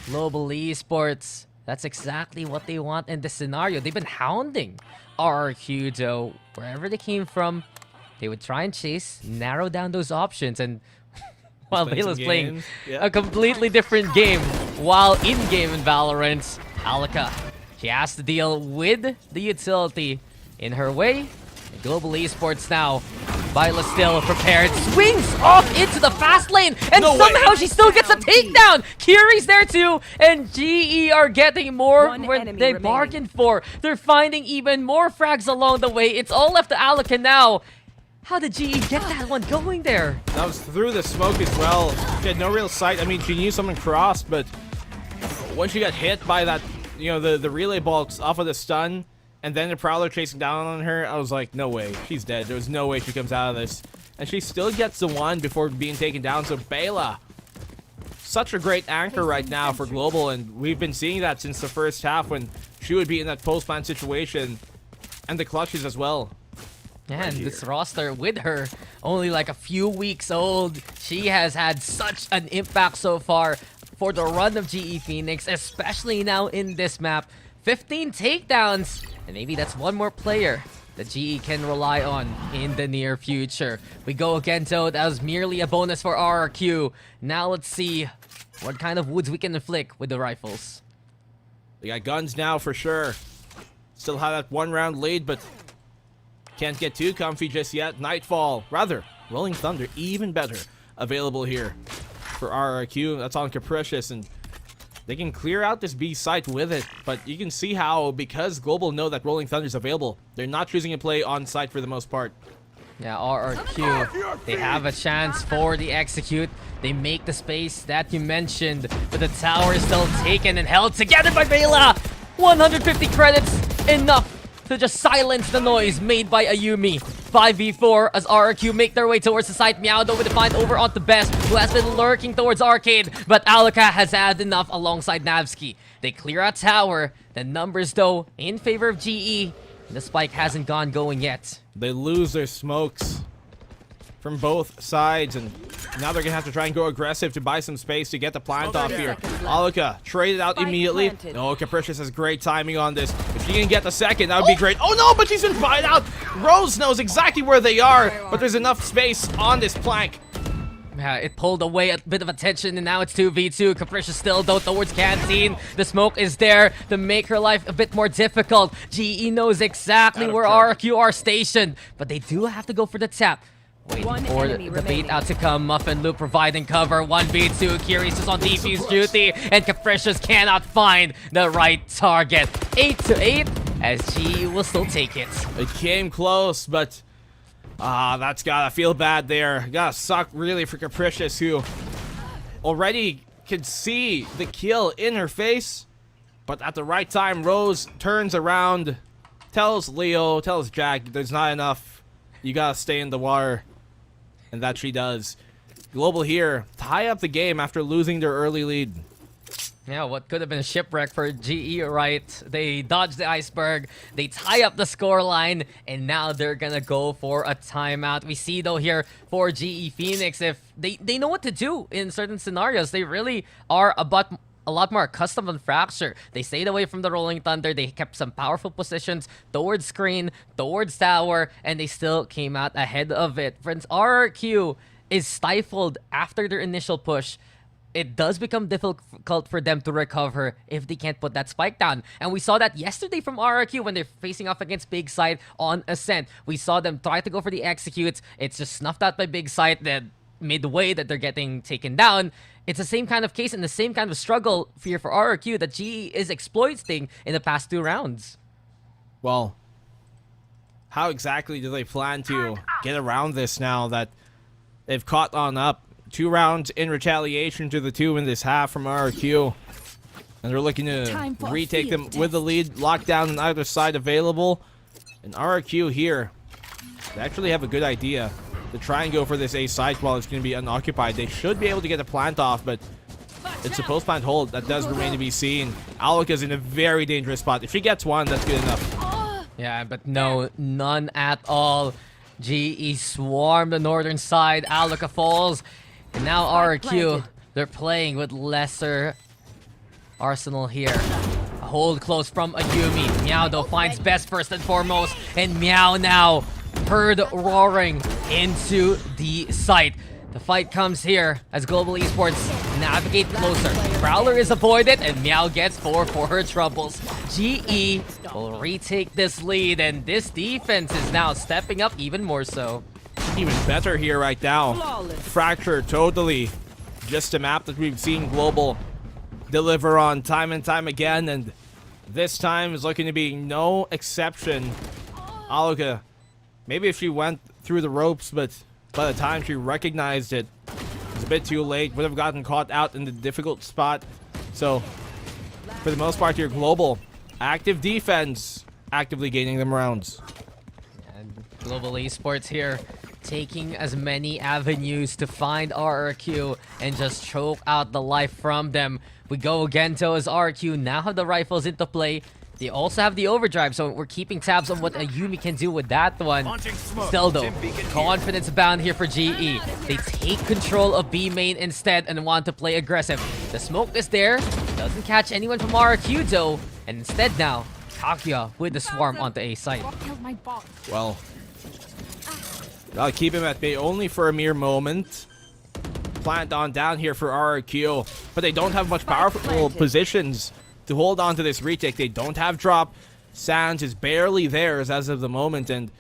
Global Esports. That's exactly what they want in this scenario. They've been hounding RRQ though. Wherever they came from, they would try and chase, narrow down those options, and while Bela's playing a completely different game while in-game in Valorant, Alaka, she has to deal with the utility in her way. And Global Esports now. Viola still prepared, swings off into the fast lane, and somehow she still gets a takedown! Kiri's there too, and GE are getting more than they bargained for. They're finding even more frags along the way. It's all left to Alaka now. How did GE get that one going there? That was through the smoke as well. She had no real sight. I mean, she knew someone crossed, but when she got hit by that, you know, the relay bolts off of the stun, and then the Prowler chasing down on her, I was like, no way. She's dead. There was no way she comes out of this. And she still gets the one before being taken down. So Bela, such a great anchor right now for Global, and we've been seeing that since the first half when she would be in that post-plant situation. And the clutches as well. Yeah, and this roster with her only like a few weeks old, she has had such an impact so far for the run of GE Phoenix, especially now in this map. 15 takedowns, and maybe that's one more player that GE can rely on in the near future. We go again, though. That was merely a bonus for RRQ. Now let's see what kind of woods we can inflict with the rifles. They got guns now for sure. Still have that 1-round lead, but can't get too comfy just yet. Nightfall, rather, Rolling Thunder, even better, available here for RRQ. That's on Capricious, and they can clear out this B site with it. But you can see how, because Global know that Rolling Thunder is available, they're not choosing to play on site for the most part. Yeah, RRQ, they have a chance for the execute. They make the space that you mentioned, but the tower is still taken and held together by Vela. 150 credits, enough to just silence the noise made by Ayumi. 5v4 as RRQ make their way towards the site. Meowdo with the find over onto Best, who has been lurking towards Arcade, but Alaka has had enough alongside Navsky. They clear out tower. The numbers, though, in favor of GE. The spike hasn't gone going yet. They lose their smokes from both sides, and now they're gonna have to try and go aggressive to buy some space to get the plant off here. Alaka traded out immediately. Oh, Capricious has great timing on this. If she can get the second, that would be great. Oh no, but she's been fired out. Rose knows exactly where they are, but there's enough space on this plank. Yeah, it pulled away a bit of attention, and now it's 2v2. Capricious still, though, towards Canteen. The smoke is there to make her life a bit more difficult. GE knows exactly where RRQ are stationed, but they do have to go for the tap. Waiting for the bait out to come. Muffin Loop providing cover. 1v2. Curious is on defuse duty, and Capricious cannot find the right target. 8-8, as GE will still take it. It came close, but that's gotta feel bad there. Gotta suck really for Capricious, who already can see the kill in her face. But at the right time, Rose turns around, tells Leo, tells Jack, there's not enough. You gotta stay in the water. And that she does. Global here, tie up the game after losing their early lead. Yeah, what could have been a shipwreck for GE, right? They dodge the iceberg, they tie up the scoreline, and now they're gonna go for a timeout. We see, though, here for GE Phoenix, if they know what to do in certain scenarios. They really are a lot more accustomed on Fracture. They stayed away from the Rolling Thunder. They kept some powerful positions towards screen, towards tower, and they still came out ahead of it. Friends, RRQ is stifled after their initial push. It does become difficult for them to recover if they can't put that spike down. And we saw that yesterday from RRQ when they're facing off against Big Side on Ascent. We saw them try to go for the executes. It's just snuffed out by Big Side. Then midway that they're getting taken down. It's the same kind of case and the same kind of struggle here for RRQ that GE is exploiting in the past 2 rounds. Well, how exactly do they plan to get around this now that they've caught on up? 2 rounds in retaliation to the 2 in this half from RRQ. And they're looking to retake them with the lead. Lockdown on either side available. And RRQ here, they actually have a good idea to try and go for this A site while it's going to be unoccupied. They should be able to get a plant off, but it's a post-plant hold. That does remain to be seen. Alaka's in a very dangerous spot. If she gets one, that's good enough. Yeah, but no, none at all. GE swarm the northern side. Alaka falls. And now RRQ, they're playing with lesser arsenal here. A hold close from Ayumi. Meowdo finds Best first and foremost. And Meow now heard roaring into the site. The fight comes here as Global Esports navigate closer. Prowler is avoided and Meow gets 4 for her troubles. GE will retake this lead, and this defense is now stepping up even more so. Even better here right now. Fracture totally just a map that we've seen Global deliver on time and time again, and this time is looking to be no exception. Alaka, maybe if she went through the ropes, but by the time she recognized it, it was a bit too late. Would have gotten caught out in the difficult spot. So, for the most part here, Global, active defense, actively gaining them rounds. And Global Esports here, taking as many avenues to find RRQ and just choke out the life from them. We go again, though, as RRQ now have the rifles into play. They also have the overdrive, so we're keeping tabs on what Ayumi can do with that one. Still, though, confidence bound here for GE. They take control of B main instead and want to play aggressive. The smoke is there, doesn't catch anyone from RRQ, though, and instead now, Kaguya with the swarm onto A site. Well, gotta keep him at bay only for a mere moment. Plant on down here for RRQ, but they don't have much powerful positions to hold on to this retake. They don't have drop. Sands is barely theirs as of the moment, and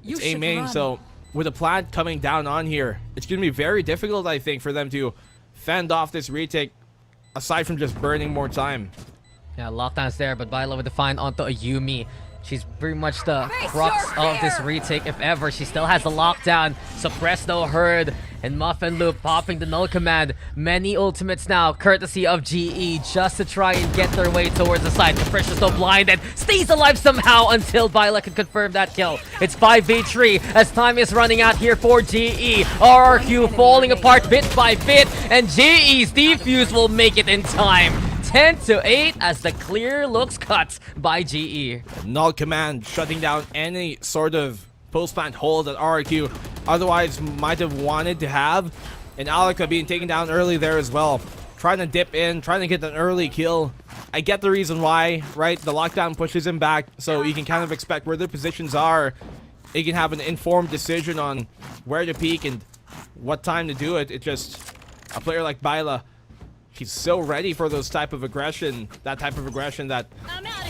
it's A main, so with a plant coming down on here, it's going to be very difficult, I think, for them to fend off this retake, aside from just burning more time. Yeah, lockdown's there, but Viola with the find onto Ayumi. She's pretty much the crux of this retake, if ever. She still has the lockdown. Suppress though heard, and Muffin Loop popping the null command. Many ultimates now, courtesy of GE, just to try and get their way towards the side. Capricious though blinded, stays alive somehow until Viola can confirm that kill. It's 5v3 as time is running out here for GE. RRQ falling apart bit by bit, and GE's defuse will make it in time. 10-8 as the clear looks cut by GE. Null command shutting down any sort of post-plant hold that RRQ otherwise might have wanted to have. And Alika being taken down early there as well. Trying to dip in, trying to get an early kill. I get the reason why, right? The lockdown pushes him back, so you can kind of expect where their positions are. You can have an informed decision on where to peek and what time to do it. It just, a player like Baila, he's so ready for those type of aggression, that type of aggression that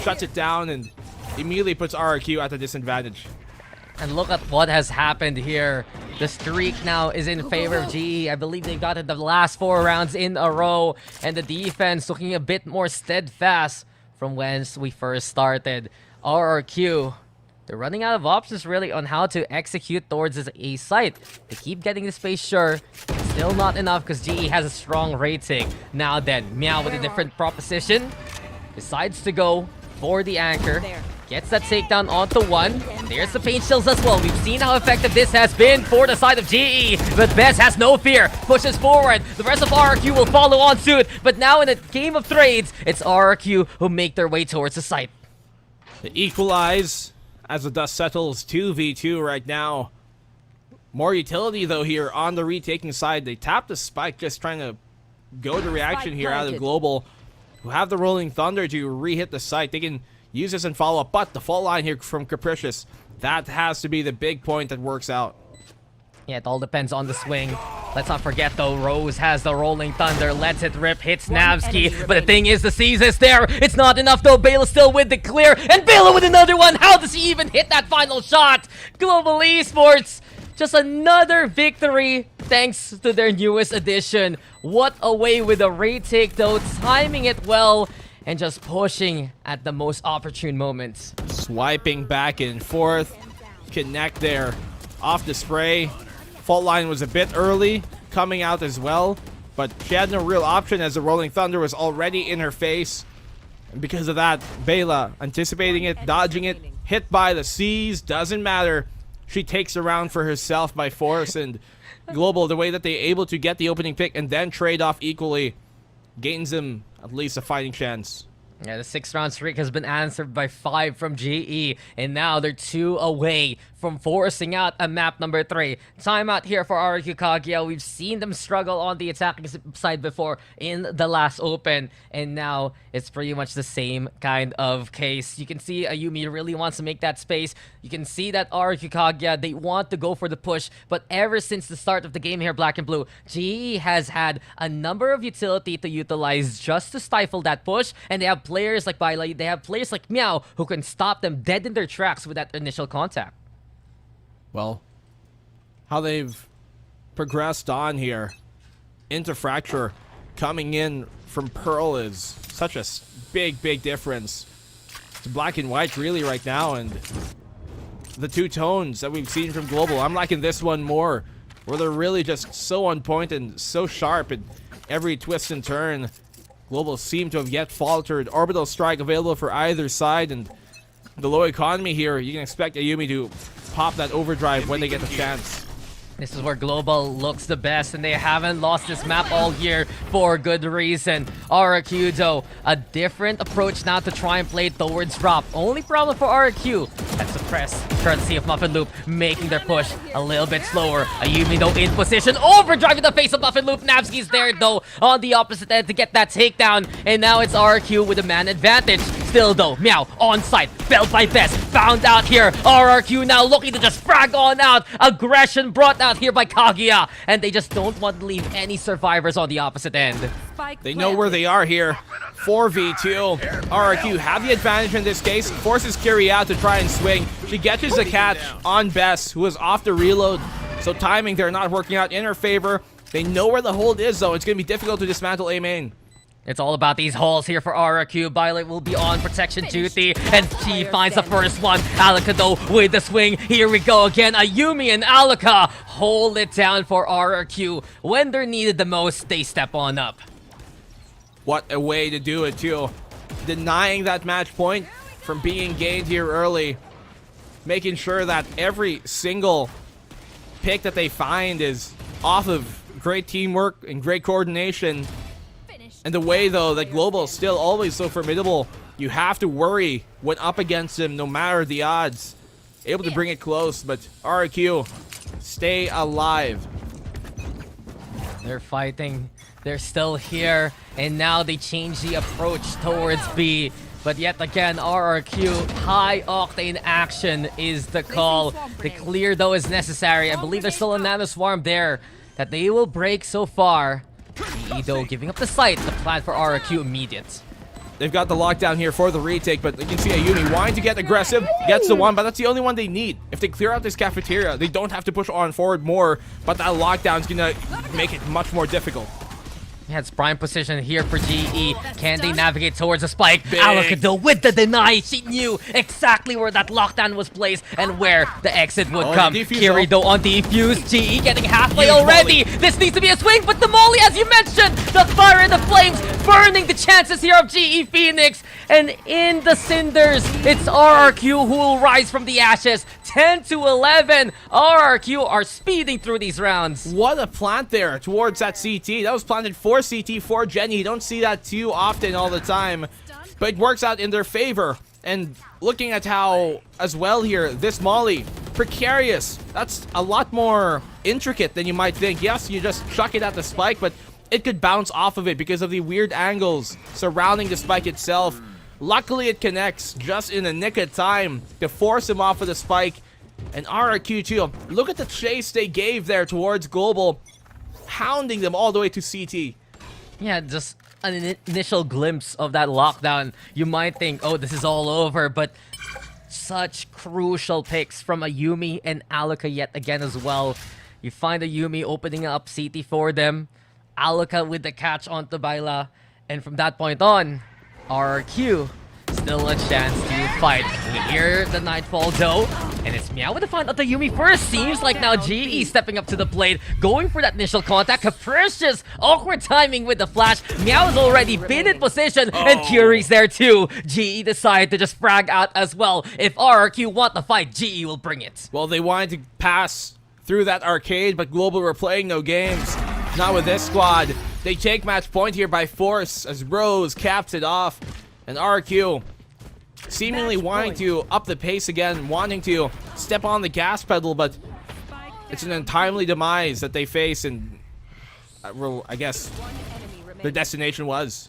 shuts it down and immediately puts RRQ at a disadvantage. And look at what has happened here. The streak now is in favor of GE. I believe they got it the last 4 rounds in a row, and the defense looking a bit more steadfast from whence we first started. RRQ, they're running out of options really on how to execute towards this A site. They keep getting the space, sure. Still not enough because GE has a strong rating. Now then, Meow with a different proposition. Decides to go for the anchor. Gets that takedown onto one. There's the paint shields as well. We've seen how effective this has been for the side of GE. But Bess has no fear. Pushes forward. The rest of RRQ will follow on suit. But now in a game of trades, it's RRQ who make their way towards the site. They equalize as the dust settles 2v2 right now. More utility though here on the retaking side. They tap the spike, just trying to go to reaction here out of Global, who have the Rolling Thunder to re-hit the site. They can use this and follow up, but the fault line here from Capricious, that has to be the big point that works out. Yeah, it all depends on the swing. Let's not forget though, Rose has the Rolling Thunder, lets it rip, hits Navsky, but the thing is, the seize is there. It's not enough though. Bela still with the clear, and Bela with another one. How does he even hit that final shot? Global Esports, just another victory thanks to their newest addition. What a way with a retake though, timing it well and just pushing at the most opportune moments. Swiping back and forth, connect there off the spray. Fault line was a bit early coming out as well, but she had no real option as the Rolling Thunder was already in her face. And because of that, Bela anticipating it, dodging it, hit by the C's, doesn't matter. She takes a round for herself by force, and Global, the way that they're able to get the opening pick and then trade off equally, gains them at least a fighting chance. Yeah, the 6-round streak has been answered by 5 from GE, and now they're 2 away from forcing out a map number 3. Timeout here for RRQ Kaguya. We've seen them struggle on the attacking side before in the last open, and now it's pretty much the same kind of case. You can see Ayumi really wants to make that space. You can see that RRQ Kaguya, they want to go for the push, but ever since the start of the game here, Blackenblue, GE has had a number of utility to utilize just to stifle that push, and they have players like Bailey, they have players like Meow who can stop them dead in their tracks with that initial contact. Well, how they've progressed on here into Fracture coming in from Pearl is such a big difference. It's black and white really right now, and the two tones that we've seen from Global, I'm liking this one more, where they're really just so on point and so sharp in every twist and turn. Global seem to have yet faltered. Orbital strike available for either side, and the low economy here, you can expect Ayumi to pop that overdrive when they get the chance. This is where Global looks the best, and they haven't lost this map all year for good reason. RRQ, though, a different approach now to try and play towards drop. Only problem for RRQ, that's Suppress, courtesy of Muffin Loop, making their push a little bit slower. Ayumi, though, in position, overdrive in the face of Muffin Loop. Navsky's there, though, on the opposite end to get that takedown, and now it's RRQ with a man advantage. Still though, Meow on site, felt by Best, found out here. RRQ now looking to just frag on out. Aggression brought out here by Kaguya, and they just don't want to leave any survivors on the opposite end. Spike They know where they are here. 4v2. RRQ have the advantage in this case. Forces Kiri out to try and swing. She catches a catch on Bess, who is off the reload. So timing, they're not working out in her favor. They know where the hold is, though. It's going to be difficult to dismantle A main. It's all about these holes here for RRQ. Violet will be on protection duty, and she finds the first one. Alaka though with the swing. Here we go again. Ayumi and Alaka hold it down for RRQ. When they're needed the most, they step on up. What a way to do it, too. Denying that match point from being gained here early. Making sure that every single pick that they find is off of great teamwork and great coordination. And the way, though, that Global is still always so formidable, you have to worry when up against him, no matter the odds. Able to bring it close, but RRQ, stay alive. They're fighting. They're still here. And now they change the approach towards B. But yet again, RRQ, high octane action is the call. The clear, though, is necessary. I believe there's still a Nano Swarm there that they will break so far. Though giving up the site, the plan for RRQ immediate. They've got the lockdown here for the retake, but you can see Ayumi wanting to get aggressive, gets the one, but that's the only one they need. If they clear out this cafeteria, they don't have to push on forward more, but that lockdown's gonna make it much more difficult. He has prime position here for GE. Can they navigate towards the spike? Alaka though with the deny. She knew exactly where that lockdown was placed and where the exit would come. Kiri though on defuse. GE getting halfway already. This needs to be a swing, but the molly, as you mentioned, the fire and the flames burning the chances here of GE Phoenix. And in the cinders, it's RRQ who will rise from the ashes. 10-11. RRQ are speeding through these rounds. What a plant there towards that CT. That was planted for CT for Jenny. You don't see that too often all the time, but it works out in their favor. And looking at how, as well here, this molly, precarious. That's a lot more intricate than you might think. Yes, you just chuck it at the spike, but it could bounce off of it because of the weird angles surrounding the spike itself. Luckily, it connects just in the nick of time to force him off of the spike. And RRQ too. Look at the chase they gave there towards Global, hounding them all the way to CT. Yeah, just an initial glimpse of that lockdown. You might think, oh, this is all over, but such crucial picks from Ayumi and Alaka yet again as well. You find Ayumi opening up CT for them. Alaka with the catch onto Baila. And from that point on, RRQ still a chance to fight. We hear the Nightfall though, and it's Meow with the find out the Yumi first. Seems like now GE stepping up to the plate, going for that initial contact. Capricious, awkward timing with the flash. Meow has already been in position, and Kiri's there too. GE decide to just frag out as well. If RRQ want the fight, GE will bring it. Well, they wanted to pass through that arcade, but Global were playing no games. Not with this squad. They take match point here by force as Rose caps it off. And RRQ seemingly wanting to up the pace again, wanting to step on the gas pedal, but it's an untimely demise that they face, and I guess their destination was.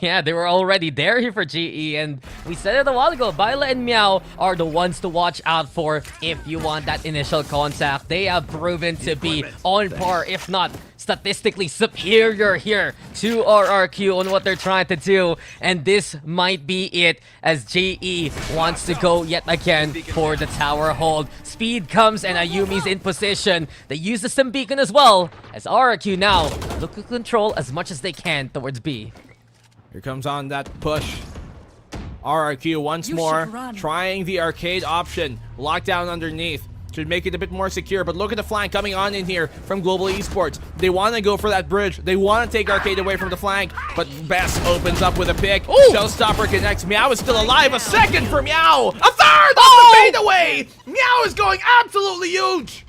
Yeah, they were already there here for GE, and we said it a while ago, Baila and Meow are the ones to watch out for if you want that initial contact. They have proven to be on par, if not statistically superior here to RRQ on what they're trying to do, and this might be it as GE wants to go yet again for the tower hold. Speed comes and Ayumi's in position. They use the Sim Beacon as well, as RRQ now look to control as much as they can towards B. Here comes on that push. RRQ once more trying the arcade option. Lockdown underneath. Should make it a bit more secure, but look at the flank coming on in here from Global Esports. They want to go for that bridge. They want to take arcade away from the flank, but Bess opens up with a pick. Showstopper connects. Meow is still alive. A second for Meow. A third off the fadeaway. Meow is going absolutely huge.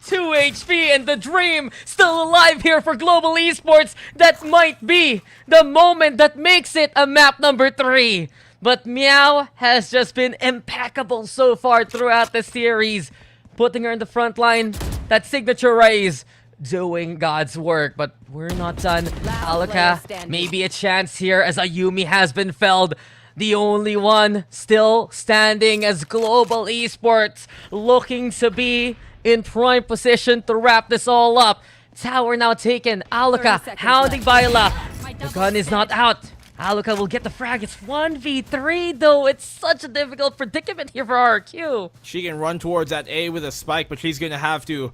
2 HP and the dream still alive here for Global Esports. That might be the moment that makes it a map number 3. But Meow has just been impeccable so far throughout the series, putting her in the front line. That signature raise doing God's work, but we're not done. Last player Alaka, standing. maybe a chance here as Ayumi has been felled. The only one still standing as Global Esports looking to be in prime position to wrap this all up. Tower now taken. 30 Alaka seconds hounding left. Baila. The gun is not out. Alaka will get the frag. It's 1v3 though. It's such a difficult predicament here for RQ. She can run towards that A with a spike, but she's going to have to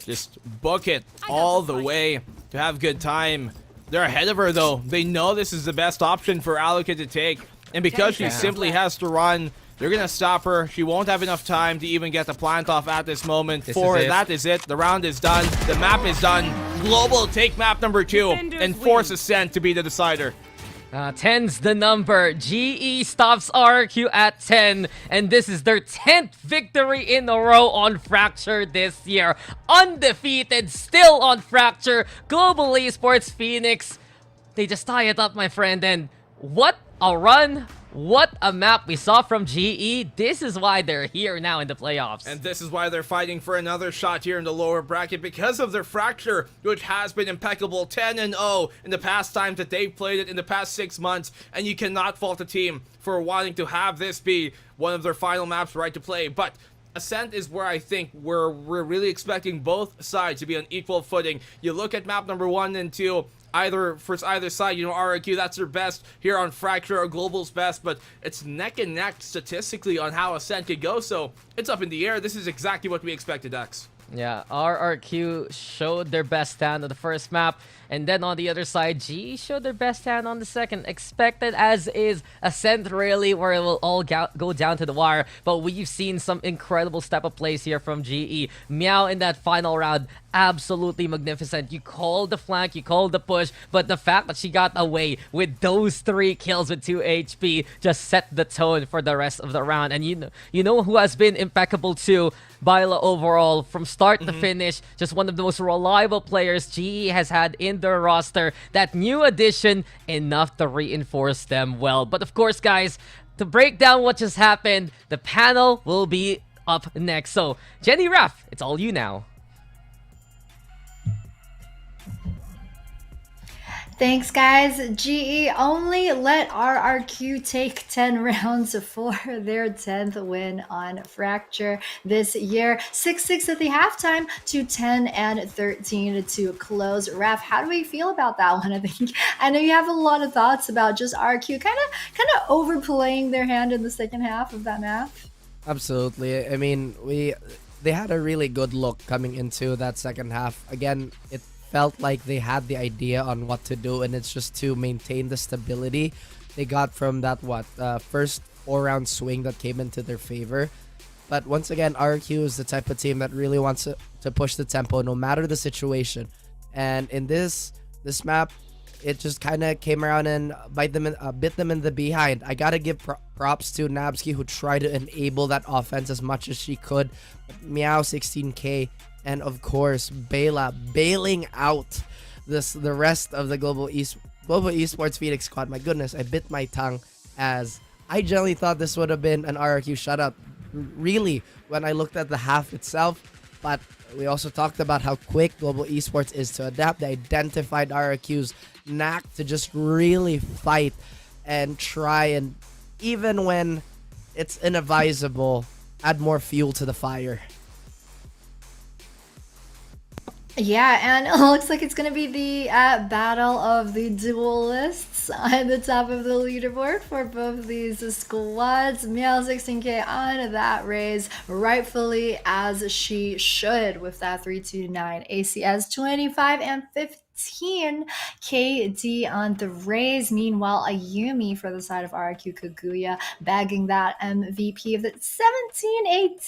just book it all the way to have good time. They're ahead of her, though. They know this is the best option for Alaka to take. And because she simply has to run, they're going to stop her. She won't have enough time to even get the plant off at this moment. That is it. The round is done. The map is done. Global take map number 2 and force Ascent to be the decider. 10's the number. GE stops RQ at 10, and this is their 10th victory in a row on Fracture this year. Undefeated, still on Fracture. Global Esports Phoenix, they just tie it up, my friend, and what a run. What a map we saw from GE. This is why they're here now in the playoffs. And this is why they're fighting for another shot here in the lower bracket, because of their Fracture, which has been impeccable. 10-0 in the past times that they've played it in the past 6 months. And you cannot fault the team for wanting to have this be one of their final maps right to play. But Ascent is where I think we're really expecting both sides to be on equal footing. You look at map number 1 and 2, either side, you know, RRQ, that's their best here on Fracture, or Global's best, but it's neck and neck statistically on how Ascent could go, so it's up in the air. This is exactly what we expected, Daks. Yeah, RRQ showed their best stand on the first map, and then on the other side, GE showed their best stand on the second. Expected as is. Ascent really where it will all go down to the wire, but we've seen some incredible step-up plays here from GE. Meow in that final round, absolutely magnificent. You called the flank, you called the push, but the fact that she got away with those 3 kills with 2 HP just set the tone for the rest of the round. And you know who has been impeccable too? Baila overall, from start to finish, just one of the most reliable players GE has had in their roster. That new addition, enough to reinforce them well. But of course, guys, to break down what just happened, the panel will be up next. So, Jenny, Raf, it's all you now. Thanks, guys. GE only let RRQ take 10 rounds for their 10th win on Fracture this year. 6-6 at the halftime to 10-13 to close. Raf, how do we feel about that one? I know you have a lot of thoughts about just RQ kind of overplaying their hand in the second half of that map. Absolutely. I mean, they had a really good look coming into that second half. Again, it felt like they had the idea on what to do, and it's just to maintain the stability they got from that first 4-round swing that came into their favor. But once again, RQ is the type of team that really wants to push the tempo no matter the situation. And in this map, it just kind of came around and bit them in the behind. I gotta give props to Nabsky, who tried to enable that offense as much as she could. Meow 16k, and of course Baila bailing out the rest of the Global Esports Phoenix squad. My goodness, I bit my tongue as I generally thought this would have been an RRQ shutout, really, when I looked at the half itself. But we also talked about how quick Global Esports is to adapt. They identified RRQ's knack to just really fight and try, and even when it's inadvisable, add more fuel to the fire. Yeah, and it looks like it's going to be the battle of the duelists at the top of the leaderboard for both these squads. Meow 16k on that raise, rightfully as she should, with that 329 ACS 25 and 15 KD on the raise. Meanwhile, Ayumi for the side of RQ Kaguya bagging that MVP of the 17-18. It's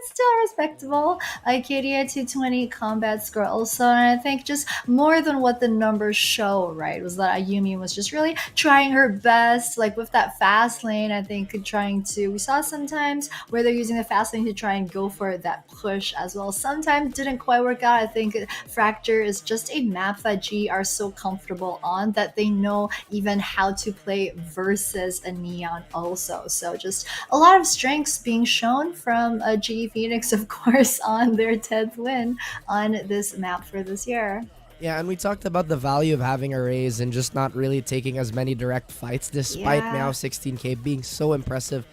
still respectable. Arcadia 220 combat score also, and I think just more than what the numbers show, right, was that Ayumi was just really trying her best, like with that fast lane. I think we saw sometimes where they're using the fast lane to try and go for that push as well. Sometimes didn't quite work out. I think Fracture is just a map map that G are so comfortable on that they know even how to play versus a Neon also. So just a lot of strengths being shown from GE Phoenix, of course, on their 10th win on this map for this year. Yeah, and we talked about the value of having a raise and just not really taking as many direct fights, despite Yeah. Meow 16K being so impressive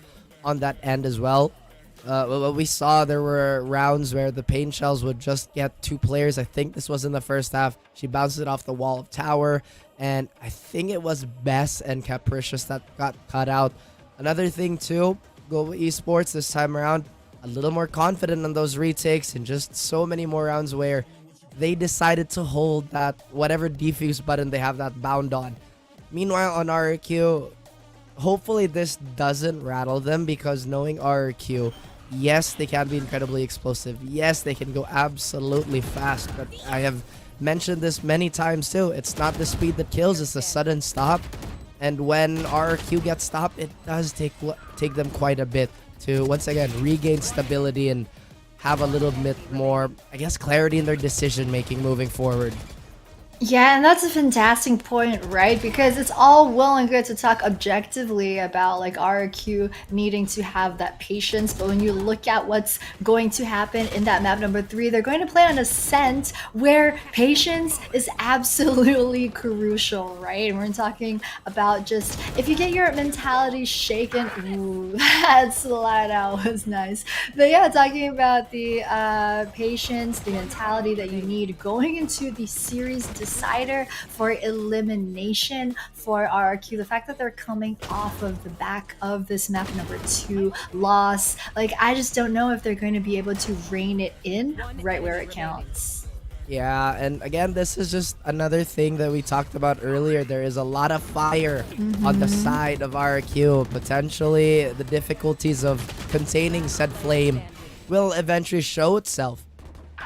on that end as well. What we saw, there were rounds where the pain shells would just get 2 players. I think this was in the first half. She bounced it off the wall of tower, and I think it was Bess and Capricious that got cut out. Another thing too, Global Esports this time around, a little more confident on those retakes, and just so many more rounds where they decided to hold that whatever defuse button they have that bound on. Meanwhile, on RRQ, hopefully this doesn't rattle them, because knowing RRQ, yes, they can be incredibly explosive. Yes, they can go absolutely fast, but I have mentioned this many times too. It's not the speed that kills, it's the sudden stop. And when RRQ gets stopped, it does take them quite a bit to, once again, regain stability and have a little bit more, I guess, clarity in their decision making moving forward. Yeah, and that's a fantastic point, right? Because it's all well and good to talk objectively about like RRQ needing to have that patience, but when you look at what's going to happen in that map number 3, they're going to play on Ascent, where patience is absolutely crucial, right? And we're talking about just if you get your mentality shaken, ooh, that slide out was nice. But yeah, talking about the patience, the mentality that you need going into the series decider for elimination for RRQ. The fact that they're coming off of the back of this map number 2 loss, like I just don't know if they're going to be able to rein it in right where it counts. Yeah, and again, this is just another thing that we talked about earlier. There is a lot of fire on the side of RRQ. Potentially, the difficulties of containing said flame will eventually show itself.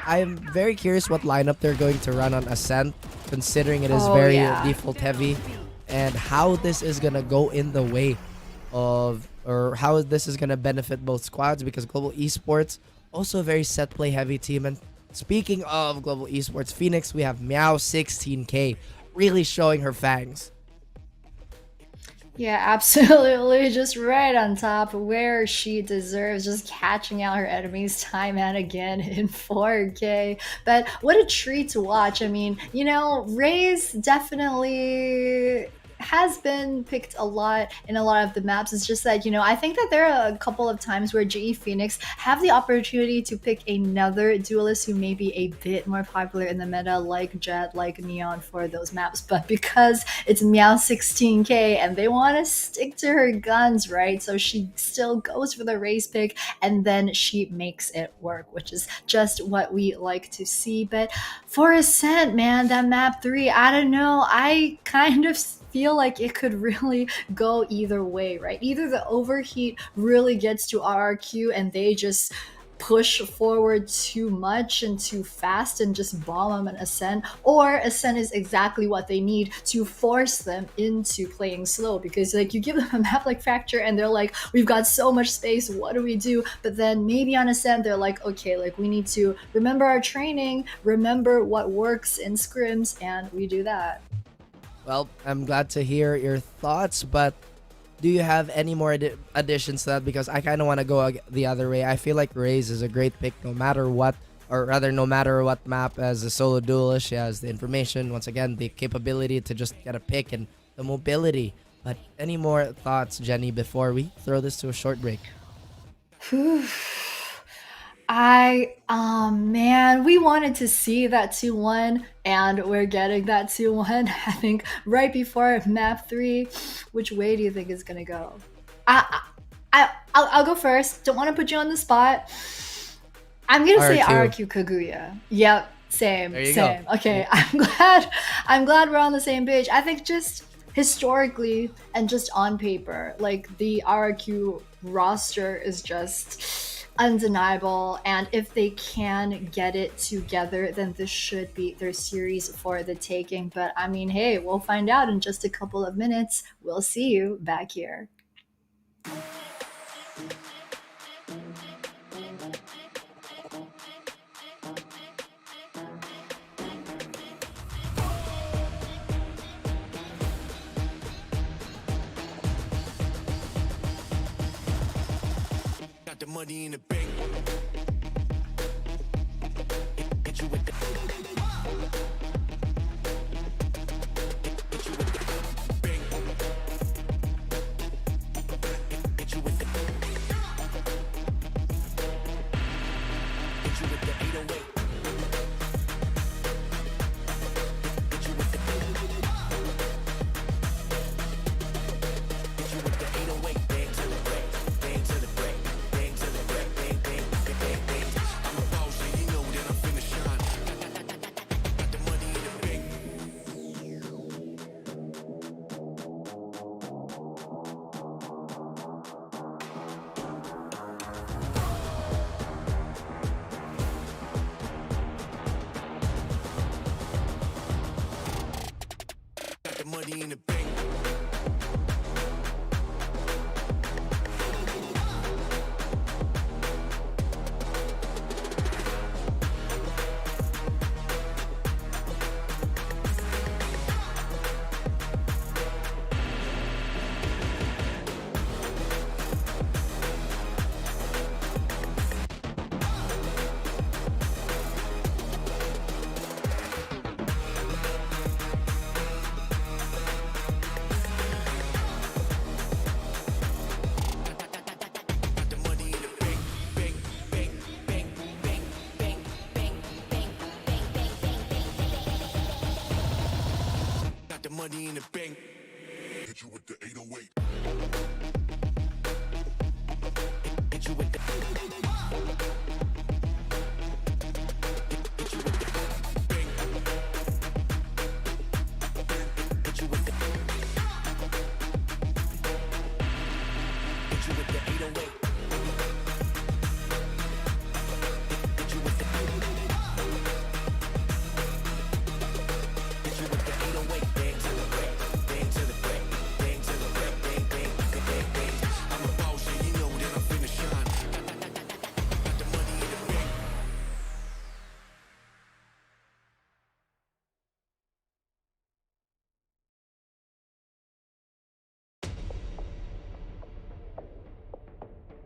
I'm very curious what lineup they're going to run on Ascent, considering it is very default heavy, and how this is going to go in the way of, or how this is going to benefit both squads, because Global Esports, also a very set play heavy team. And speaking of Global Esports Phoenix, we have Meow 16K really showing her fangs. Yeah, absolutely. Just right on top where she deserves, just catching out her enemies time and again in 4K. But what a treat to watch. I mean, you know, Raze definitely has been picked a lot in a lot of the maps. It's just that, you know, I think that there are a couple of times where GE Phoenix have the opportunity to pick another duelist who may be a bit more popular in the meta, like Jet, like Neon, for those maps. But because it's Meow 16K and they want to stick to her guns, right? So she still goes for the race pick and then she makes it work, which is just what we like to see. But for Ascent, man, that map 3, I don't know. I kind of feel like it could really go either way, right? Either the overheat really gets to RRQ and they just push forward too much and too fast and just bomb them and Ascent, or Ascent is exactly what they need to force them into playing slow, because like you give them a map like Fracture and they're like, we've got so much space, what do we do? But then maybe on Ascent they're like, okay, like we need to remember our training, remember what works in scrims, and we do that. Well, I'm glad to hear your thoughts, but do you have any more additions to that? Because I kind of want to go the other way. I feel like Raze is a great pick no matter what, or rather no matter what map. As a solo duelist, she has the information, once again, the capability to just get a pick and the mobility. But any more thoughts, Jenny, before we throw this to a short break? Man, we wanted to see that 2-1 and we're getting that 2-1. I think right before map 3. Which way do you think it's gonna go? I'll go first. Don't want to put you on the spot. I'm gonna say RRQ Kaguya. Yep, same. Go. Okay, I'm glad we're on the same page. I think just historically and just on paper, like the RRQ roster is just undeniable, and if they can get it together, then this should be their series for the taking. But I mean, hey, we'll find out in just a couple of minutes. We'll see you back here. Got the money in the bank. Hit you with the bank. Hit you with the 808. Money in the bank. Money in the bank. Hit you with the 808. Hit you with the hit you with the bank. Hit you with the hit you with the 808. Hit you with the hit you with the 808.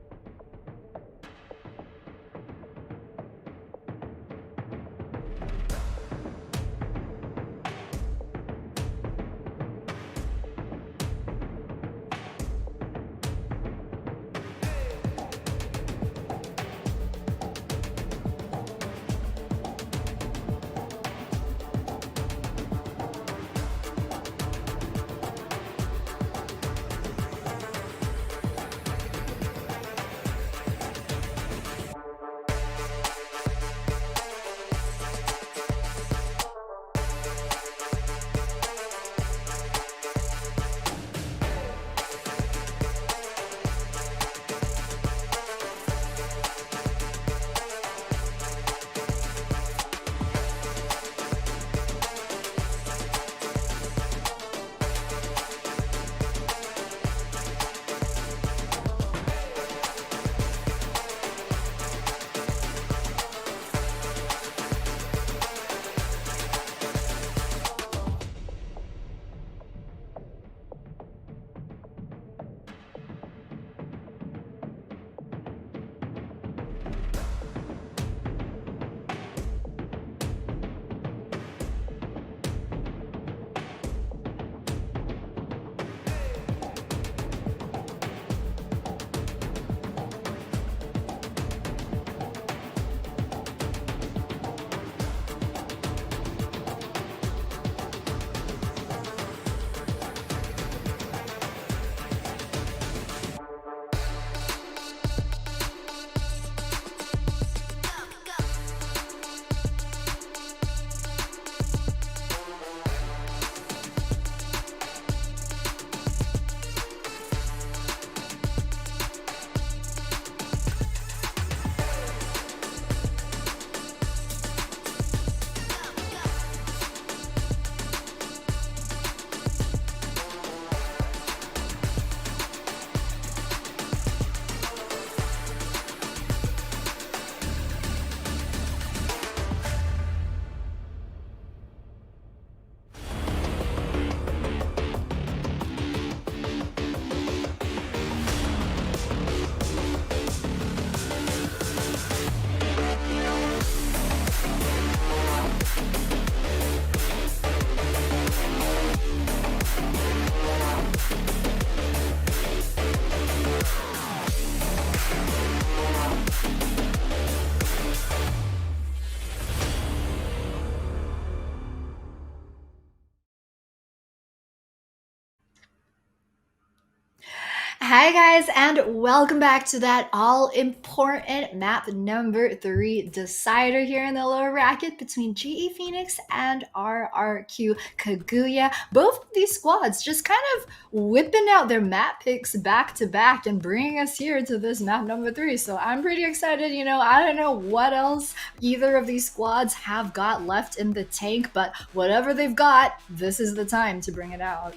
Hi guys, and welcome back to that all-important map number 3 decider here in the lower bracket between GE Phoenix and RRQ Kaguya. Both of these squads just kind of whipping out their map picks back to back and bringing us here to this map number 3. So I'm pretty excited. I don't know what else either of these squads have got left in the tank, but whatever they've got, this is the time to bring it out.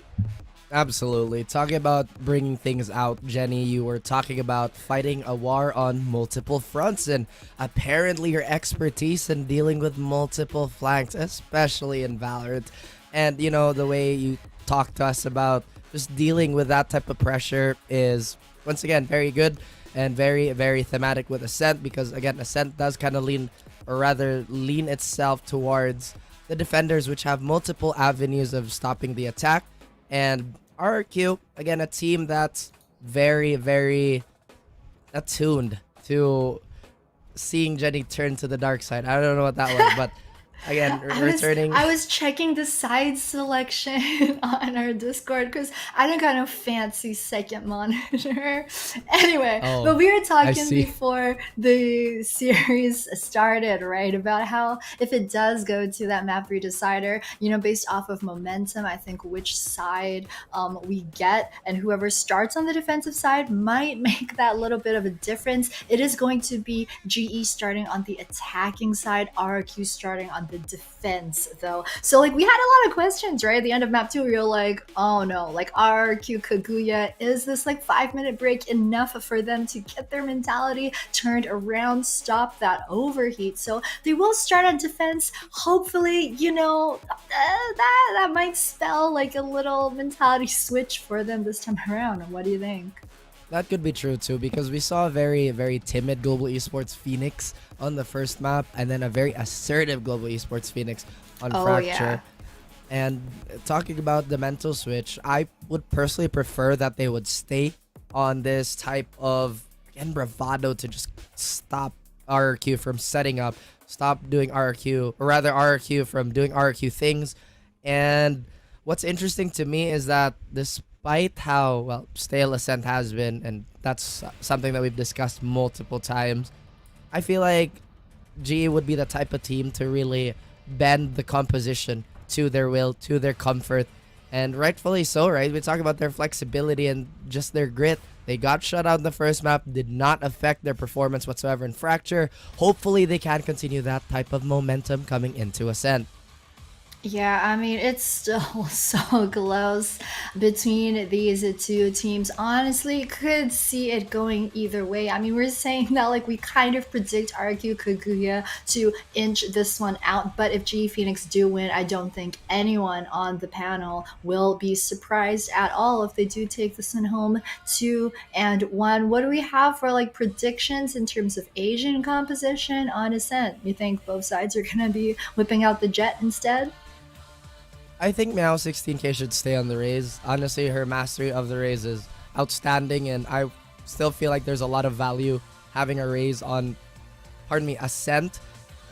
Absolutely. Talking about bringing things out, Jenny, you were talking about fighting a war on multiple fronts, and apparently your expertise in dealing with multiple flanks, especially in Valorant. And, the way you talk to us about just dealing with that type of pressure is, once again, very good and very, very thematic with Ascent, because, again, Ascent does kind of lean itself towards the defenders, which have multiple avenues of stopping the attack. And RRQ, again, a team that's very, very attuned to seeing Jenny turn to the dark side. I don't know what that was, but again, returning. I was checking the side selection on our Discord because I don't got no fancy second monitor. Anyway, but we were talking before the series started, right? About how if it does go to that map 3 decider, based off of momentum, I think which side we get, and whoever starts on the defensive side might make that little bit of a difference. It is going to be GE starting on the attacking side, RRQ starting on the defense though. So we had a lot of questions right at the end of map 2. We were like, oh no, RRQ Kaguya, is this 5-minute break enough for them to get their mentality turned around, stop that overheat? So they will start on defense. Hopefully, that might spell a little mentality switch for them this time around. What do you think? That could be true too, because we saw a very, very timid Global Esports Phoenix on the first map, and then a very assertive Global Esports Phoenix on Fracture. Yeah. And talking about the mental switch, I would personally prefer that they would stay on this type of, again, bravado to just stop RRQ from setting up, stop doing RRQ, or rather RRQ from doing RRQ things. And what's interesting to me is that despite how stale Ascent has been, and that's something that we've discussed multiple times, I feel like GE would be the type of team to really bend the composition to their will, to their comfort, and rightfully so, right? We talk about their flexibility and just their grit. They got shut out in the first map, did not affect their performance whatsoever in Fracture. Hopefully they can continue that type of momentum coming into Ascent. Yeah, I mean, it's still so close between these two teams. Honestly, could see it going either way. I mean, we're saying that we kind of predict RQ Kaguya to inch this one out, but if GE Phoenix do win, I don't think anyone on the panel will be surprised at all if they do take this one home 2-1. What do we have for predictions in terms of Asian composition on Ascent? You think both sides are gonna be whipping out the Jet instead? I think Meow 16K should stay on the Raze. Honestly, her mastery of the Raze is outstanding, and I still feel like there's a lot of value having a Raze on, Ascent.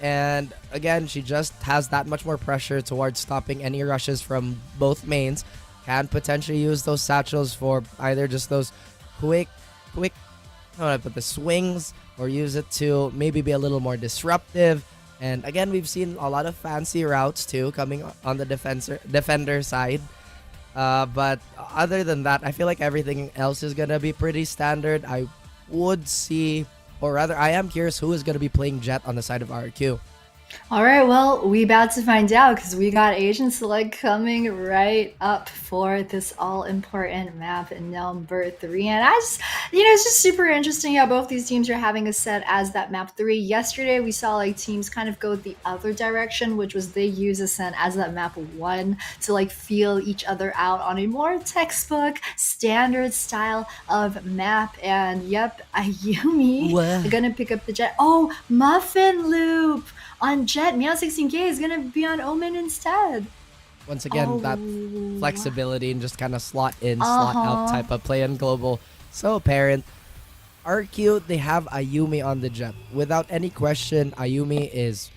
And again, she just has that much more pressure towards stopping any rushes from both mains. Can potentially use those satchels for either just those quick, how do I put the swings, or use it to maybe be a little more disruptive. And again, we've seen a lot of fancy routes too coming on the defender side. But other than that, I feel like everything else is going to be pretty standard. I would see, or rather, I am curious who is going to be playing Jet on the side of RQ. All right, well, we about to find out because we got Asian Select coming right up for this all-important map number 3. And it's just super interesting how both these teams are having a set as that map 3. Yesterday, we saw teams kind of go the other direction, which was they use Ascent as that map 1 to feel each other out on a more textbook, standard style of map. And yep, Ayumi gonna pick up the Jet. Oh, Muffin Loop on Jet. Meow 16K is gonna be on Omen instead. Once again, that flexibility and just kind of slot in, slot out type of play in global. So apparent. RQ, they have Ayumi on the Jet. Without any question, Ayumi is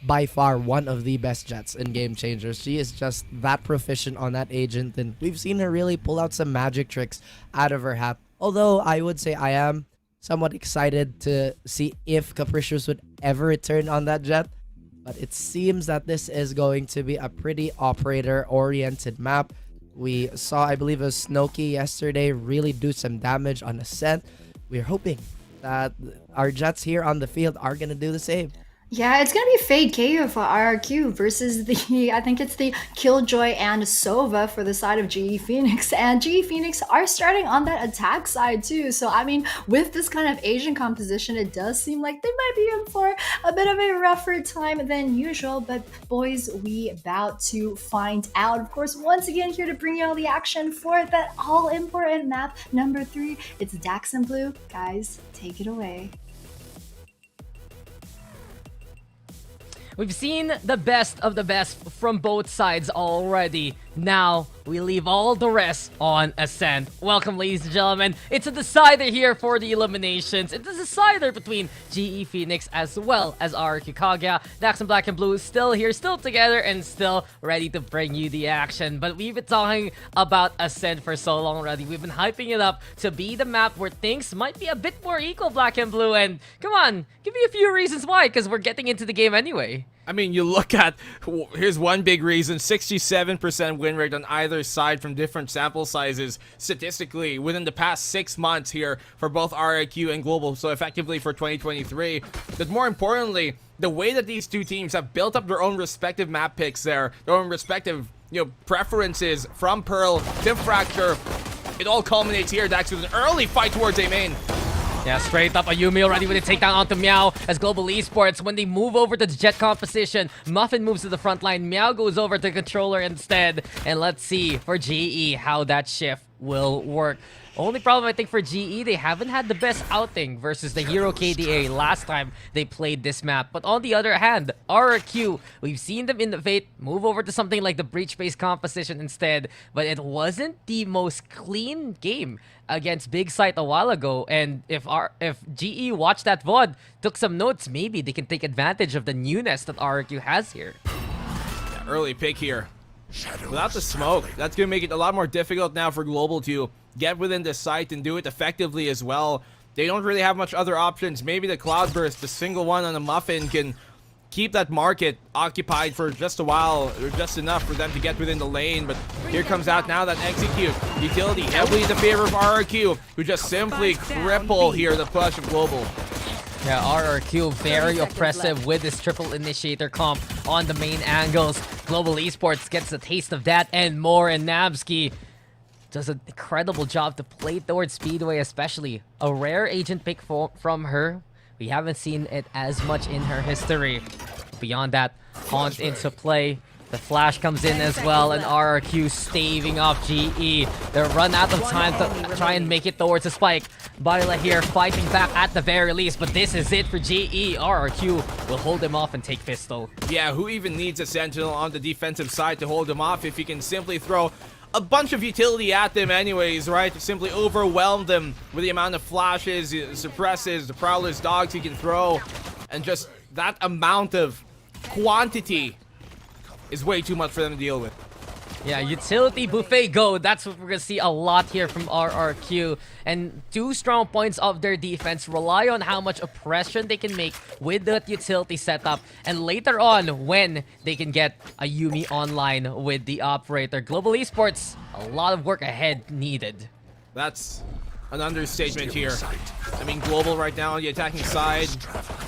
by far one of the best Jets in Game Changers. She is just that proficient on that agent, and we've seen her really pull out some magic tricks out of her hat Although I would say I am somewhat excited to see if Capricious would ever return on that jet. But it seems that this is going to be a pretty operator-oriented map. We saw, I believe, a Snowkey yesterday really do some damage on Ascent. We're hoping that our Jets here on the field are going to do the same. Yeah, it's gonna be Fade KO for RRQ versus the, I think it's the Killjoy and Sova for the side of GE Phoenix. And GE Phoenix are starting on that attack side too. So, I mean, with this kind of Asian composition, it does seem like they might be in for a bit of a rougher time than usual. But boys, we about to find out. Of course, once again, here to bring you all the action for that all-important map number 3. It's Daks and Blue. Guys, take it away. We've seen the best of the best from both sides already. Now, we leave all the rest on Ascent. Welcome, ladies and gentlemen. It's a decider here for the eliminations. It's a decider between GE Phoenix as well as RRQ Kaguya. Daks and Blackenblue is still here, still together, and still ready to bring you the action. But we've been talking about Ascent for so long already. We've been hyping it up to be the map where things might be a bit more equal, Blackenblue. And come on, give me a few reasons why, because we're getting into the game anyway. I mean, you look at, here's one big reason, 67% win rate on either side from different sample sizes statistically within the past 6 months here for both RIQ and Global, so effectively for 2023. But more importantly, the way that these two teams have built up their own respective map picks there, their own respective, preferences from Pearl to Fracture, it all culminates here, Daks, with an early fight towards A main. Yeah, straight up Ayumi already with a takedown onto Meow as Global Esports, when they move over to the jet composition, Muffin moves to the front line, Meow goes over to controller instead, and let's see for GE how that shift will work. Only problem I think for GE, they haven't had the best outing versus the Hero KDA last time they played this map. But on the other hand, RRQ, we've seen them innovate, move over to something like the breach-based composition instead, but it wasn't the most clean game against Big Sight a while ago. And if GE watched that VOD, took some notes, maybe they can take advantage of the newness that RRQ has here. Yeah, early pick here. Without the smoke, that's going to make it a lot more difficult now for Global to get within the site and do it effectively as well. They don't really have much other options. Maybe the Cloudburst, the single one on the Muffin, can keep that market occupied for just a while, or just enough for them to get within the lane. But here comes out now that Execute. Utility heavily in the favor of RRQ, who just simply cripple here the push of Global. Yeah, RRQ very oppressive with this triple initiator comp on the main angles. Global Esports gets a taste of that and more, and Nabsky does an incredible job to play towards Speedway, especially. A rare agent pick from her. We haven't seen it as much in her history. Beyond that, Haunt into play. The flash comes in as well, and RRQ staving off GE. They're run out of time to try and make it towards the spike. Baila here fighting back at the very least, but this is it for GE. RRQ will hold him off and take Pistol. Yeah, who even needs a Sentinel on the defensive side to hold him off if you can simply throw a bunch of utility at them anyways, right? To simply overwhelm them with the amount of flashes, suppresses, the Prowler's dogs you can throw, and just that amount of quantity is way too much for them to deal with. Yeah, utility buffet go. That's what we're gonna see a lot here from RRQ. And 2 strong points of their defense rely on how much oppression they can make with that utility setup. And later on, when they can get a Yumi online with the operator. Global Esports, a lot of work ahead needed. That's an understatement here. I mean, Global right now on the attacking side,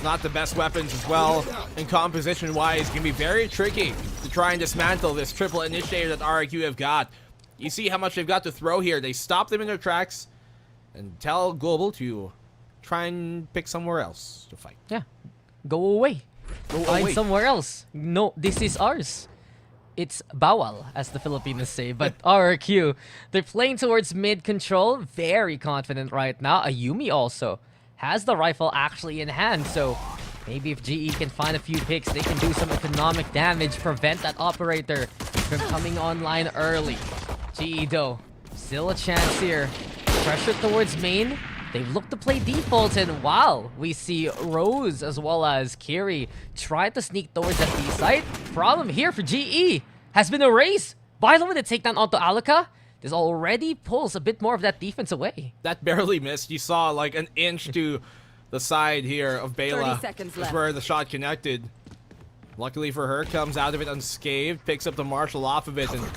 not the best weapons as well. And composition-wise, can be very tricky to try and dismantle this triple initiator that RIQ have got. You see how much they've got to throw here. They stop them in their tracks and tell Global to try and pick somewhere else to fight. Yeah, go away. Go Find away. somewhere else. No, this is ours. It's bawal, as the Filipinos say, but RRQ, they're playing towards mid control, very confident right now. Ayumi also has the rifle actually in hand, so maybe if GE can find a few picks, they can do some economic damage, prevent that operator from coming online early. GE though, still a chance here. Pressure towards main. They look to play default, and wow, we see Rose as well as Kiri try to sneak towards that B site. Problem here for GE has been erased. Baila with a takedown onto Alaka. this already pulls a bit more of that defense away. That barely missed. You saw like an inch to the side here of 30 Bela. seconds That's left. where the shot connected. Luckily for her, comes out of it unscathed, picks up the Marshall off of it, and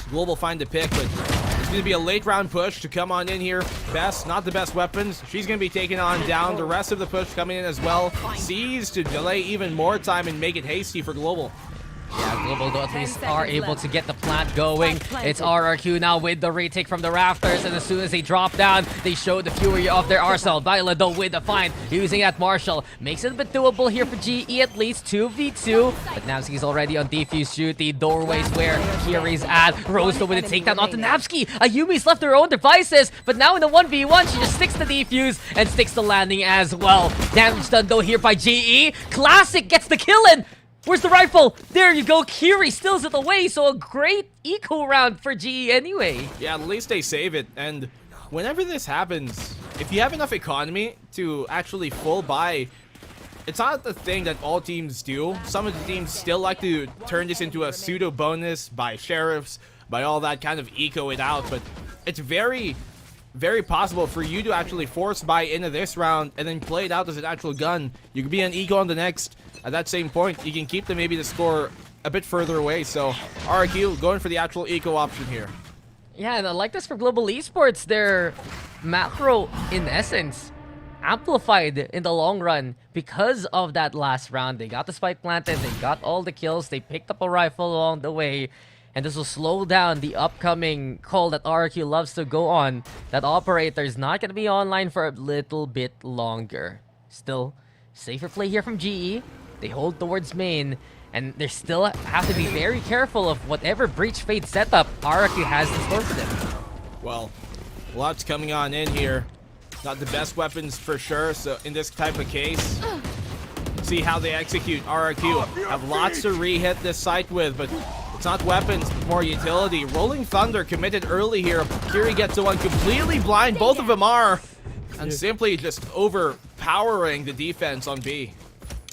Global find the pick, but it's going to be a late round push to come on in here. Best, not the best weapons. She's going to be taking on down. The rest of the push coming in as well. Sees to delay even more time and make it hasty for Global. Yeah, Global though at least are seconds able left. to get the plant going. Spike planted. It's RRQ now with the retake from the rafters, and as soon as they drop down, they show the fury of their arsenal. Viola though with the find, using that Marshall. Makes it a bit doable here for GE, at least 2v2. But Navsky's already on defuse duty. Doorways where Kiri's at. Rose though with a takedown onto Navsky. Ayumi's left her own devices, but now in the 1v1, she just sticks the defuse and sticks the landing as well. Damage done though here by GE. Classic gets the kill in. Where's the rifle? There you go. Kiri steals it away, so a great eco round for GE anyway. Yeah, at least they save it. And whenever this happens, if you have enough economy to actually full buy, it's not the thing that all teams do. Some of the teams still like to turn this into a pseudo bonus by sheriffs, by all that kind of eco it out. But it's very possible for you to actually force buy into this round and then play it out as an actual gun. You could be an eco on the next. At that same point, you can keep maybe the score a bit further away. So RQ going for the actual eco option here. Yeah, and I like this for Global Esports. Their macro, in essence, amplified in the long run because of that last round. They got the spike planted, they got all the kills, they picked up a rifle along the way, and this will slow down the upcoming call that RQ loves to go on. That operator is not going to be online for a little bit longer. Still, safer play here from GE. They hold towards main, and they still have to be very careful of whatever Breach Fate setup RQ has in store for them. Well, lots coming on in here. Not the best weapons for sure, so in this type of case, see how they execute. RRQ have lots to re-hit this site with, but it's not weapons, more utility. Rolling Thunder committed early here. Kiri gets the one completely blind, both of them are, and simply just overpowering the defense on B.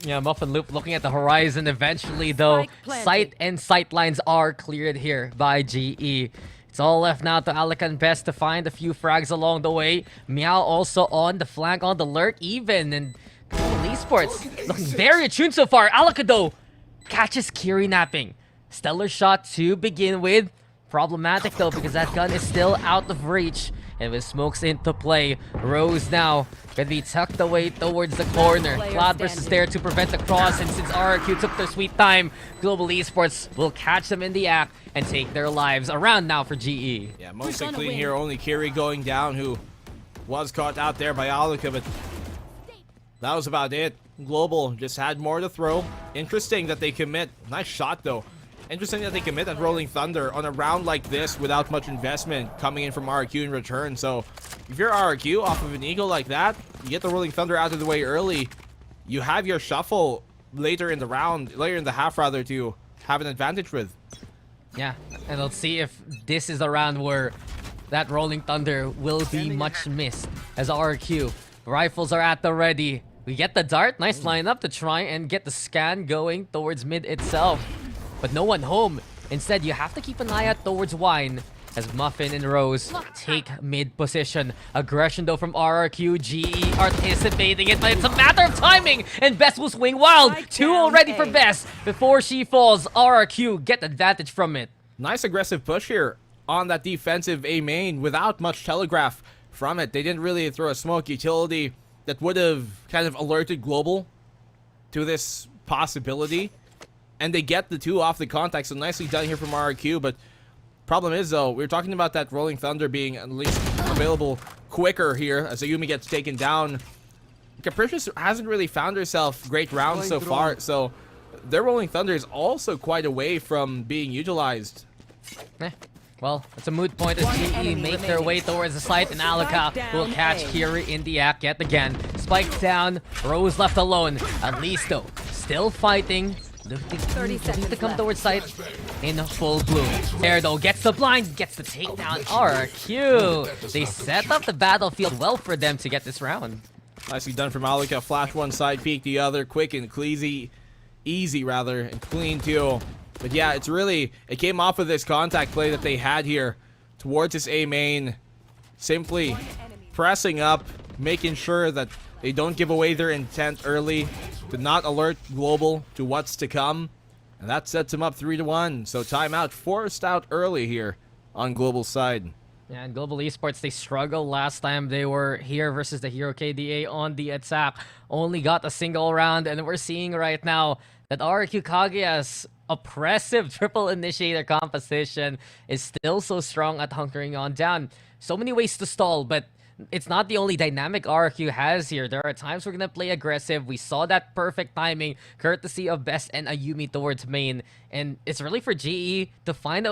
Yeah, Muffin Loop looking at the horizon eventually, though. Spike planted. Sight and sight lines are cleared here by GE. It's all left now to Alaka and Best to find a few frags along the way. Meow also on the flank, on the lurk even. And Esports looking very attuned so far. Alaka, though, catches Kiri napping. Stellar shot to begin with. Problematic, though, because that gun is still out of reach. And with smokes into play, Rose now gonna be tucked away towards the corner. Cloud versus there to prevent the cross, and since RRQ took their sweet time, Global Esports will catch them in the act and take their lives around now for GE. Yeah, mostly clean here. Only Kiri going down, who was caught out there by Alaka, but that was about it. Global just had more to throw. Interesting that they commit. Nice shot, though. Interesting that they commit that Rolling Thunder on a round like this without much investment coming in from RQ in return. So if you're RQ off of an eagle like that, you get the Rolling Thunder out of the way early. You have your shuffle later in the round, later in the half rather, to have an advantage with. Yeah, and let's see if this is the round where that Rolling Thunder will be much missed as RQ. Rifles are at the ready. We get the dart, nice lineup to try and get the scan going towards mid itself. But no one home. Instead, you have to keep an eye out towards Wine as Muffin and Rose take mid position. Aggression though from RRQ. GE anticipating it, but it's a matter of timing. And Best will swing wild. Two already for Best. Before she falls, RRQ get advantage from it. Nice aggressive push here on that defensive A main without much telegraph from it. They didn't really throw a smoke utility that would have kind of alerted Global to this possibility. And they get the two off the contact, so nicely done here from RRQ. But problem is, though, we were talking about that Rolling Thunder being at least available quicker here as Ayumi gets taken down. Capricious hasn't really found herself great rounds so far, so their Rolling Thunder is also quite away from being utilized. Well, it's a moot point as GE make their way towards the site, and Alaka will catch Kiri in the act yet again. Spike down, Rose left alone. At least, though, still fighting. Looking to come towards site in full bloom. There, though, gets the blind, gets the takedown. RQ. They set up the battlefield well for them to get this round. Nicely done from Alaka. Flash one side, peek the other. Quick and easy rather, and clean too. But yeah, it's really, it came off of this contact play that they had here towards his A main, simply pressing up, making sure that they don't give away their intent early, to not alert Global to what's to come. And that sets him up 3-1. So timeout forced out early here on Global's side. Yeah, and Global Esports, they struggled last time they were here versus the Hero KDA on the attack. Only got a single round, and we're seeing right now that RQ Kaguya's oppressive triple initiator composition is still so strong at hunkering on down. So many ways to stall, but it's not the only dynamic RQ has here. There are times we're going to play aggressive. We saw that perfect timing, courtesy of Best and Ayumi towards main. And it's really for GE to find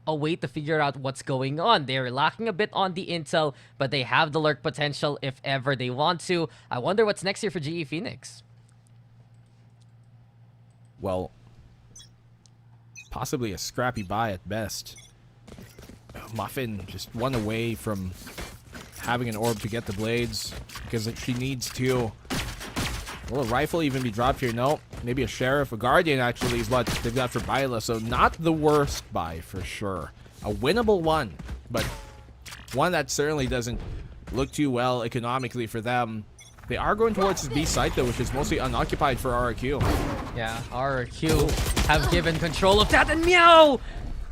a way to figure out what's going on. They're lacking a bit on the intel, but they have the lurk potential if ever they want to. I wonder what's next here for GE Phoenix. Well, possibly a scrappy buy at best. Muffin just one away from having an orb to get the blades because she needs to. Will a rifle even be dropped here? No. Maybe a sheriff, a guardian actually is what they've got for Baila. So not the worst buy for sure. A winnable one, but one that certainly doesn't look too well economically for them. They are going towards the B site though, which is mostly unoccupied for RRQ. Yeah, RRQ have given control of that, and Meow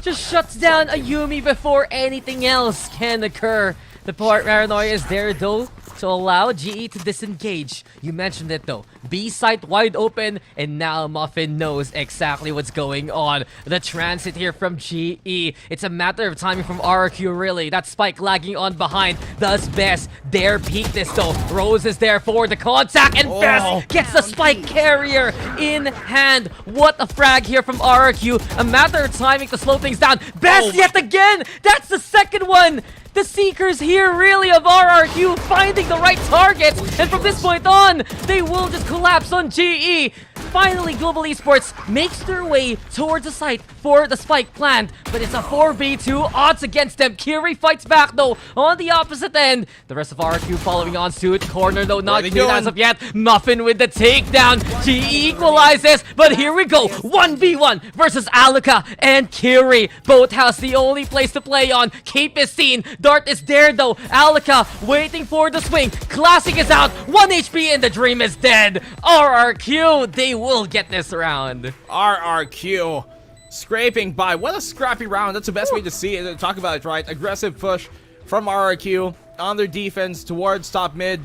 just shuts down Ayumi before anything else can occur. The paranoia is there though to allow GE to disengage. You mentioned it though. B site wide open, and now Muffin knows exactly what's going on. The transit here from GE. It's a matter of timing from RRQ really. That Spike lagging on behind does Best dare peek this though. Rose is there for the contact, and Best gets the Spike carrier in hand. What a frag here from RRQ. A matter of timing to slow things down. Best yet again! That's the second one! The Seekers here really of RRQ finding the right targets, and from this point on, they will just collapse on GE. Finally, Global Esports makes their way towards the site for the spike plant, but it's a 4v2, odds against them. Kiri fights back though on the opposite end. The rest of RRQ following on suit. Corner though not cleared as of yet. Muffin with the takedown. GE equalizes, but here we go. 1v1 versus Alika and Kiri. Both has the only place to play on. Cape is seen. Dart is there though. Alika waiting for the swing. Classic is out. 1 HP and the dream is dead. RRQ, they will get this round. RRQ scraping by. What a scrappy round. That's the best way to see it, to talk about it, right? Aggressive push from RRQ on their defense towards top mid.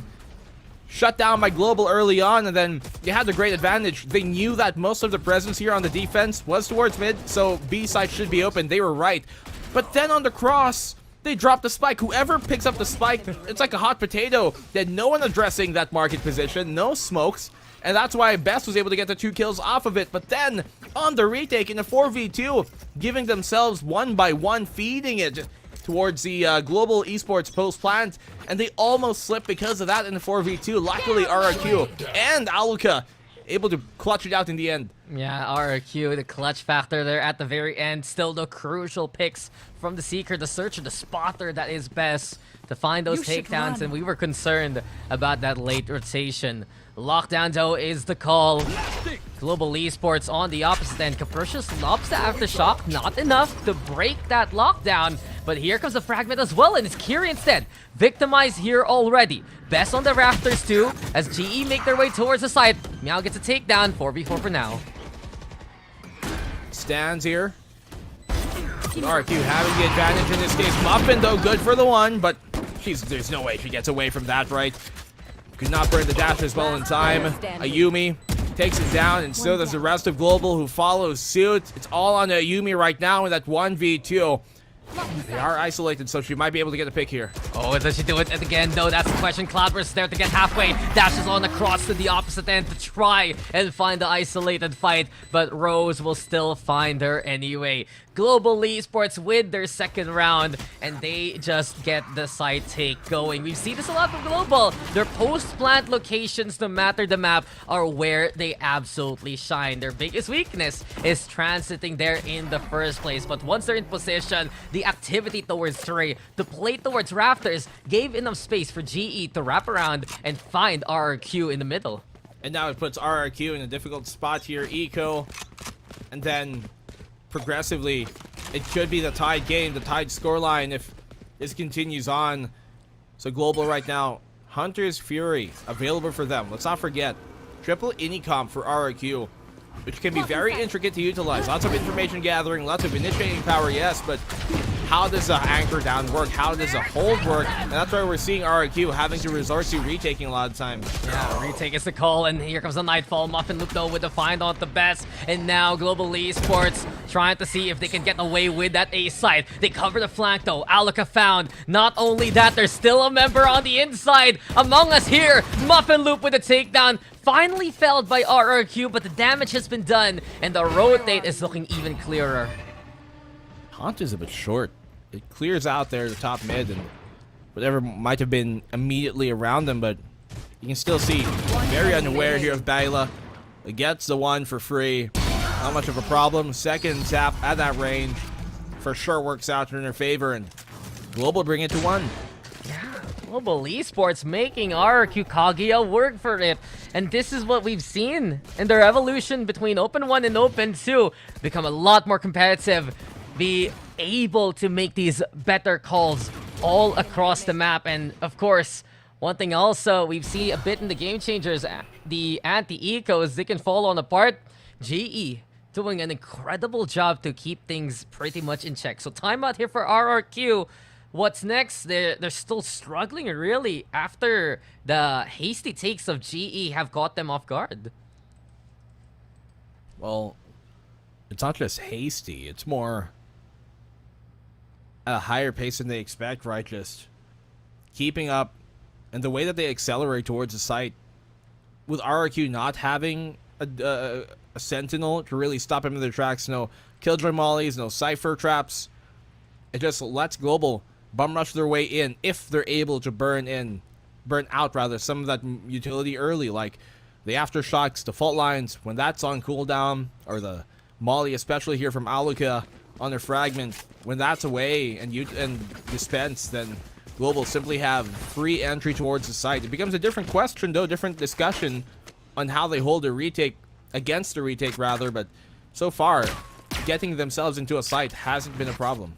Shut down by Global early on, and then they had the great advantage. They knew that most of the presence here on the defense was towards mid, so B side should be open. They were right. But then on the cross, they dropped the spike. Whoever picks up the spike, it's like a hot potato. There's no one addressing that market position, no smokes. And that's why Best was able to get the 2 kills off of it. But then, on the retake in a 4v2, giving themselves 1 by 1, feeding it towards the Global Esports post plant. And they almost slipped because of that in the 4v2. Luckily, RRQ and Alika able to clutch it out in the end. Yeah, RRQ, the clutch factor there at the very end. Still the crucial picks from the Seeker, the Searcher, the Spotter that is Best to find those takedowns. And we were concerned about that late rotation. Lockdown though is the call. Global Esports on the opposite end. Capricious lobs the aftershock. Not enough to break that lockdown. But here comes the fragment as well, and it's Kiri instead. Victimized here already. Best on the rafters too, as GE make their way towards the side. Meow gets a takedown. 4v4 for now. Stands here. RQ having the advantage in this case. Muffin though good for the one, but there's no way she gets away from that, right? Could not burn the dash as well in time. Ayumi takes it down, and so does the rest of Global, who follows suit. It's all on Ayumi right now in that 1v2. They are isolated, so she might be able to get a pick here. Oh, does she do it again, though? That's the question. Cloudburst there to get halfway. Dashes on across to the opposite end to try and find the isolated fight, but Rose will still find her anyway. Global Esports with their second round, and they just get the side take going. We've seen this a lot from Global. Their post-plant locations, no matter the map, are where they absolutely shine. Their biggest weakness is transiting there in the first place, but once they're in position, the activity towards 3, the play towards rafters, gave enough space for GE to wrap around and find RRQ in the middle. And now it puts RRQ in a difficult spot here. Eco, and then progressively, it could be the tied game, the tied scoreline if this continues on. So Global right now, Hunter's Fury available for them. Let's not forget, triple ini comp for RRQ, which can be very intricate to utilize. Lots of information gathering, lots of initiating power, yes, but how does a anchor down work? How does a hold work? And that's why we're seeing RRQ having to resort to retaking a lot of times. Yeah, retake is the call, and here comes the Nightfall. Muffin Loop though with the find on the best, and now Global Esports trying to see if they can get away with that A side. They cover the flank though. Alaka found. Not only that, there's still a member on the inside. Among Us here, Muffin Loop with a takedown. Finally felled by RRQ, but the damage has been done, and the rotate is looking even clearer. Haunt is a bit short. It clears out there the top mid and whatever might have been immediately around them, but you can still see very unaware here of Baila. It gets the one for free. Not much of a problem. Second tap at that range for sure works out in their favor, and Global bring it to 1. Global Esports making RRQ Kaguya work for it. And this is what we've seen in their evolution between Open 1 and Open 2. Become a lot more competitive. Be able to make these better calls all across the map. And of course, one thing also we've seen a bit in the Game Changers, the anti-ecos, they can fall on apart. GE doing an incredible job to keep things pretty much in check. So timeout here for RRQ. What's next? They're still struggling really after the hasty takes of GE have caught them off guard. Well, it's not just hasty. It's more at a higher pace than they expect, right? Just keeping up, and the way that they accelerate towards the site, with RRQ not having a sentinel to really stop them in their tracks. No killjoy mollies, no cypher traps. It just lets Global bum rush their way in if they're able to burn out some of that utility early, like the aftershocks, the fault lines, when that's on cooldown, or the molly, especially here from Alaka on their fragment, when that's away and dispensed, then Global simply have free entry towards the site. It becomes a different question though, different discussion on how they hold their retake, against the retake rather, but so far getting themselves into a site hasn't been a problem.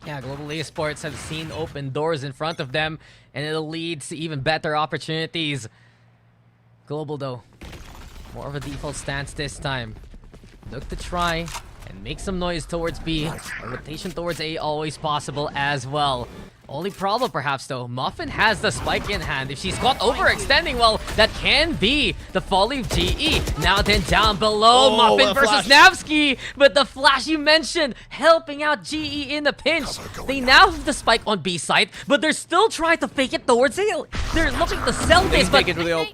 Yeah, Global Esports have seen open doors in front of them, and it'll lead to even better opportunities. Global, though, more of a default stance this time. Look to try and make some noise towards B. A rotation towards A always possible as well. Only problem, perhaps, though, Muffin has the spike in hand. If she's caught overextending, well, that can be the folly of GE. Now then, down below, Muffin versus Navsky. But the flash you mentioned, helping out GE in the pinch. They now have the spike on B side, but they're still trying to fake it towards A. They're looking to sell this, but... Take it with the ult.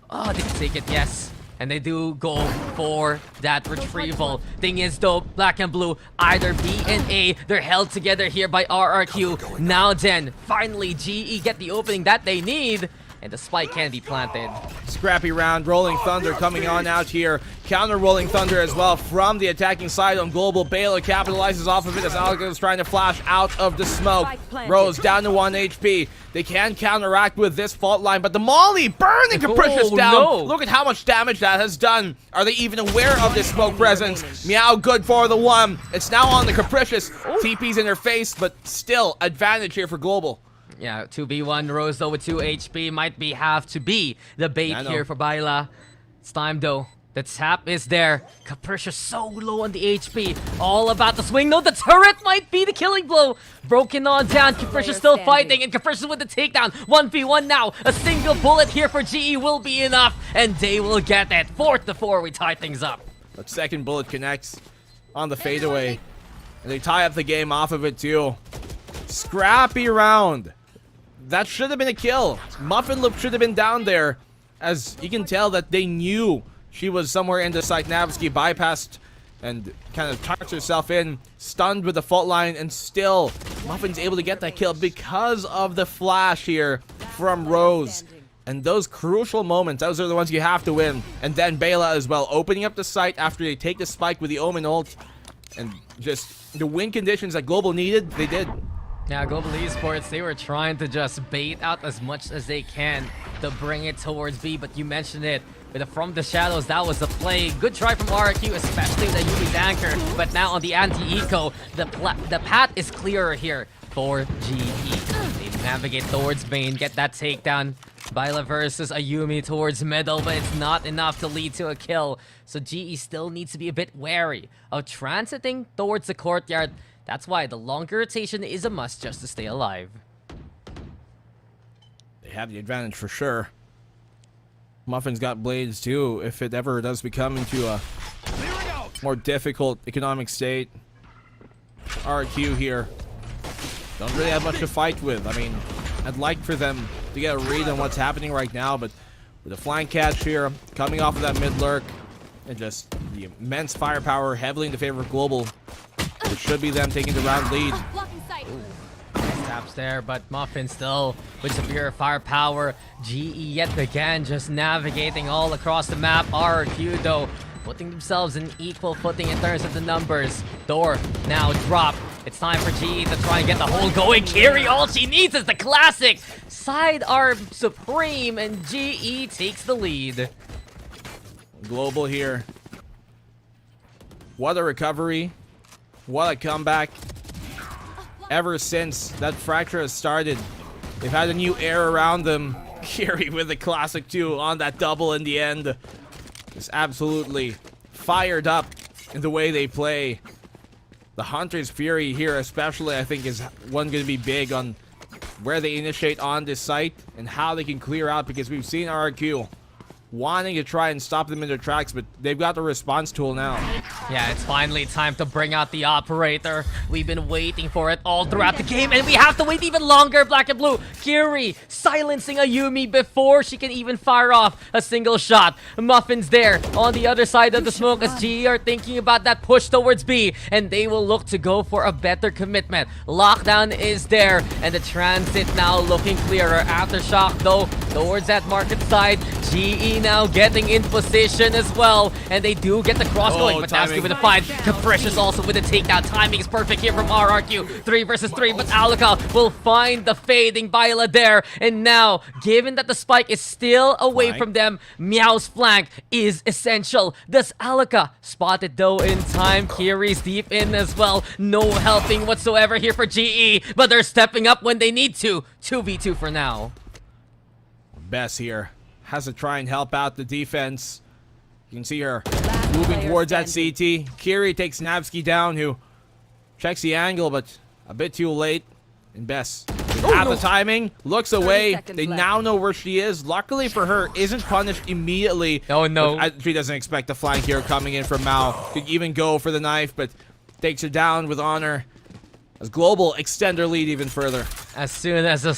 Oh, they can take it, yes. And they do go for that retrieval. Thing is though, Blackenblue, either B and A, they're held together here by RRQ. Now then, finally GE get the opening that they need, and the spike can be planted. Scrappy round, Rolling Thunder coming on out here. Counter Rolling Thunder as well from the attacking side on Global. Baylor capitalizes off of it as Alaka is trying to flash out of the smoke. Rose down to 1 HP. They can counteract with this fault line, but the molly burning Capricious down. No. Look at how much damage that has done. Are they even aware of this smoke presence? Meow good for the one. It's now on the Capricious. TP's in their face, but still advantage here for Global. Yeah, 2v1 Rose though with 2 HP might have to be the bait here for Baila. It's time though. The tap is there. Capricious so low on the HP. All about the swing. No, the turret might be the killing blow. Broken on down. Capricious still fighting, and Capricious with the takedown. 1v1 now. A single bullet here for GE will be enough, and they will get it. 4-4, we tie things up. That second bullet connects on the fadeaway, and they tie up the game off of it too. Scrappy round. That should have been a kill. Muffin Loop should have been down there, as you can tell that they knew she was somewhere in the site. Navsky bypassed and kind of tucked herself in, stunned with the fault line, and still Muffin's able to get that kill because of the flash here from Rose. And those crucial moments, those are the ones you have to win. And then Baila as well, opening up the site after they take the spike with the Omen ult. And just the win conditions that Global needed, they did. Yeah, Global Esports, they were trying to just bait out as much as they can to bring it towards B, but you mentioned it. With the From the Shadows, that was the play. Good try from RRQ, especially the Yumi's anchor. But now on the anti-eco, the path is clearer here for GE. They navigate towards main, get that takedown. Byla versus Ayumi towards middle, but it's not enough to lead to a kill. So GE still needs to be a bit wary of transiting towards the courtyard. That's why the longer rotation is a must just to stay alive. They have the advantage for sure. Muffin's got blades too, if it ever does become into a more difficult economic state. RQ here don't really have much to fight with. I mean, I'd like for them to get a read on what's happening right now, but with a flank catch here, coming off of that mid lurk, and just the immense firepower heavily in the favor of Global, it should be them taking the round lead. Nice taps there, but Muffin still with superior firepower. GE yet again just navigating all across the map. RRQ though putting themselves in equal footing in terms of the numbers. Door now drop. It's time for GE to try and get the hole going. Kiri, all she needs is the classic sidearm supreme, and GE takes the lead. Global here. What a recovery. What a comeback. Ever since that fracture has started, they've had a new air around them. Kiri with the classic 2 on that double in the end. Just absolutely fired up in the way they play. The Hunter's Fury here especially, I think, is one going to be big on where they initiate on this site and how they can clear out, because we've seen RQ wanting to try and stop them in their tracks, but they've got the response tool now. Yeah, it's finally time to bring out the operator. We've been waiting for it all throughout the game, and we have to wait even longer. Blackenblue, Kiri silencing Ayumi before she can even fire off a single shot. Muffin's there on the other side of the smoke as GE are thinking about that push towards B, and they will look to go for a better commitment. Lockdown is there, and the transit now looking clearer. Aftershock though towards that market side. GE now getting in position as well, and they do get the cross going, but Daks with a find. Capricious also with the takedown. Timing is perfect here from RRQ. 3 versus 3, but Alaka will find the fading Byla there, and now, given that the spike is still away from them, Meow's flank is essential. Does Alaka spot it though in time? Kiri's deep in as well. No helping whatsoever here for GE, but they're stepping up when they need to. 2v2 for now. Bess here has to try and help out the defense. You can see her moving towards that CT. Kiri takes Navsky down, who checks the angle, but a bit too late. And Bess, have the timing, looks away. They now know where she is. Luckily for her, isn't punished immediately. Oh no. She doesn't expect the flank here coming in from Mao. Could even go for the knife, but takes her down with honor. As Global extend their lead even further. As soon as the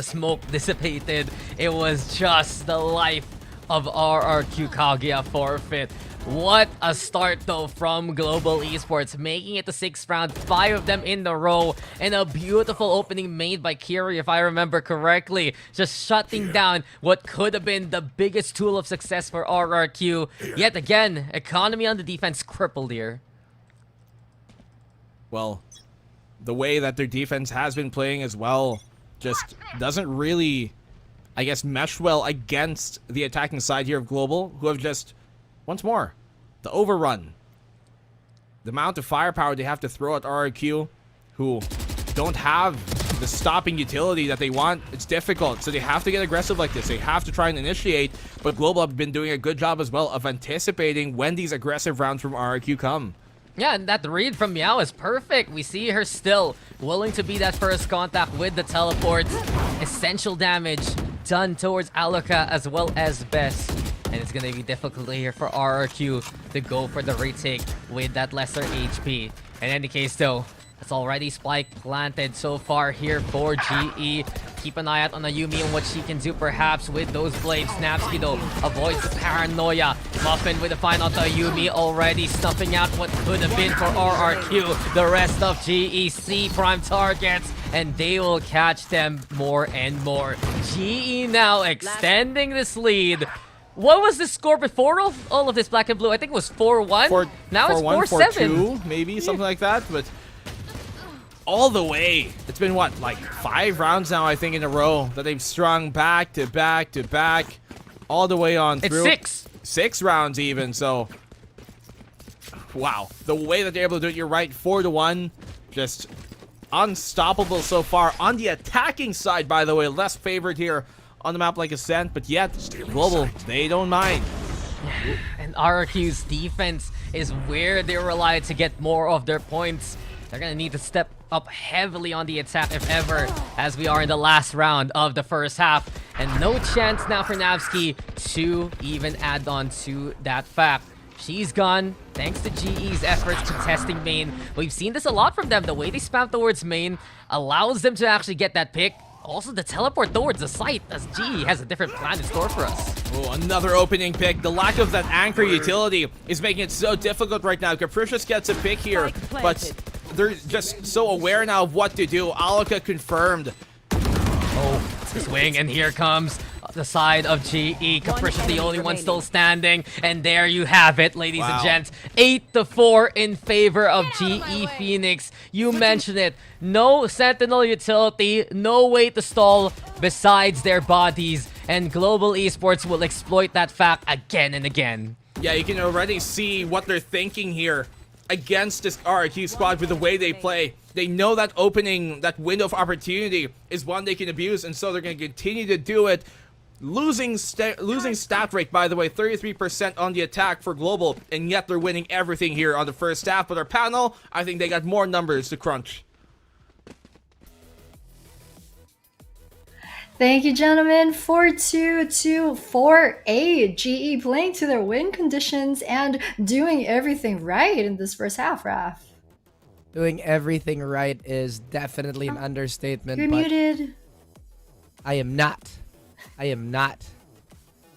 smoke dissipated, it was just the life of RRQ Kaguya forfeit. What a start though from Global Esports, making it the 6th round, 5 of them in the row, and a beautiful opening made by Kiri, if I remember correctly, just shutting down what could have been the biggest tool of success for RRQ. Yet again, economy on the defense crippled here. Well, the way that their defense has been playing as well just doesn't really, I guess, mesh well against the attacking side here of Global, who have just, once more, the overrun. The amount of firepower they have to throw at RRQ, who don't have the stopping utility that they want. It's difficult, so they have to get aggressive like this. They have to try and initiate, but Global have been doing a good job as well of anticipating when these aggressive rounds from RRQ come. Yeah, and that read from Meow is perfect. We see her still willing to be that first contact with the teleports. Essential damage done towards Alaka as well as Bess. And it's going to be difficult here for RRQ to go for the retake with that lesser HP. In any case though, it's already spike planted so far here for GE. Keep an eye out on Ayumi and what she can do perhaps with those blades. Snapsky though avoids the paranoia. Muffin with a find out to Ayumi, already stuffing out what could have been for RRQ. The rest of GEC prime targets, and they will catch them more and more. GE now extending this lead. What was the score before all of this, Blackenblue? I think it was 4-1. Now it's 4-7. 4-2, maybe, something like that. But all the way. It's been what, like 5 rounds now, I think, in a row that they've strung back to back to back, all the way on through. It's 6. 6 rounds even. So, wow, the way that they're able to do it. You're right, 4-1, just unstoppable so far. On the attacking side, by the way, less favored here on the map like Ascent, but yet Global, they don't mind. And RRQ's defense is where they rely to get more of their points. They're gonna need to step up heavily on the attack if ever, as we are in the last round of the first half. And no chance now for Navsky to even add on to that fact. She's gone, thanks to GE's efforts contesting main. We've seen this a lot from them. The way they spam towards main allows them to actually get that pick. Also, the teleport towards the site, as GE has a different plan in store for us. Oh, another opening pick. The lack of that anchor utility is making it so difficult right now. Capricious gets a pick here, but they're just so aware now of what to do. Alaka confirmed. Oh, swing, and here comes the side of GE. Capricious the only one still standing, and there you have it, ladies and gents. 8-4 in favor of GE Phoenix. You mentioned it. No Sentinel utility, no way to stall besides their bodies, and Global Esports will exploit that fact again and again. Yeah, you can already see what they're thinking here against this RRQ squad with the way they play. They know that opening, that window of opportunity is one they can abuse, and so they're going to continue to do it. Losing stat rate, by the way, 33% on the attack for Global, and yet they're winning everything here on the first half. But our panel, I think they got more numbers to crunch. Thank you, gentlemen. 4-2 to 4-8. GE playing to their win conditions and doing everything right in this first half, Raf. Doing everything right is definitely an understatement. You're but muted. I am not. I am not.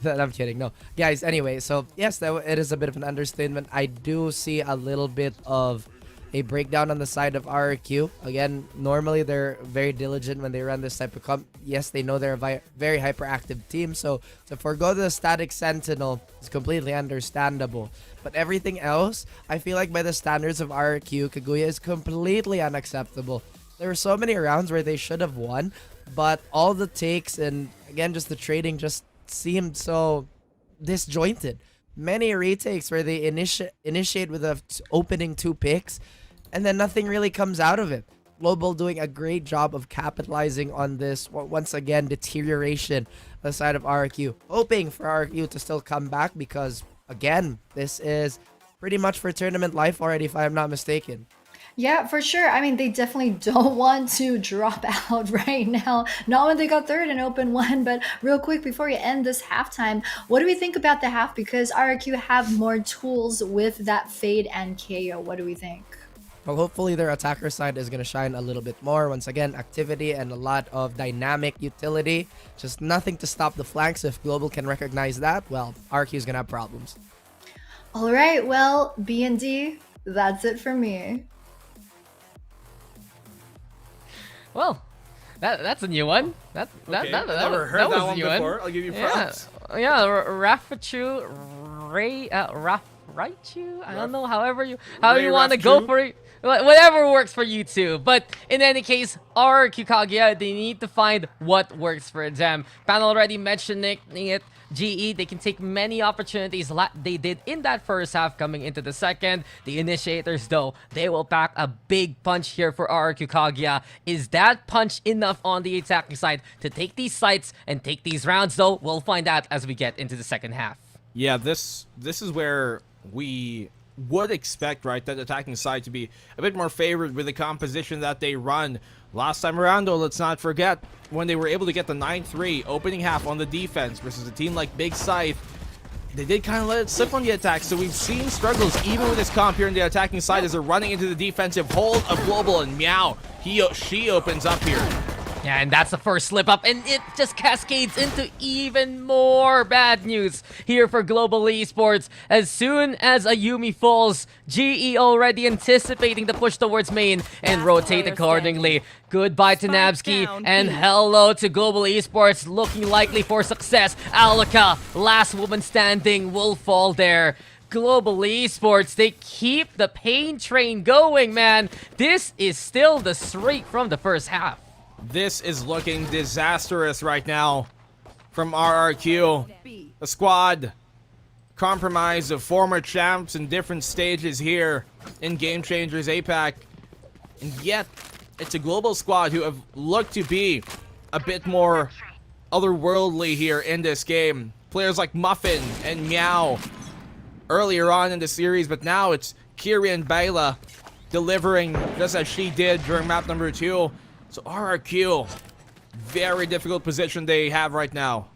I'm kidding. No. Guys, anyway, so yes, it is a bit of an understatement. I do see a little bit of a breakdown on the side of RRQ. Again, normally they're very diligent when they run this type of comp. Yes, they know they're a very hyperactive team, so to forgo the static Sentinel is completely understandable. But everything else, I feel like by the standards of RRQ, Kaguya is completely unacceptable. There were so many rounds where they should have won, but all the takes and, again, just the trading just seemed so disjointed. Many retakes where they initiate with a opening 2 picks, and then nothing really comes out of it. Global doing a great job of capitalizing on this, once again, deterioration on the side of RRQ. Hoping for RRQ to still come back because, again, this is pretty much for tournament life already, if I'm not mistaken. Yeah, for sure. I mean, they definitely don't want to drop out right now. Not when they got third and open 1. But real quick, before we end this halftime, what do we think about the half? Because RRQ have more tools with that Fade and KO. What do we think? Well, hopefully their attacker side is going to shine a little bit more. Once again, activity and a lot of dynamic utility. Just nothing to stop the flanks. If Global can recognize that, well, RRQ is going to have problems. All right, well, B&D, that's it for me. Well, that's a new one. That Never heard that was one a new before. I'll give you props. Yeah, Reirachu, Reirachu. I don't know. However you want to go for it. Whatever works for you two. But in any case, RRQ Kaguya, they need to find what works for them. Panel already mentioning it. GE, they can take many opportunities they did in that first half coming into the second. The initiators, though, they will pack a big punch here for RRQ Kaguya. Is that punch enough on the attacking side to take these sites and take these rounds, though? We'll find out as we get into the second half. Yeah, this is where we would expect, right, that attacking side to be a bit more favored with the composition that they run. Last time around, though, let's not forget when they were able to get the 9-3 opening half on the defense versus a team like Big Scythe. They did kind of let it slip on the attack, so we've seen struggles even with this comp here on the attacking side as they're running into the defensive hold of Global, and Meow, she opens up here. Yeah, and that's the first slip up, and it just cascades into even more bad news here for Global Esports. As soon as Ayumi falls, GE already anticipating the push towards main and rotate accordingly. Goodbye to Navsky, and hello to Global Esports, looking likely for success. Alaka, last woman standing, will fall there. Global Esports, they keep the pain train going, man. This is still the streak from the first half. This is looking disastrous right now from RRQ. The squad comprised of former champs in different stages here in Game Changers APAC. And yet, it's a global squad who have looked to be a bit more otherworldly here in this game. Players like Muffin and Meow earlier on in the series, but now it's Kiri and Bayla delivering just as she did during map number 2. So RRQ, very difficult position they have right now.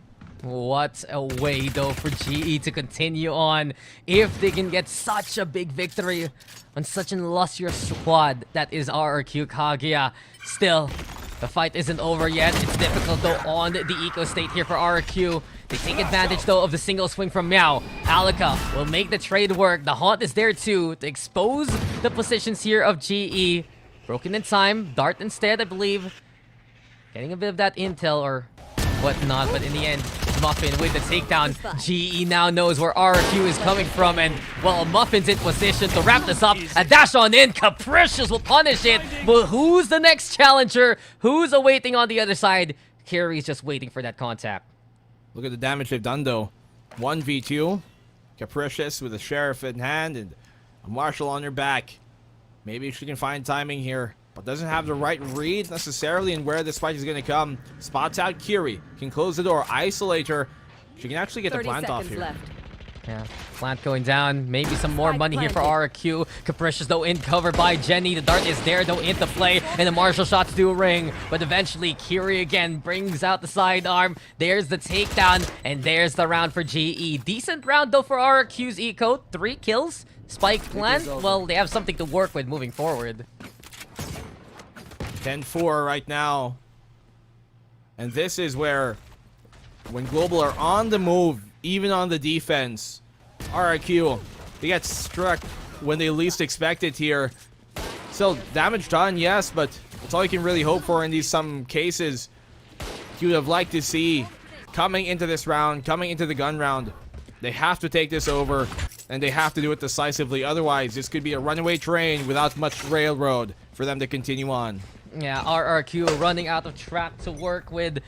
What a way, though, for GE to continue on if they can get such a big victory on such an illustrious squad that is RRQ Kaguya. Still, the fight isn't over yet. It's difficult, though, on the eco state here for RRQ. They take advantage, though, of the single swing from Meow. Alika will make the trade work. The Haunt is there, too, to expose the positions here of GE. Broken in time. Dart instead, I believe. Getting a bit of that intel or whatnot, but in the end, Muffin with the takedown. GE now knows where RRQ is coming from, and well, Muffin's in position to wrap this up. A dash on in, Capricious will punish it, but who's the next challenger? Who's awaiting on the other side? Kiri's just waiting for that contact. Look at the damage they've done, though. 1v2. Capricious with a Sheriff in hand and a Marshal on her back. Maybe she can find timing here, but doesn't have the right read necessarily in where this fight is going to come. Spots out Kiri, can close the door, isolate her. She can actually get the plant off here. Left. Yeah, plant going down. Maybe some more money here for RRQ. Capricious, though, in cover by Jenny. The dart is there, though, into play. And the Marshall shots do ring. But eventually, Kiri again brings out the sidearm. There's the takedown. And there's the round for GE. Decent round, though, for RRQ's eco. 3 kills. Spike plant. Well, they have something to work with moving forward. 10-4 right now. And this is where, when Global are on the move, even on the defense, RRQ, they get struck when they least expect it here. Still, damage done, yes, but it's all you can really hope for in these some cases. You would have liked to see coming into this round, coming into the gun round. They have to take this over, and they have to do it decisively. Otherwise, this could be a runaway train without much railroad for them to continue on. Yeah, RRQ running out of track to work with.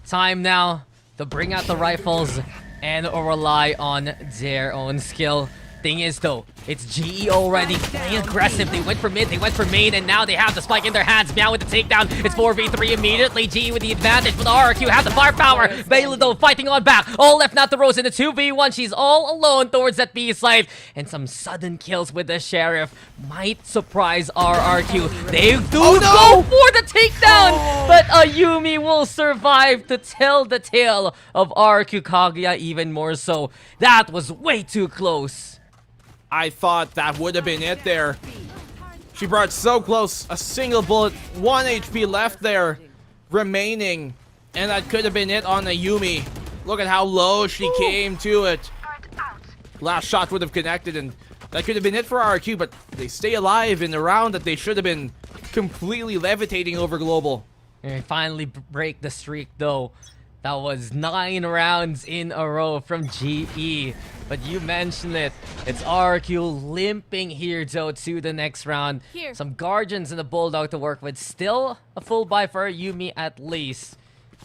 Time now to bring out the rifles and rely on their own skill. Thing is, though, it's GE already playing aggressive. They went for mid, they went for main, and now they have the spike in their hands. Meow with the takedown. It's 4v3 immediately. GE with the advantage, but RRQ have the firepower. Bayla, though, fighting on back. All left now to Rose in the 2v1. She's all alone towards that B side. And some sudden kills with the Sheriff might surprise RRQ. They do go for the takedown, but Ayumi will survive to tell the tale of RRQ Kaguya even more so. That was way too close. I thought that would have been it there. She brought so close. A single bullet, 1 HP left there remaining. And that could have been it on Ayumi. Look at how low she came to it. Last shot would have connected, and that could have been it for RRQ, but they stay alive in the round that they should have been completely levitating over Global. And finally break the streak, though. That was 9 rounds in a row from GE. But you mentioned it. It's RRQ limping here, though, to the next round. Some Guardians and the Bulldog to work with. Still a full buy for Yumi at least.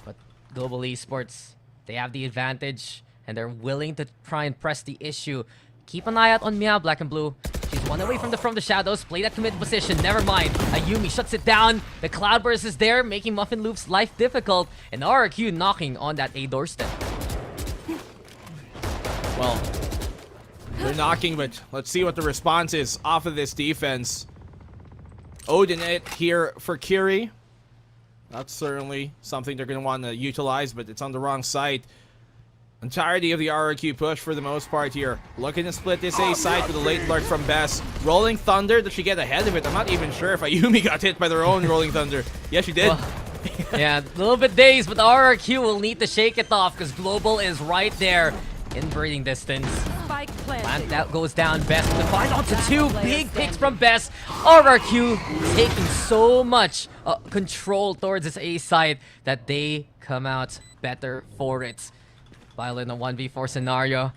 But Global Esports, they have the advantage. And they're willing to try and press the issue. Keep an eye out on Meow, Blackenblue. She's one away from the shadows. Play that commit position. Never mind. Ayumi shuts it down. The Cloudburst is there, making Muffin Loop's life difficult. And RRQ knocking on that A doorstep. Well, they're knocking, but let's see what the response is off of this defense. Odin it here for Kiri. That's certainly something they're going to want to utilize, but it's on the wrong side. Entirety of the RRQ push for the most part here. Looking to split this A side with a late lurk from Bess. Rolling Thunder, did she get ahead of it? I'm not even sure if Ayumi got hit by their own Rolling Thunder. Yeah, she did. Well, yeah, a little bit dazed, but the RRQ will need to shake it off because Global is right there in breathing distance. Spike planted. Plant that goes down. Bess with the fight onto 2 big picks from Bess. RRQ taking so much control towards this A side that they come out better for it. While in a 1v4 scenario,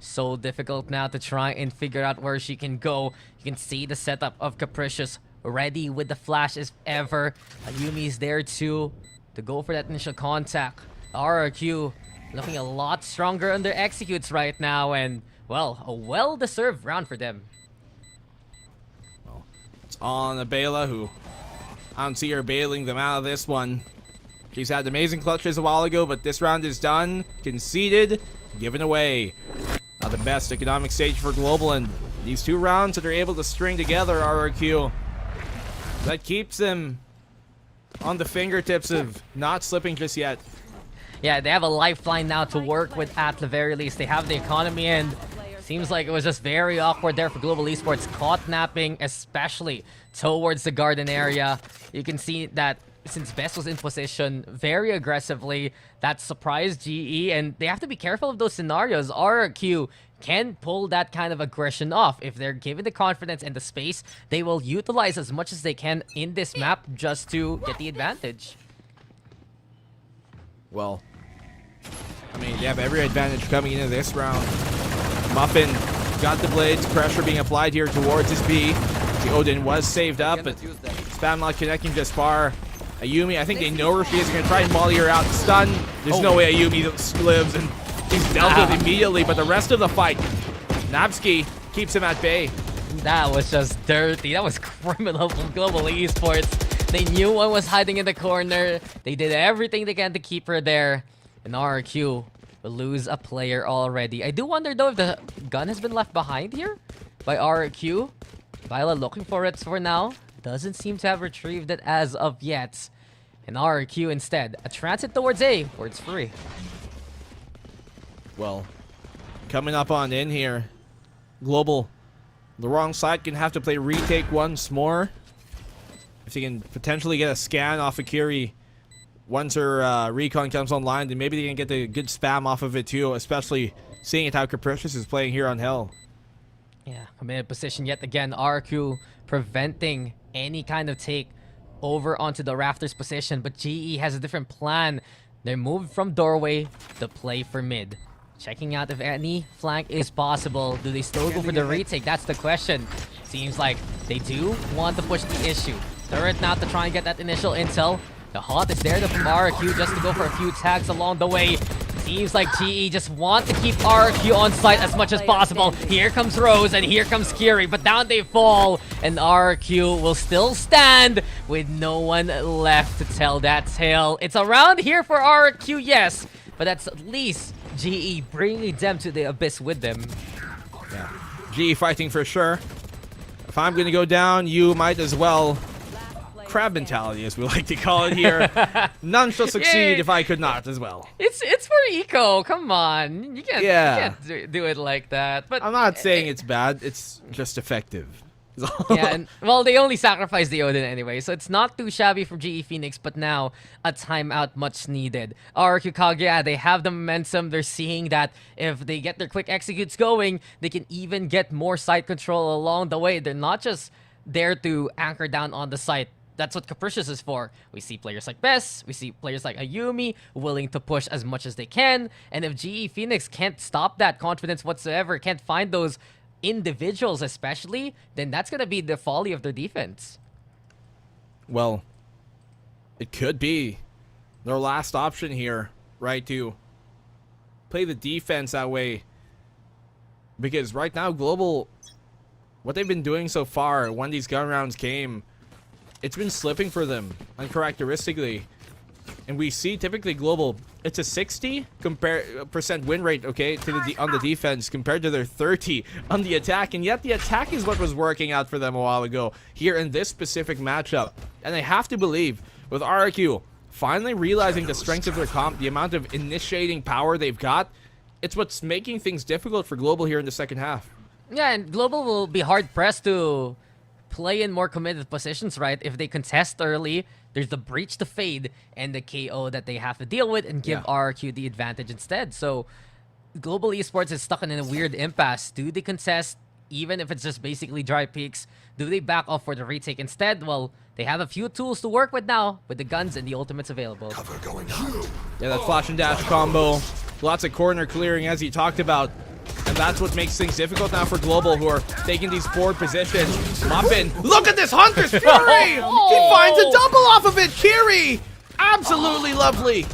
So difficult now to try and figure out where she can go. You can see the setup of Capricious ready with the flash as ever. Ayumi's there too to go for that initial contact. RRQ looking a lot stronger on their executes right now, and well, a well-deserved round for them. It's on the Bela, who I don't see her bailing them out of this one. She's had amazing clutches a while ago, but this round is done, conceded, given away. Not the best economic stage for Global, and these 2 rounds that they're able to string together, RRQ, that keeps them on the fingertips of not slipping just yet. Yeah, they have a lifeline now to work with at the very least. They have the economy, and seems like it was just very awkward there for Global Esports. Caught napping, especially towards the garden area. You can see that since Best was in position very aggressively, that surprised GE, and they have to be careful of those scenarios. RRQ can pull that kind of aggression off. If they're given the confidence and the space, they will utilize as much as they can in this map just to get the advantage. Well, I mean, they have every advantage coming into this round. Muffin got the blades, pressure being applied here towards his B. The Odin was saved up, but spam not connecting just far. Ayumi, I think they know where she is. They're going to try and molly her out. Stun. There's no way Ayumi lives, and he's dealt with immediately, but the rest of the fight, Nabsky keeps him at bay. That was just dirty. That was criminal from Global Esports. They knew one was hiding in the corner. They did everything they can to keep her there. And RRQ will lose a player already. I do wonder though if the gun has been left behind here by RRQ. Viola looking for it for now. Doesn't seem to have retrieved it as of yet. And RRQ instead, a transit towards A, where it's free. Well, coming up on in here, Global, the wrong side can have to play retake once more. If they can potentially get a scan off of Kiri once her recon comes online, then maybe they can get the good spam off of it too, especially seeing it how Capricious is playing here on Hell. Yeah, committed position yet again. RQ preventing any kind of take over onto the Rafters position, but GE has a different plan. They moved from doorway to play for mid. Checking out if any flank is possible. Do they still go for the retake? That's the question. Seems like they do want to push the issue. Turret now to try and get that initial intel. The haunt is there from RQ just to go for a few tags along the way. Seems like GE just want to keep RQ on site as much as possible. Here comes Rose and here comes Kiri, but down they fall. And RQ will still stand with no one left to tell that tale. It's around here for RQ, yes, but that's at least GE bringing them to the abyss with them. Yeah, GE fighting for sure. If I'm going to go down, you might as well. Crab mentality, as we like to call it here. None shall succeed if I could not as well. It's for eco. Come on, you can't, you can't do it like that. But I'm not saying it's bad. It's just effective. Yeah, and well, they only sacrificed the Odin anyway, so it's not too shabby for GE Phoenix. But now a timeout much needed. RQ Kaguya, they have the momentum. They're seeing that if they get their quick executes going, they can even get more site control along the way. They're not just there to anchor down on the site. That's what Capricious is for. We see players like Bess, we see players like Ayumi willing to push as much as they can. And if GE Phoenix can't stop that confidence whatsoever, can't find those individuals especially, then that's going to be the folly of their defense. Well, it could be their last option here, right, to play the defense that way. Because right now, Global, what they've been doing so far when these gun rounds came, it's been slipping for them uncharacteristically. And we see typically Global, it's a 60% win rate, okay, to the on the defense compared to their 30 on the attack. And yet the attack is what was working out for them a while ago here in this specific matchup. And I have to believe with RRQ finally realizing the strength of their comp, the amount of initiating power they've got, it's what's making things difficult for Global here in the second half. Yeah, and Global will be hard-pressed to play in more committed positions, right? If they contest early, there's the breach to fade and the KO that they have to deal with and give RRQ the advantage instead. So Global Esports is stuck in a weird impasse. Do they contest even if it's just basically dry peaks? Do they back off for the retake instead? Well, they have a few tools to work with now with the guns and the ultimates available. Cover going out. Yeah, that flash and dash combo. Lots of corner clearing as he talked about. And that's what makes things difficult now for Global, who are taking these forward positions. Muffin, look at this Hunter's Fury! He finds a double off of it, Kiri! Absolutely lovely.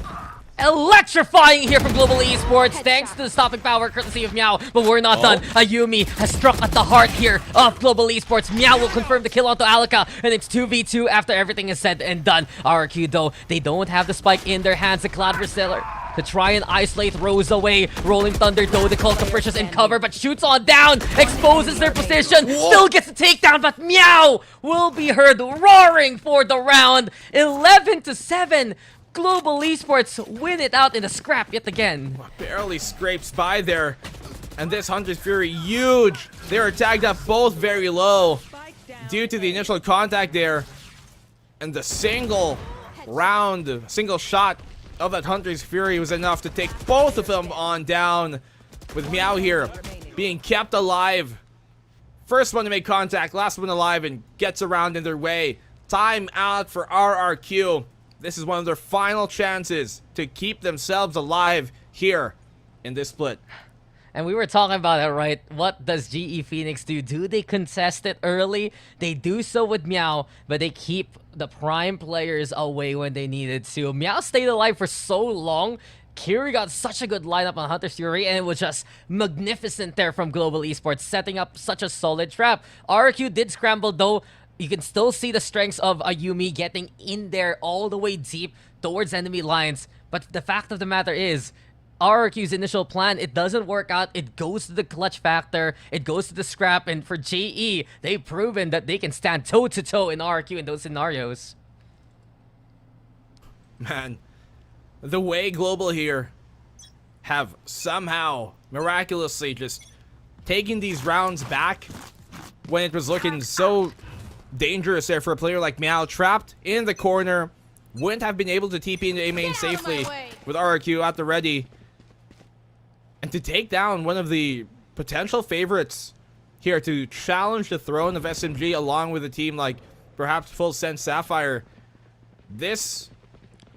Electrifying here from Global Esports, thanks to the stopping power courtesy of Meow, but we're not done. Ayumi has struck at the heart here of Global Esports. Meow will confirm the kill onto Alaka, and it's 2v2 after everything is said and done. RRQ, though, they don't have the spike in their hands. The Cloud Reseller to try and isolate Rose away. Rolling Thunder, though, they call Capricious in cover, but shoots on down, exposes their position, still gets a takedown, but Meow will be heard roaring for the round. 11-7. Global Esports win it out in a scrap yet again. Barely scrapes by there. And this Hunter's Fury, huge. They are tagged up both very low due to the initial contact there. And the single shot of that Hunter's Fury was enough to take both of them on down, with Meow here being kept alive. First one to make contact, last one alive, and gets around in their way. Time out for RRQ. This is one of their final chances to keep themselves alive here in this split. And we were talking about it, right? What does GE Phoenix do? Do they contest it early? They do so with Meow, but they keep the prime players away when they needed to. Meow stayed alive for so long. Kiri got such a good lineup on Hunter's Fury, and it was just magnificent there from Global Esports, setting up such a solid trap. RQ did scramble, though. You can still see the strengths of Ayumi getting in there all the way deep towards enemy lines. But the fact of the matter is, RRQ's initial plan, it doesn't work out. It goes to the clutch factor. It goes to the scrap. And for GE, they've proven that they can stand toe-to-toe in RRQ in those scenarios. Man, the way Global here have somehow, miraculously, just taken these rounds back when it was looking so dangerous there for a player like Meow, trapped in the corner, wouldn't have been able to TP into A main safely with RRQ at the ready. And to take down one of the potential favorites here to challenge the throne of SMG along with a team like perhaps Full Sense Sapphire, this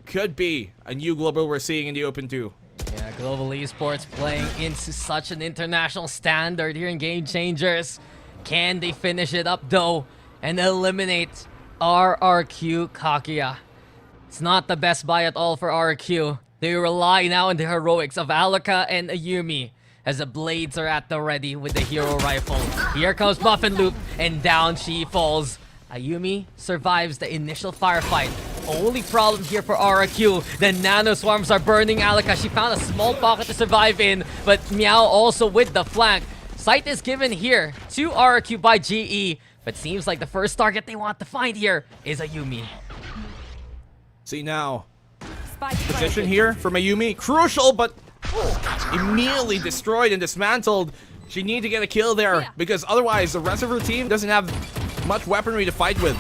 could be a new Global we're seeing in the Open 2. Yeah, Global Esports playing into such an international standard here in Game Changers. Can they finish it up though and eliminate RRQ Kaguya? It's not the best buy at all for RRQ. They rely now on the heroics of Alaka and Ayumi as the blades are at the ready with the hero rifle. Here comes Muffin Loop, and down she falls. Ayumi survives the initial firefight. Only problem here for RRQ, the nano swarms are burning Alaka. She found a small pocket to survive in, but Meow also with the flank. Sight is given here to RRQ by GE, but seems like the first target they want to find here is Ayumi. See now, position here from Ayumi, crucial, but immediately destroyed and dismantled. She needs to get a kill there because otherwise the rest of her team doesn't have much weaponry to fight with.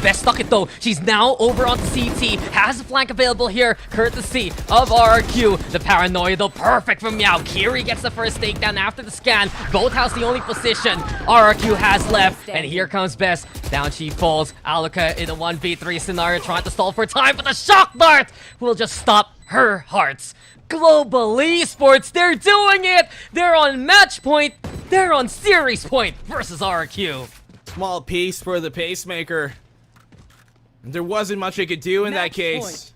Best stuck it though. She's now over on CT. Has a flank available here, courtesy of RRQ. The paranoia though, perfect from Meow. Kiri gets the first takedown after the scan. Both has the only position RRQ has left. And here comes Best. Down she falls. Alaka in a 1v3 scenario trying to stall for time, but the shock dart will just stop her hearts. Global Esports, they're doing it! They're on match point. They're on series point versus RRQ. Small piece for the pacemaker. There wasn't much he could do in that case.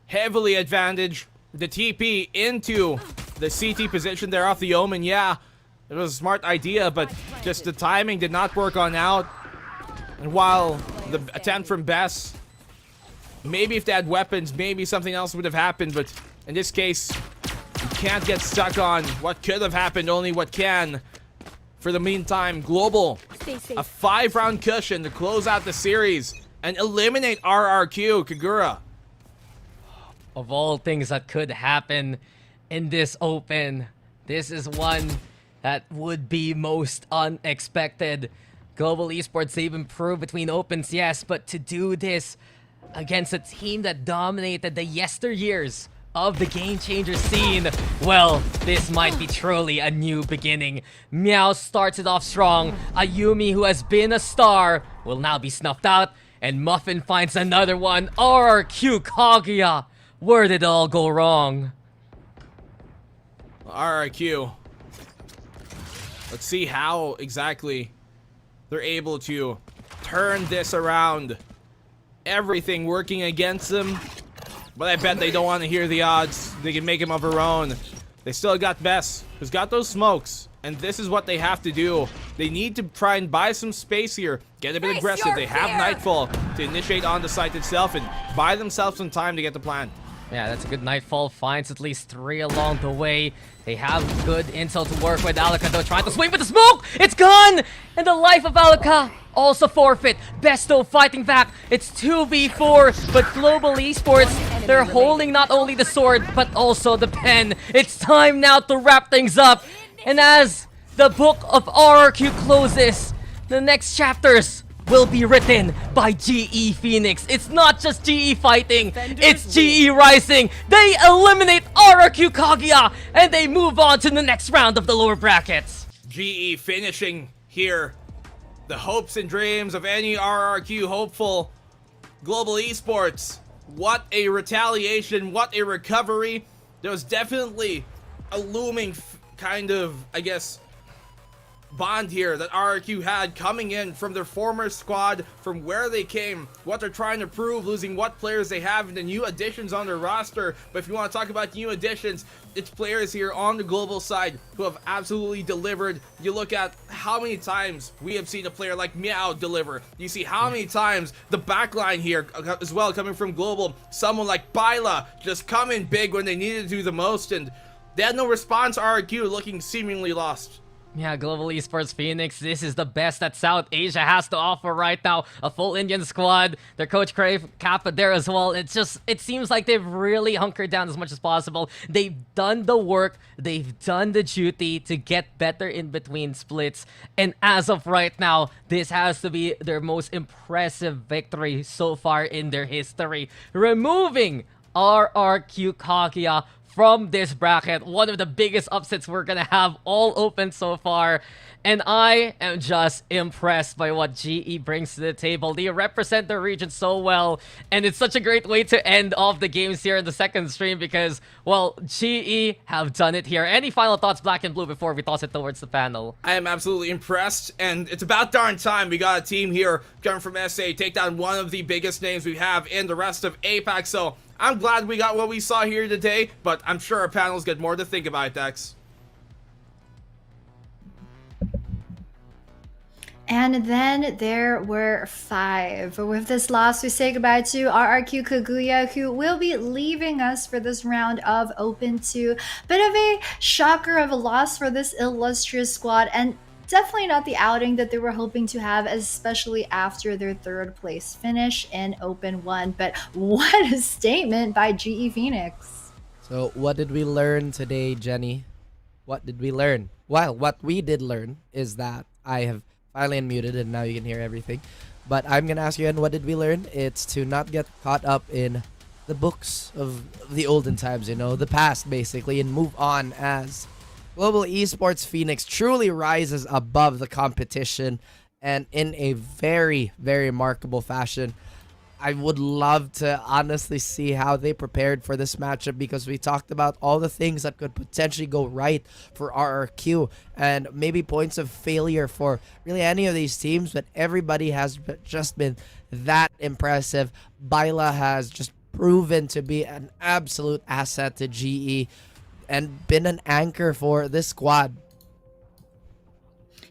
Heavily advantaged. The TP into the CT position there off the Omen. Yeah, it was a smart idea, but just the timing did not work on out. And while the attempt from Bess, maybe if they had weapons, maybe something else would have happened. But in this case, you can't get stuck on what could have happened, only what can. For the meantime, Global, a 5-round cushion to close out the series and eliminate RRQ Kaguya. Of all things that could happen in this open, this is one that would be most unexpected. Global Esports, they've improved between opens, yes, but to do this against a team that dominated the yesteryears of the Game Changer scene, well, this might be truly a new beginning. Meow starts it off strong. Ayumi, who has been a star, will now be snuffed out. And Muffin finds another one. RRQ Kaguya. Where did it all go wrong? RRQ Let's see how exactly they're able to turn this around. Everything working against them. But I bet they don't want to hear the odds. They can make them of their own. They still got Bess, who's got those smokes. And this is what they have to do. They need to try and buy some space here. Get a bit aggressive. They have Nightfall to initiate on the site itself and buy themselves some time to get the plant. Yeah, that's a good Nightfall. Finds at least 3 along the way. They have good intel to work with. Alaka, though, trying to swing with the smoke. It's gone! And the life of Alaka also forfeit. Besto fighting back. It's 2v4, but Global Esports, they're holding not only the sword, but also the pen. It's time now to wrap things up. And as the book of RRQ closes, the next chapters will be written by GE Phoenix. It's not just GE fighting, it's GE rising. They eliminate RRQ Kaguya, and they move on to the next round of the lower brackets. GE finishing here. The hopes and dreams of any RRQ hopeful. Global Esports, what a retaliation, what a recovery. There was definitely a looming kind of, I guess, bond here that RRQ had coming in from their former squad, from where they came, what they're trying to prove, losing what players they have, and the new additions on their roster. But if you want to talk about new additions, it's players here on the global side who have absolutely delivered. You look at how many times we have seen a player like Meow deliver. You see how many times the backline here as well coming from global. Someone like Byla just come in big when they needed to do the most, and they had no response. RRQ looking seemingly lost. Yeah, Global Esports Phoenix, this is the best that South Asia has to offer right now. A full Indian squad, their coach Crave Kappa there as well. It seems like they've really hunkered down as much as possible. They've done the work, they've done the duty to get better in between splits. And as of right now, this has to be their most impressive victory so far in their history. Removing RRQ Kaguya from this bracket, one of the biggest upsets we're gonna have all open so far. And I am just impressed by what GE brings to the table. They represent the region so well, and it's such a great way to end off the games here in the second stream because, well, GE have done it here. Any final thoughts, Blackenblue, before we toss it towards the panel? I am absolutely impressed, and it's about darn time we got a team here coming from SA, take down one of the biggest names we have in the rest of APAC, so I'm glad we got what we saw here today, but I'm sure our panels get more to think about, Daks. And then there were 5. With this loss, we say goodbye to RRQ Kaguya, who will be leaving us for this round of Open 2. Bit of a shocker of a loss for this illustrious squad, and definitely not the outing that they were hoping to have, especially after their 3rd place finish in Open 1. But what a statement by GE Phoenix. So what did we learn today, Jenny? What did we learn? Well, what we did learn is that I have finally unmuted and now you can hear everything. But I'm going to ask you again, what did we learn? It's to not get caught up in the books of the olden times, you know, the past basically, and move on as Global Esports Phoenix truly rises above the competition and in a very, very remarkable fashion. I would love to honestly see how they prepared for this matchup because we talked about all the things that could potentially go right for RRQ and maybe points of failure for really any of these teams, but everybody has just been that impressive. Byla has just proven to be an absolute asset to GE and been an anchor for this squad.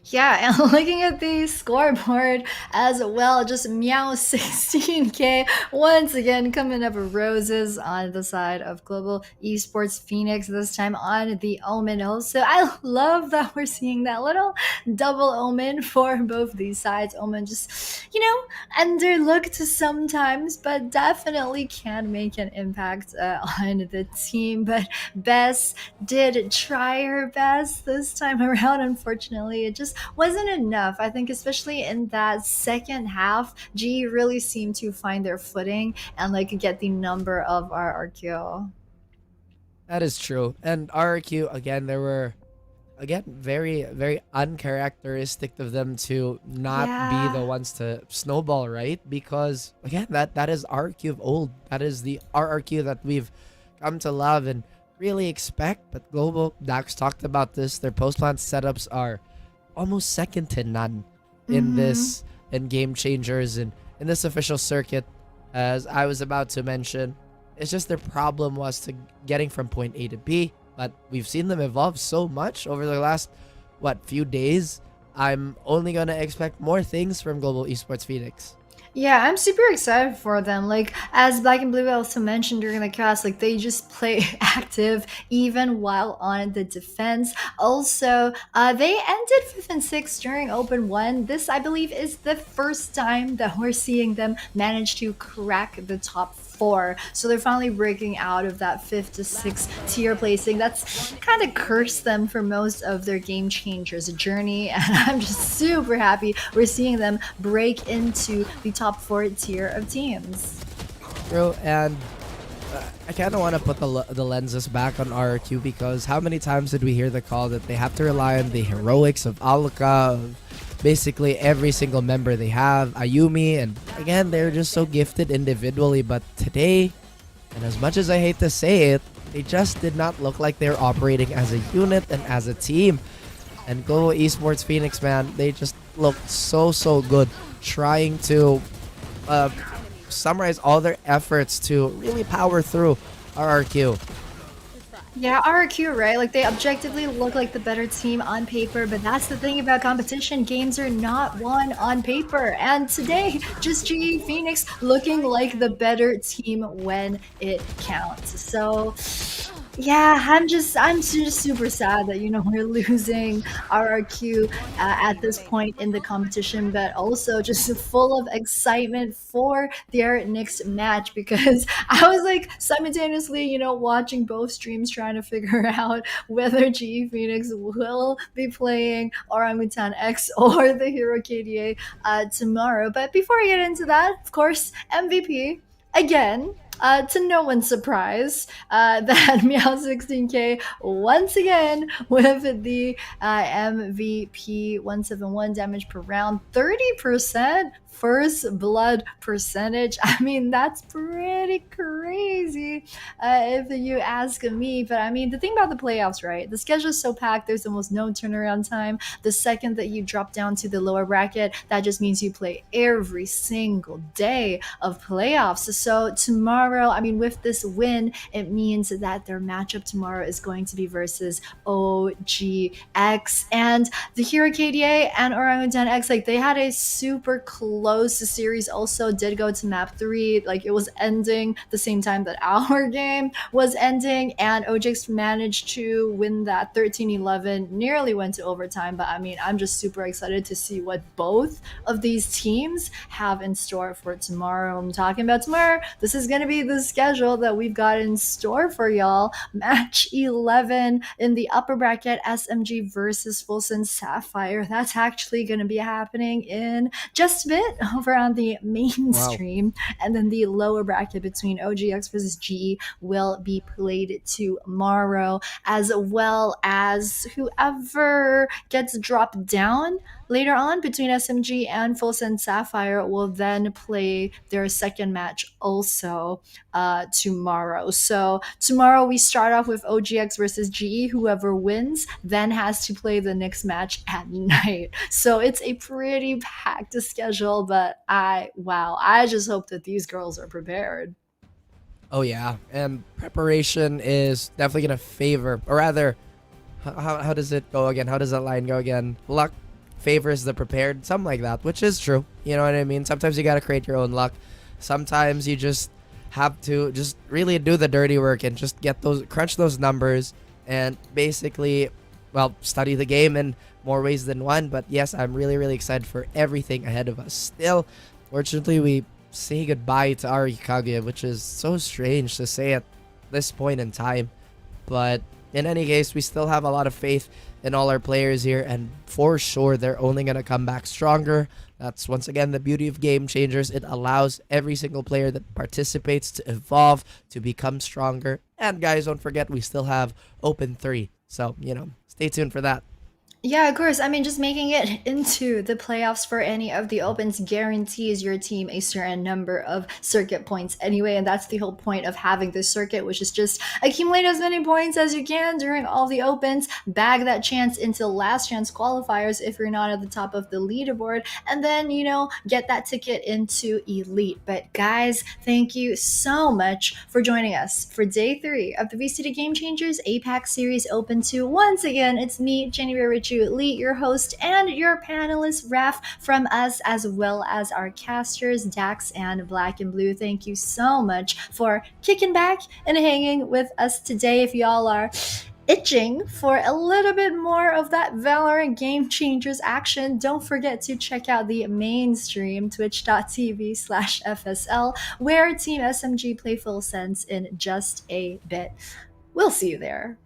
Yeah, and looking at the scoreboard as well, just Meow 16k once again coming up roses on the side of Global Esports Phoenix, this time on the Omen also. I love that we're seeing that little double Omen for both these sides. Omen just, you know, underlooked sometimes, but definitely can make an impact on the team. But Bess did try her best this time around. Unfortunately, it just wasn't enough. I think especially in that second half, GE really seemed to find their footing and like get the number of RRQ. That is true. And RRQ, again, there were, again, very, very uncharacteristic of them to not be the ones to snowball, right? Because, again, that is RRQ of old. That is the RRQ that we've come to love and really expect. But Global, Daks talked about this. Their post-plant setups are almost second to none in this in game changers and in this official circuit. As I was about to mention, it's just their problem was to getting from point A to B, but we've seen them evolve so much over the last few days. I'm only gonna expect more things from Global Esports Phoenix. Yeah, I'm super excited for them. Like, as Blackenblue also mentioned during the cast, like, they just play active even while on the defense. Also, they ended 5th and 6th during Open 1. This, I believe, is the first time that we're seeing them manage to crack the top 4. So they're finally breaking out of that 5th to 6th tier placing. That's kind of cursed them for most of their game changers journey. And I'm just super happy we're seeing them break into the top 4 tier of teams. True, and I kind of want to put the lenses back on RRQ, because how many times did we hear the call that they have to rely on the heroics of Alka, of basically every single member they have, Ayumi, and again, they're just so gifted individually, but today, and as much as I hate to say it, they just did not look like they're operating as a unit and as a team. And Global Esports Phoenix, man, they just looked so good, trying to summarize all their efforts to really power through RRQ. Yeah, RRQ, right? Like, they objectively look like the better team on paper, but that's the thing about competition. Games are not won on paper. And today, just GE Phoenix looking like the better team when it counts. So, yeah, I'm just super sad that, we're losing RRQ at this point in the competition, but also just full of excitement for their next match, because I was like simultaneously, watching both streams trying to figure out whether GE Phoenix will be playing Orangutan X or the Hero KDA tomorrow. But before I get into that, of course, MVP again. To no one's surprise, that Meow16k once again with the MVP 171 damage per round, 30% first blood percentage. I mean, that's pretty crazy if you ask me. But I mean, the thing about the playoffs, right? The schedule is so packed, there's almost no turnaround time. The second that you drop down to the lower bracket, that just means you play every single day of playoffs. So tomorrow, I mean, with this win, it means that their matchup tomorrow is going to be versus OGX. And the Hero KDA and Orangutan X, like, they had a super close series, also did go to map 3. Like, it was ending the same time that our game was ending, and OGX managed to win that 13-11, nearly went to overtime. But I mean, I'm just super excited to see what both of these teams have in store for tomorrow. I'm talking about tomorrow. This is going to be the schedule that we've got in store for y'all. Match 11 in the upper bracket, SMG versus Fulson Sapphire. That's actually going to be happening in just a bit over on the main stream. And then the lower bracket between OGX versus GE will be played tomorrow, as well as whoever gets dropped down later on between SMG and Fulson Sapphire will then play their second match also tomorrow. So tomorrow we start off with OGX versus GE. Whoever wins then has to play the next match at night. So it's a pretty packed schedule, but I just hope that these girls are prepared. Oh yeah, and preparation is definitely gonna favor, or rather, how does it go again? How does that line go again? Luck favors the prepared, something like that, which is true. You know what I mean? Sometimes you gotta create your own luck. Sometimes you just have to just really do the dirty work and just crunch those numbers and basically, study the game in more ways than one. But yes, I'm really excited for everything ahead of us. Still, fortunately, we say goodbye to Ari Kaguya, which is so strange to say at this point in time. But in any case, we still have a lot of faith in all our players here, and for sure, they're only going to come back stronger. That's, once again, the beauty of Game Changers. It allows every single player that participates to evolve, to become stronger. And guys, don't forget, we still have Open 3. So, stay tuned for that. Yeah, of course. I mean, just making it into the playoffs for any of the opens guarantees your team a certain number of circuit points anyway. And that's the whole point of having this circuit, which is just accumulate as many points as you can during all the opens, bag that chance into last chance qualifiers if you're not at the top of the leaderboard, and then, you know, get that ticket into Elite. But guys, thank you so much for joining us for day 3 of the VCT Game Changers APAC Series Open 2. Once again, it's me, Jenny Reirachu, Lee, your host, and your panelist, Raf, from us, as well as our casters, Daks and Blackenblue. Thank you so much for kicking back and hanging with us today. If y'all are itching for a little bit more of that Valorant Game Changers action, don't forget to check out the main stream, twitch.tv/FSL, where Team SMG play full sense in just a bit. We'll see you there.